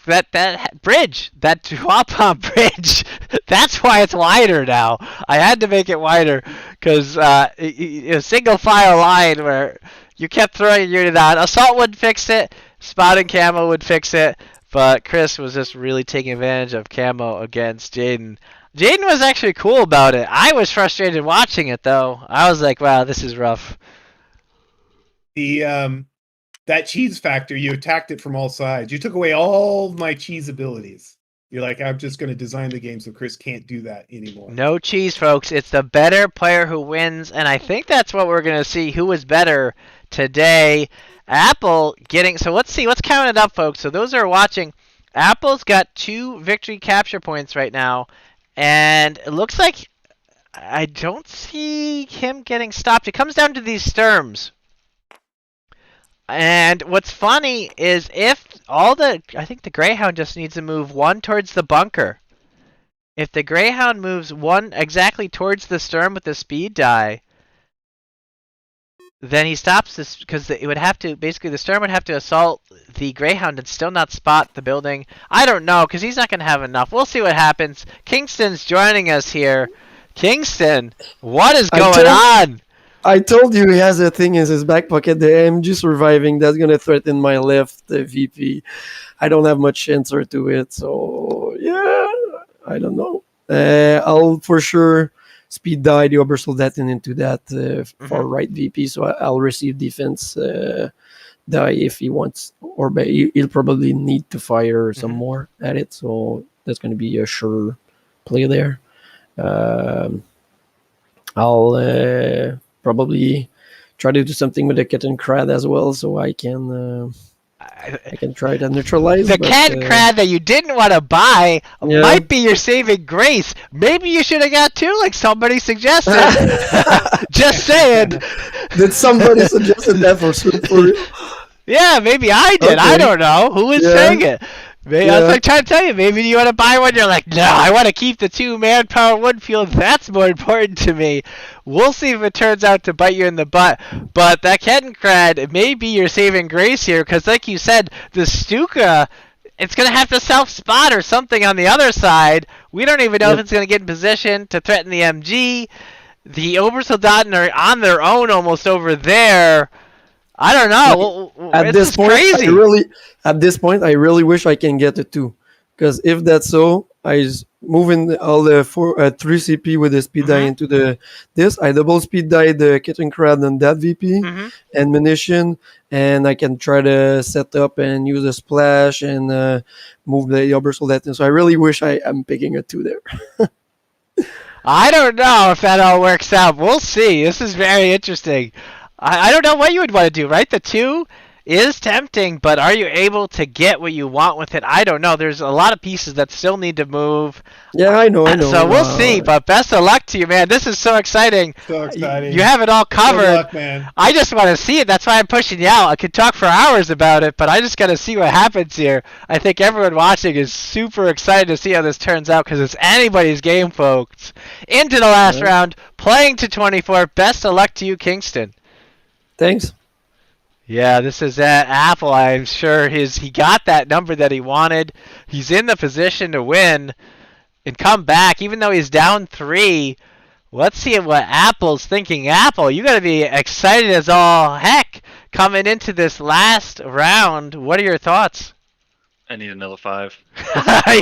bridge, that Waupun bridge, that's why it's wider now. I had to make it wider, because a single file line where you kept throwing your unit out. Assault would fix it. Spotting camo would fix it, but Chris was just really taking advantage of camo against Jaden. Jaden was actually cool about it. I was frustrated watching it, though. I was like, wow, this is rough. The that cheese factor, you attacked it from all sides. You took away all my cheese abilities. You're like, I'm just going to design the game so Chris can't do that anymore. No cheese, folks. It's the better player who wins, and I think that's what we're going to see. Who was better today? Apple getting, so let's see, let's count it up, folks. So those who are watching, Apple's got 2 victory capture points right now, and it looks like I don't see him getting stopped. It comes down to these Sturms. And what's funny is if I think the Greyhound just needs to move 1 towards the bunker. If the Greyhound moves 1 exactly towards the Sturm with the speed die, then he stops this, because it would have to, basically the Sturm would have to assault the Greyhound and still not spot the building. I don't know, because he's not going to have enough. We'll see what happens. Kingston's joining us here. Kingston, what is going on? I told you he has a thing in his back pocket, the MG surviving. That's going to threaten my left VP. I don't have much answer to it, so yeah, I don't know. I'll for sure speed die the Obersoldaten into that far right VP, so I'll receive defense die if he wants, or he'll probably need to fire some more at it, so that's going to be a sure play there. I'll probably try to do something with the Kettenkrad as well, so I can try to neutralize. The Kettenkrad that you didn't want to buy might be your saving grace. Maybe you should have got 2, like somebody suggested. Just saying. Did somebody suggest that for Yeah, maybe I did. Okay. I don't know. Who was saying it? Maybe, I was like trying to tell you, maybe you want to buy one, you're like, no, I want to keep the 2 manpower Woodfield, that's more important to me. We'll see if it turns out to bite you in the butt. But that Kettenkrad may be your saving grace here, because like you said, the Stuka, it's going to have to self-spot or something on the other side. We don't even know if it's going to get in position to threaten the MG. The Obersoldaten are on their own almost over there. I don't know. At this point, crazy. At this point, I really wish I can get a 2, because if that's so, moving all the 3 CP with the speed die into this. I double speed die the Kitten Crab and that VP and munition, and I can try to set up and use a splash and move the Yobber that. So I really wish I'm picking a 2 there. I don't know if that all works out. We'll see. This is very interesting. I don't know what you would want to do, right? The 2 is tempting, but are you able to get what you want with it? I don't know. There's a lot of pieces that still need to move. Yeah, I know. So we'll see, but best of luck to you, man. This is so exciting. So exciting. You have it all covered. Good luck, man. I just want to see it. That's why I'm pushing you out. I could talk for hours about it, but I just got to see what happens here. I think everyone watching is super excited to see how this turns out because it's anybody's game, folks. Into the last round, playing to 24. Best of luck to you, Kingston. Thanks. Yeah, this is Apple. I'm sure he got that number that he wanted. He's in the position to win and come back, even though he's down 3. Let's see what Apple's thinking. Apple, you got to be excited as all heck coming into this last round. What are your thoughts? I need another 5.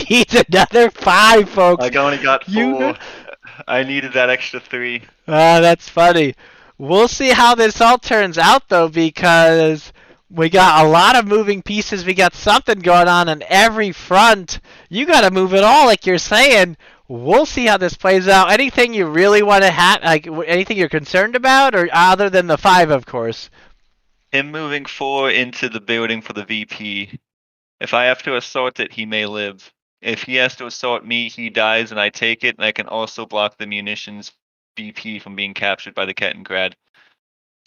He needs another 5, folks. I only got 4. I needed that extra 3. That's funny. We'll see how this all turns out, though, because we got a lot of moving pieces. We got something going on every front. You got to move it all, like you're saying. We'll see how this plays out. Anything you really want to like anything you're concerned about, or other than the 5, of course? Him moving 4 into the building for the VP. If I have to assault it, he may live. If he has to assault me, he dies, and I take it, and I can also block the munitions VP from being captured by the Kettengrad.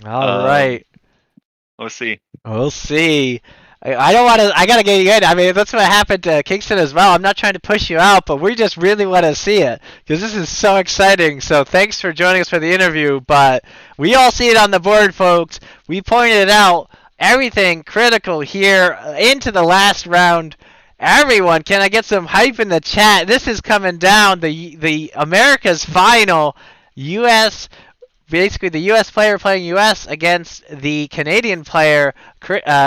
All right. We'll see. We'll see. I don't want to. I gotta get you in. I mean, that's what happened to Kingston as well. I'm not trying to push you out, but we just really want to see it because this is so exciting. So thanks for joining us for the interview. But we all see it on the board, folks. We pointed it out. Everything critical here into the last round. Everyone, can I get some hype in the chat? This is coming down. The America's final. U.S. Basically, the U.S. player playing U.S. against the Canadian player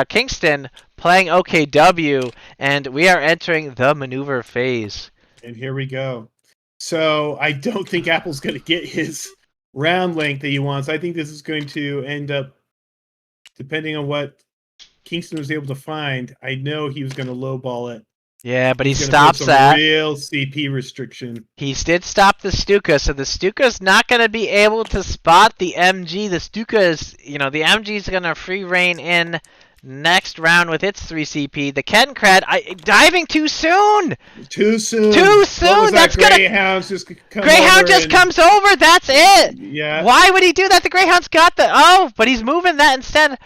Kingston playing OKW, and we are entering the maneuver phase. And here we go. So I don't think Apple's going to get his round length that he wants. I think this is going to end up, depending on what Kingston was able to find. I know he was going to lowball it. Yeah, but he stops that. Real CP restriction. He did stop the Stuka, so the Stuka's not going to be able to spot the MG. The Stuka is, the MG's going to free reign in next round with its 3 CP. The Kettenkrad, diving too soon! Too soon! That's gonna. Greyhound just comes over, that's it! Yeah. Why would he do that? The Greyhound's got the. Oh, but he's moving that instead.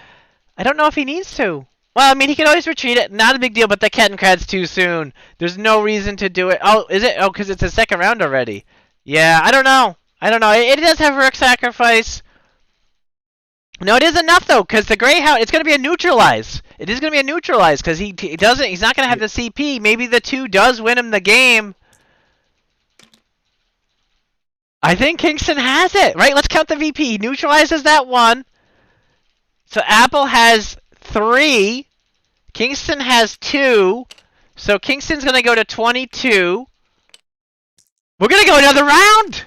I don't know if he needs to. Well, I mean, he can always retreat it. Not a big deal, but the Kettenkrad's too soon. There's no reason to do it. Oh, is it? Oh, because it's a second round already. Yeah, I don't know. It does have Rook Sacrifice. No, it is enough, though, because the Greyhound, it's going to be a neutralize. It is going to be a neutralize, because he's not going to have the CP. Maybe the 2 does win him the game. I think Kingston has it, right? Let's count the VP. He neutralizes that 1. So Apple has 3. Kingston has 2. So Kingston's going to go to 22. We're going to go another round.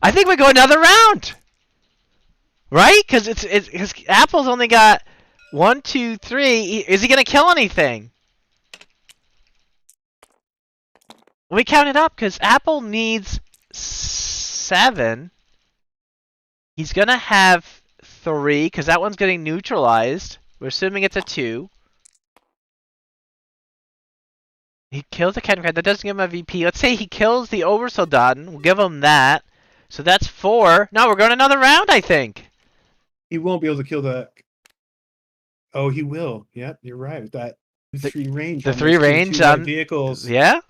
I think we go another round. Right? Because it's Apple's only got 1, 2, 3. Is he going to kill anything? We count it up because Apple needs 7. He's going to have 3 because that one's getting neutralized. We're assuming it's a 2. He kills the Kettenkrad. That doesn't give him a VP. Let's say he kills the Oversoldaten. We'll give him that. So that's 4. No, we're going another round, I think. He won't be able to kill that. Oh, he will. Yep, you're right. With that 3 range. The 3 range on vehicles. Yeah?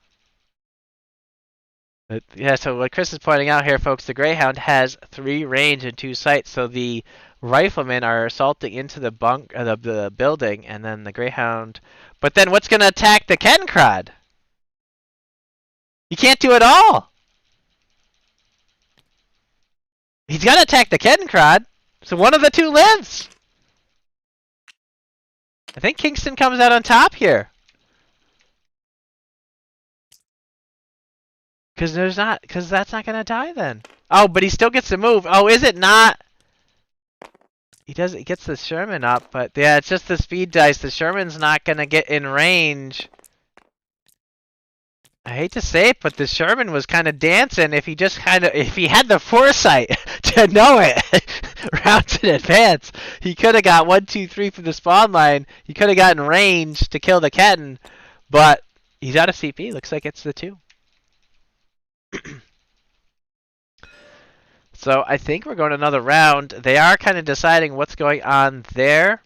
Yeah, so what Chris is pointing out here, folks, the Greyhound has 3 range and 2 sights, so the riflemen are assaulting into the the building, and then the Greyhound. But then what's going to attack the Kettenkrad? You can't do it all. He's going to attack the Kettenkrad, so one of the 2 lives. I think Kingston comes out on top here. Because that's not gonna die then. Oh, but he still gets to move. Oh, is it not? He gets the Sherman up, but yeah, it's just the speed dice. The Sherman's not gonna get in range. I hate to say it, but the Sherman was kind of dancing. If he had the foresight to know it rounds in advance, he could have got 1, 2, 3 from the spawn line. He could have gotten range to kill the Ketten, but he's out of CP. Looks like it's the 2. So I think we're going another round. They are kind of deciding what's going on there.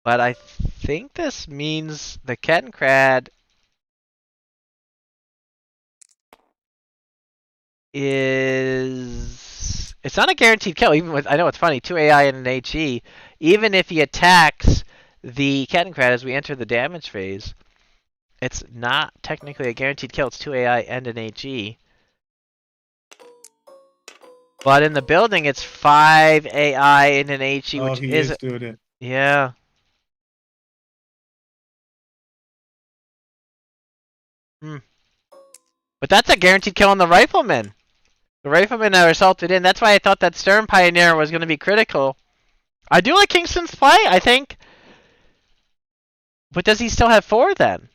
But I think this means the Kettencrad is... It's not a guaranteed kill, even with... I know it's funny, 2 AI and an HE. Even if he attacks the Kettencrad as we enter the damage phase, it's not technically a guaranteed kill. It's 2 AI and an HE. But in the building, it's 5 AI and an HE, Oh, which he is... is doing it. Yeah. But that's a guaranteed kill on the Rifleman. The Riflemen are assaulted in. That's why I thought that Stern Pioneer was going to be critical. I do like Kingston's play, I think. But does he still have 4 then?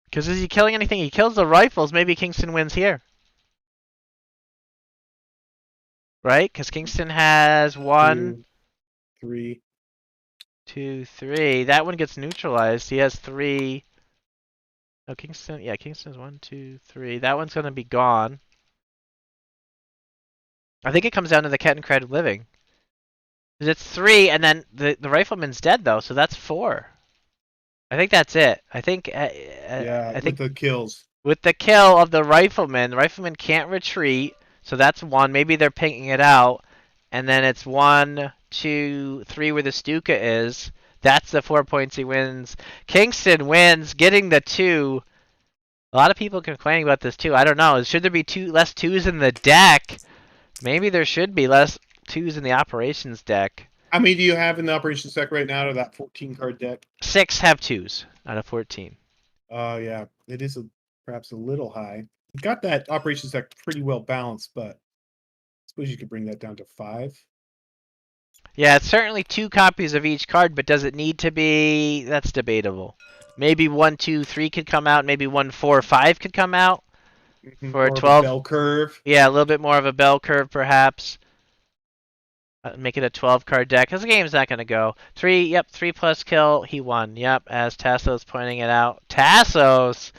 Because is he killing anything? He kills the rifles. Maybe Kingston wins here. Right? Because Kingston has 1, 2, 3. 2, 3. That one gets neutralized. He has 3. Oh, Kingston. Yeah, Kingston's 1, 2, 3. That one's going to be gone. I think it comes down to the Kettencrad living. It's 3, and then the Rifleman's dead, though, so that's 4. I think that's it. I think... Yeah, I think with the kills. with the kill of the Rifleman can't retreat, so that's 1. Maybe they're picking it out. And then it's 1, 2, 3 where the Stuka is. That's the 4 points he wins. Kingston wins, getting the 2. A lot of people complaining about this too. I don't know. Should there be less 2s in the deck? Maybe there should be less 2s in the operations deck. How many do you have in the operations deck right now out of that 14 card deck? 6 have 2s out of 14. Oh, yeah. It is perhaps a little high. You got that operations deck pretty well balanced, but I suppose you could bring that down to 5. Yeah, it's certainly 2 copies of each card, but does it need to be? That's debatable. Maybe 1, 2, 3 could come out. Maybe 1, 4, 5 could come out for a 12. Bell curve. Yeah, a little bit more of a bell curve, perhaps. Make it a 12 card deck, because the game's not going to go. 3, yep, 3 plus kill, he won. Yep, as Tassos pointing it out. Tassos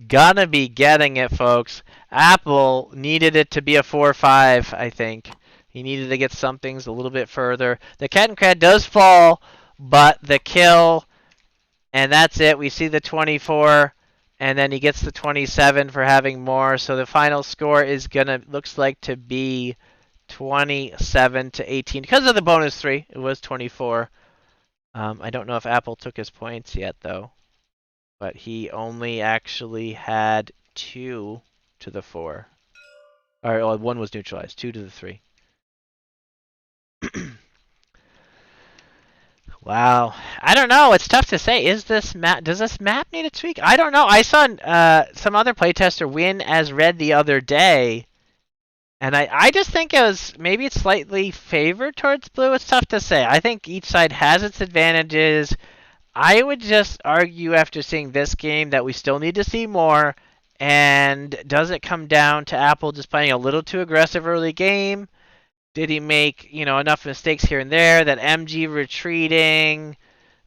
gonna be getting it, folks. Apple needed it to be a 4-5, I think. He needed to get some things a little bit further. The Kettencrad does fall, but the kill, and that's it. We see the 24, and then he gets the 27 for having more. So the final score is looks like to be 27 to 18 because of the bonus 3. It was 24. I don't know if Apple took his points yet though, but he only actually had 2 to the 4. Or 1 was neutralized. 2 to the 3. Wow, I don't know. It's tough to say. Does this map need a tweak? I don't know. I saw some other playtester win as red the other day. And I just think maybe it's slightly favored towards blue. It's tough to say. I think each side has its advantages. I would just argue after seeing this game that we still need to see more. And does it come down to Apple just playing a little too aggressive early game? Did he make, enough mistakes here and there? That MG retreating,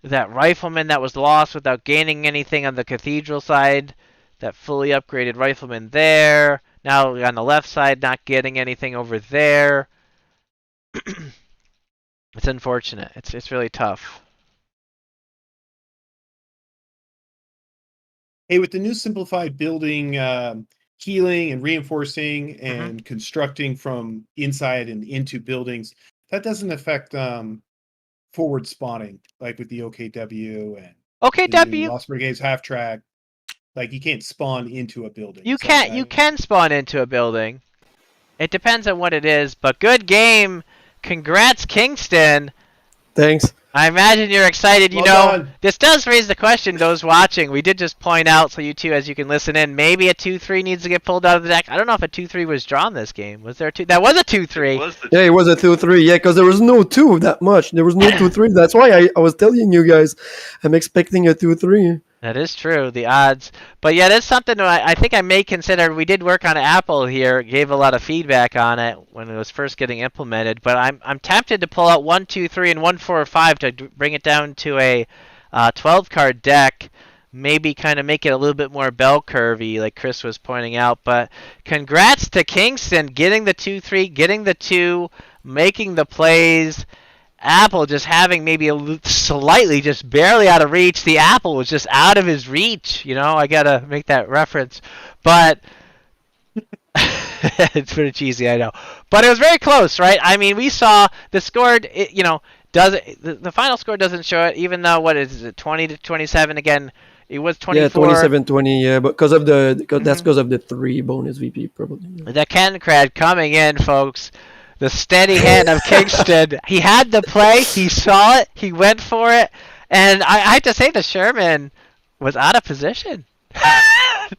that Rifleman that was lost without gaining anything on the Cathedral side, that fully upgraded Rifleman there. Now on the left side, not getting anything over there. It's unfortunate. It's really tough. Hey, with the new simplified building, healing and reinforcing and constructing from inside and into buildings, that doesn't affect forward spawning, like with the OKW and OKW. Lost Brigades half track. Like you can't spawn into a building. You can spawn into a building. It depends on what it is, but good game. Congrats, Kingston. Thanks. I imagine you're excited. You Well know, done. this does raise the question, those watching. We did just point out, so you two, as you can listen in, maybe a 2-3 needs to get pulled out of the deck. I don't know if a 2-3 was drawn this game. Was there a 2? That was a 2-3. Was the Yeah, it was a 2-3. Yeah, because there was no 2 that much. There was no 2-3. That's why I was telling you guys I'm expecting a 2-3. That is true, the odds. But yeah, that's something that I think I may consider. We did work on Apple here, gave a lot of feedback on it when it was first getting implemented. But I'm tempted to pull out 1, 2, 3, and 1, 4, 5 to bring it down to a 12 card deck. Maybe kind of make it a little bit more bell curvy, like Chris was pointing out. But congrats to Kingston getting the 2-3, getting the 2, making the plays. Apple just having maybe slightly, just barely out of reach. The apple was just out of his reach. You know, I gotta make that reference, but it's pretty cheesy, I know. But it was very close, right? I mean, we saw the score. You know, the final score doesn't show it, even though what is it, 20-27 again? It was 24. Yeah, 27-20. Yeah, but that's because of the 3 bonus VP probably. The Ken Crad coming in, folks. The steady hand of Kingston. He had the play. He saw it. He went for it. And I have to say the Sherman was out of position.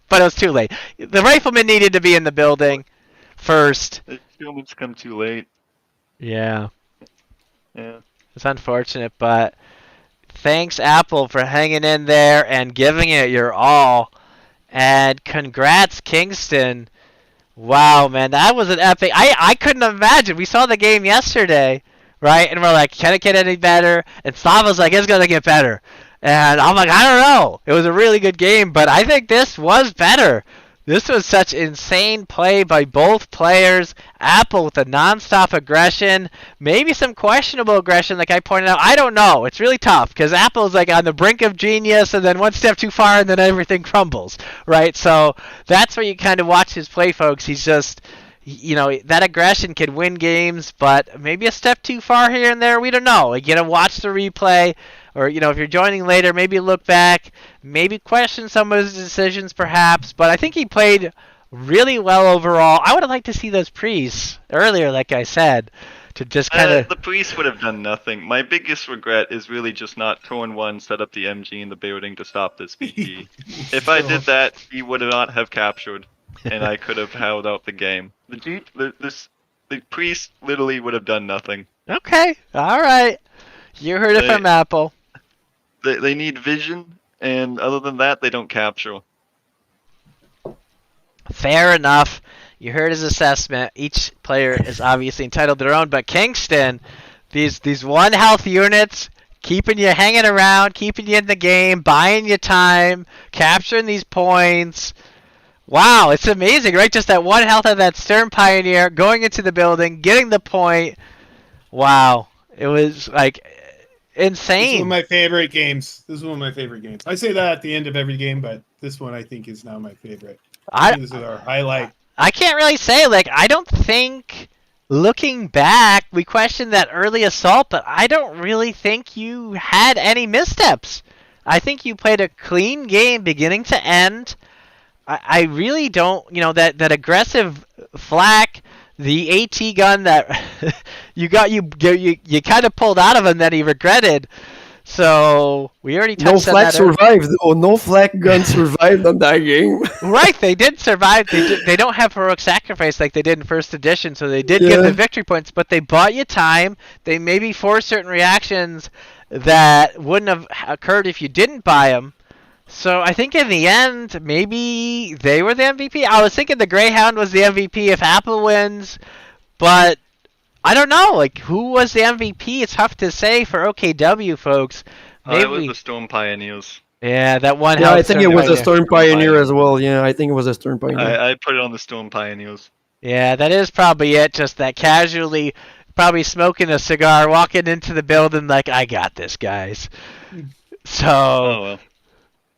But it was too late. The Rifleman needed to be in the building first. The Sherman's come too late. Yeah. Yeah. It's unfortunate, but thanks, Apple, for hanging in there and giving it your all. And congrats, Kingston. Wow, man, that was an epic. I couldn't imagine. We saw the game yesterday, right? And we're like, can it get any better? And Slava's like, it's going to get better. And I'm like, I don't know. It was a really good game, but I think this was better. This was such insane play by both players. Apple with a nonstop aggression, maybe some questionable aggression, like I pointed out. I don't know. It's really tough because Apple's like on the brink of genius, and then one step too far, and then everything crumbles, right? So that's where you kind of watch his play, folks. He's just, you know, that aggression can win games, but maybe a step too far here and there. We don't know. You gotta watch the replay. Or, you know, if you're joining later, maybe look back, maybe question some of his decisions perhaps. But I think he played really well overall. I would have liked to see those pre's earlier, like I said, to just kind of... The priest would have done nothing. My biggest regret is really just not turn 1, set up the MG in the building to stop this VP. If I did that, he would not have captured, and I could have held out the game. The priest literally would have done nothing. Okay, all right. You heard it from Apple. They need vision, and other than that, they don't capture. Fair enough. You heard his assessment. Each player is obviously entitled to their own, but Kingston, these 1 health units, keeping you hanging around, keeping you in the game, buying you time, capturing these points. Wow, it's amazing, right? Just that 1 health of that Stern Pioneer, going into the building, getting the point. Wow. It was like... insane. This is one of my favorite games. I say that at the end of every game, but this one I think is now my favorite. This is our highlight. I can't really say. Like, I don't think, looking back, we questioned that early assault, but I don't really think you had any missteps. I think you played a clean game beginning to end. I really don't, you know, that aggressive flak, the AT gun that you kind of pulled out of him that he regretted. So we already touched on that. No flak survived. Oh, no flak gun survived on that game. Right, they did survive. They don't have heroic sacrifice like they did in first edition, so they did get the victory points. But they bought you time. They maybe forced certain reactions that wouldn't have occurred if you didn't buy them. So I think in the end, maybe they were the MVP. I was thinking the Greyhound was the MVP if Apple wins, but I don't know. Like, who was the MVP? It's tough to say for OKW, folks. Maybe It was the Storm Pioneers. Yeah, that one. Yeah, I think it was a Storm Pioneer as well. Yeah, I think it was a Storm Pioneer. I put it on the Storm Pioneers. Yeah, that is probably it. Just that casually, probably smoking a cigar, walking into the building like, I got this, guys. So... oh, well.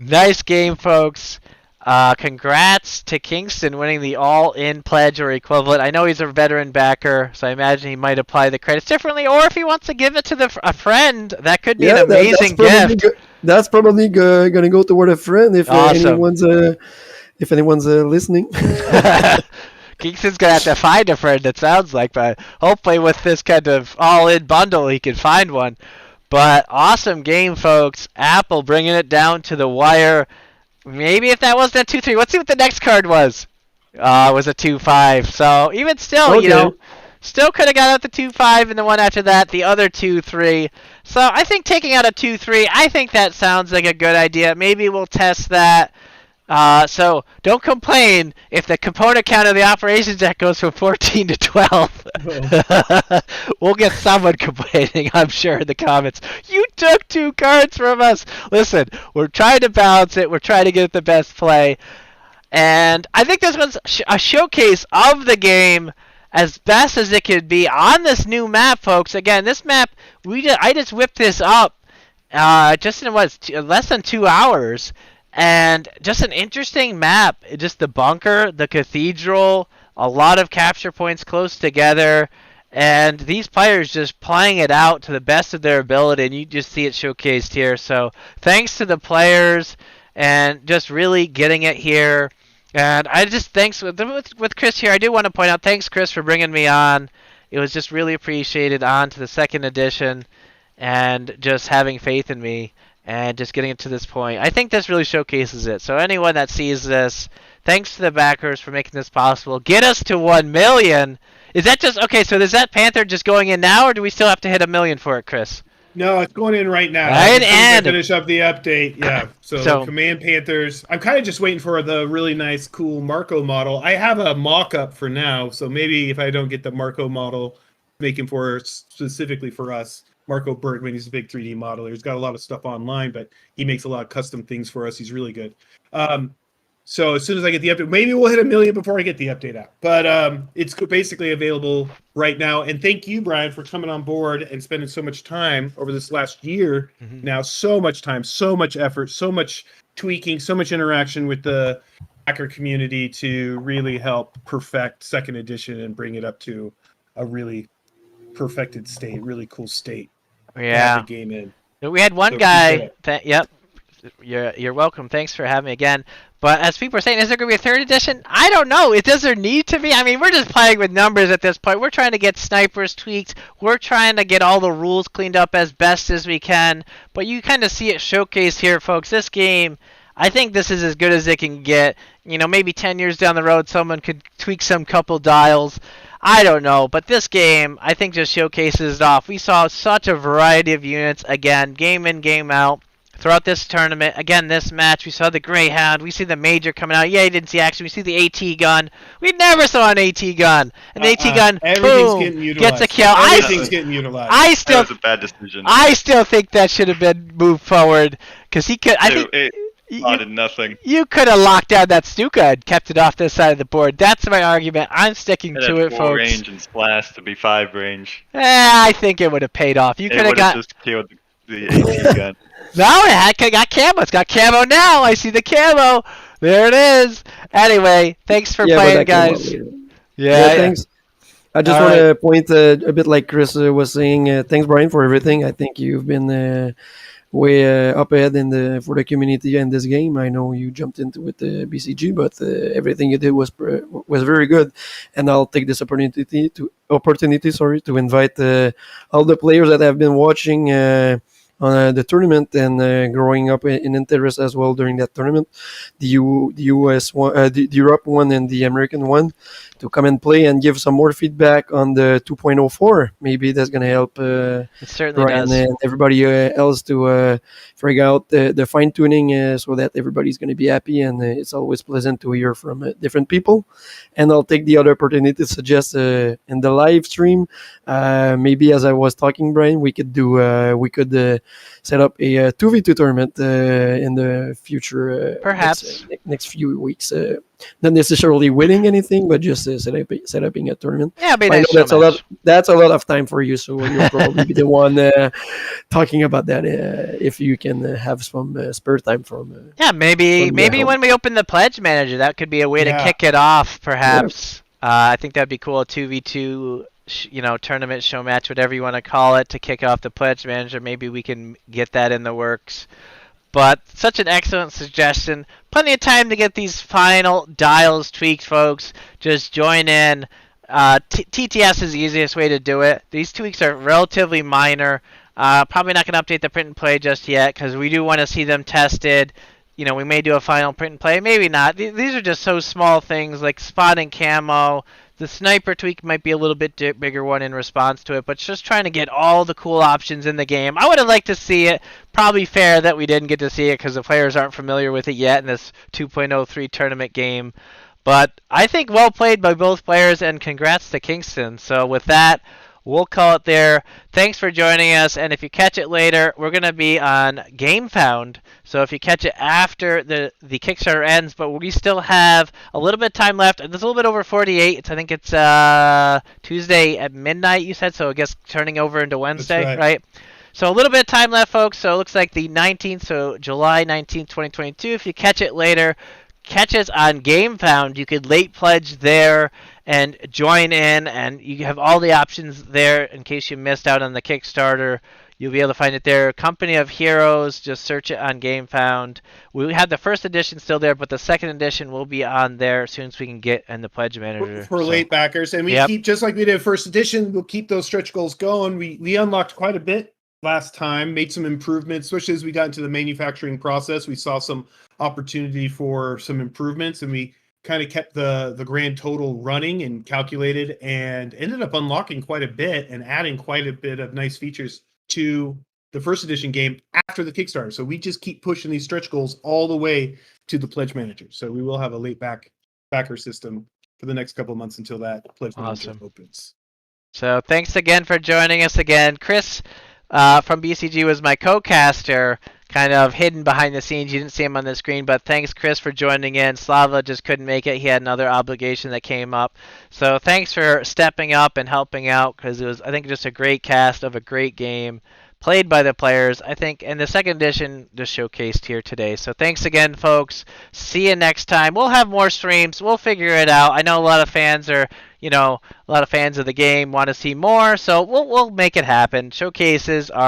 Nice game, folks. Congrats to Kingston winning the all-in pledge or equivalent. I know he's a veteran backer, so I imagine he might apply the credits differently, or if he wants to give it to a friend, that could be an amazing gift. That's probably going to go toward a friend if awesome. anyone's listening. Kingston's going to have to find a friend, it sounds like, but hopefully with this kind of all-in bundle, he can find one. But awesome game, folks. Apple bringing it down to the wire. Maybe if that wasn't a 2-3. Let's see what the next card was. It was a 2-5. So even still, Okay. still could have got out the 2-5 and the one after that, the other 2-3. So I think taking out a 2-3, I think that sounds like a good idea. Maybe we'll test that. So don't complain if the component count of the operations deck goes from 14 to 12. We'll get someone complaining, I'm sure, in the comments. You took 2 cards from us. Listen, we're trying to balance it. We're trying to get the best play. And I think this was a showcase of the game as best as it could be on this new map, folks. Again, this map, I just whipped this up just in less than 2 hours. And just an interesting map. Just the bunker, the cathedral, a lot of capture points close together, and these players just playing it out to the best of their ability, and you just see it showcased here. So thanks to the players and just really getting it here. And I just thanks with Chris here. I do want to point out thanks Chris for bringing me on. It was just really appreciated on to the second edition and just having faith in me. And just getting it to this point. I think this really showcases it. So anyone that sees this, thanks to the backers for making this possible. Get us to 1 million. Is that just okay? So is that Panther just going in now, or do we still have to hit 1 million for it, Chris? No, it's going in right now. Right, As soon as I and- finish up the update. Yeah. So Command Panthers. I'm kind of just waiting for the really nice, cool Marco model. I have a mock-up for now, so maybe if I don't get the Marco model, making for specifically for us. Marco Bergman, he's a big 3D modeler. He's got a lot of stuff online, but he makes a lot of custom things for us. He's really good. So as soon as I get the update, maybe we'll hit 1 million before I get the update out. But it's basically available right now. And thank you, Brian, for coming on board and spending so much time over this last year. Mm-hmm. Now, so much time, so much effort, so much tweaking, so much interaction with the hacker community to really help perfect second edition and bring it up to a really perfected state, really cool state. Yeah. The game in. We had one So guy. appreciate Yep. You're welcome. Thanks for having me again. But as people are saying, is there going to be a third edition? I don't know. Does there need to be? I mean, we're just playing with numbers at this point. We're trying to get snipers tweaked. We're trying to get all the rules cleaned up as best as we can. But you kind of see it showcased here, folks. This game, I think this is as good as it can get. Maybe 10 years down the road, someone could tweak some couple dials. I don't know, but this game, I think, just showcases it off. We saw such a variety of units, again, game in, game out, throughout this tournament. Again, this match, we saw the Greyhound, we see the Major coming out. Yeah, you didn't see action. We see the AT gun. We never saw an AT gun. And the AT gun, everything's boom, getting utilized. gets a kill. Everything's getting utilized. That was a bad decision. I still think that should have been moved forward, because he could, I think... It did nothing. You could have locked down that Stuka and kept it off this side of the board. That's my argument. I'm sticking to it, 4 folks. range and splash to be 5 range. I think it would have paid off. You It could have would got. have just killed the AT gun. No, it got camo. It's got camo now. I see the camo. There it is. Anyway, thanks for Yeah, but playing, that came out guys. later. Yeah, Thanks. I just All want to point a bit like Chris was saying. Thanks, Brian, for everything. I think you've been way up ahead for the community in this game. I know you jumped into it BCG, but everything you did was very good. And I'll take this opportunity to invite all the players that have been watching on the tournament and growing up in interest as well during that tournament, the US one, the Europe one, and the American one, to come and play and give some more feedback on the 2.04. Maybe that's going to help it certainly Brian does. and everybody else to figure out the fine tuning so that everybody's going to be happy. And it's always pleasant to hear from different people. And I'll take the other opportunity to suggest in the live stream, maybe as I was talking, Brian, we could set up a 2v2 tournament in the future, Perhaps. next few weeks. Not necessarily winning anything, but just set up a tournament. Yeah, be I know nice. that's a lot of time for you, so you'll probably be the one talking about that if you can have some spare time from. Yeah, maybe from the when we open the pledge manager, that could be a way to Yeah. kick it off. Perhaps I think that'd be cool. A 2v2, tournament, show match, whatever you want to call it, to kick off the pledge manager. Maybe we can get that in the works. But such an excellent suggestion. Plenty of time to get these final dials tweaked, folks. Just join in. TTS is the easiest way to do it. These tweaks are relatively minor. Probably not going to update the print and play just yet because we do want to see them tested. We may do a final print and play, maybe not. These are just so small things like spotting camo. The sniper tweak might be a little bit bigger one in response to it, but just trying to get all the cool options in the game. I would have liked to see it. Probably fair that we didn't get to see it because the players aren't familiar with it yet in this 2.03 tournament game. But I think well played by both players, and congrats to Kingston. So with that, we'll call it there. Thanks for joining us, and if you catch it later, we're going to be on GameFound. So if you catch it after the Kickstarter ends, but we still have a little bit of time left. There's a little bit over 48. I think it's Tuesday at midnight, you said, so I guess turning over into Wednesday, right? So a little bit of time left, folks. So it looks like the 19th, so July 19th, 2022. If you catch it later, catch us on GameFound. You could late pledge there and join in, and you have all the options there in case you missed out on the Kickstarter. You'll be able to find it there. Company of Heroes, just search it on GameFound. We have the first edition still there, but the second edition will be on there as soon as we can get in the pledge manager. For late backers. And we keep, just like we did first edition, we'll keep those stretch goals going. We unlocked quite a bit last time, made some improvements, especially as we got into the manufacturing process. We saw some opportunity for some improvements, and we kind of kept the grand total running and calculated, and ended up unlocking quite a bit and adding quite a bit of nice features to the first edition game after the Kickstarter. So we just keep pushing these stretch goals all the way to the pledge manager. So we will have a late backer system for the next couple of months until that pledge manager opens. So thanks again for joining us again. Chris from BCG was my co-caster, kind of hidden behind the scenes. You didn't see him on the screen, but thanks, Chris, for joining in. Slava just couldn't make it. He had another obligation that came up. So thanks for stepping up and helping out, because it was, I think, just a great cast of a great game played by the players, I think, and the second edition just showcased here today. So thanks again, folks. See you next time. We'll have more streams. We'll figure it out. I know a lot of fans are, a lot of fans of the game want to see more, so we'll make it happen. Showcases are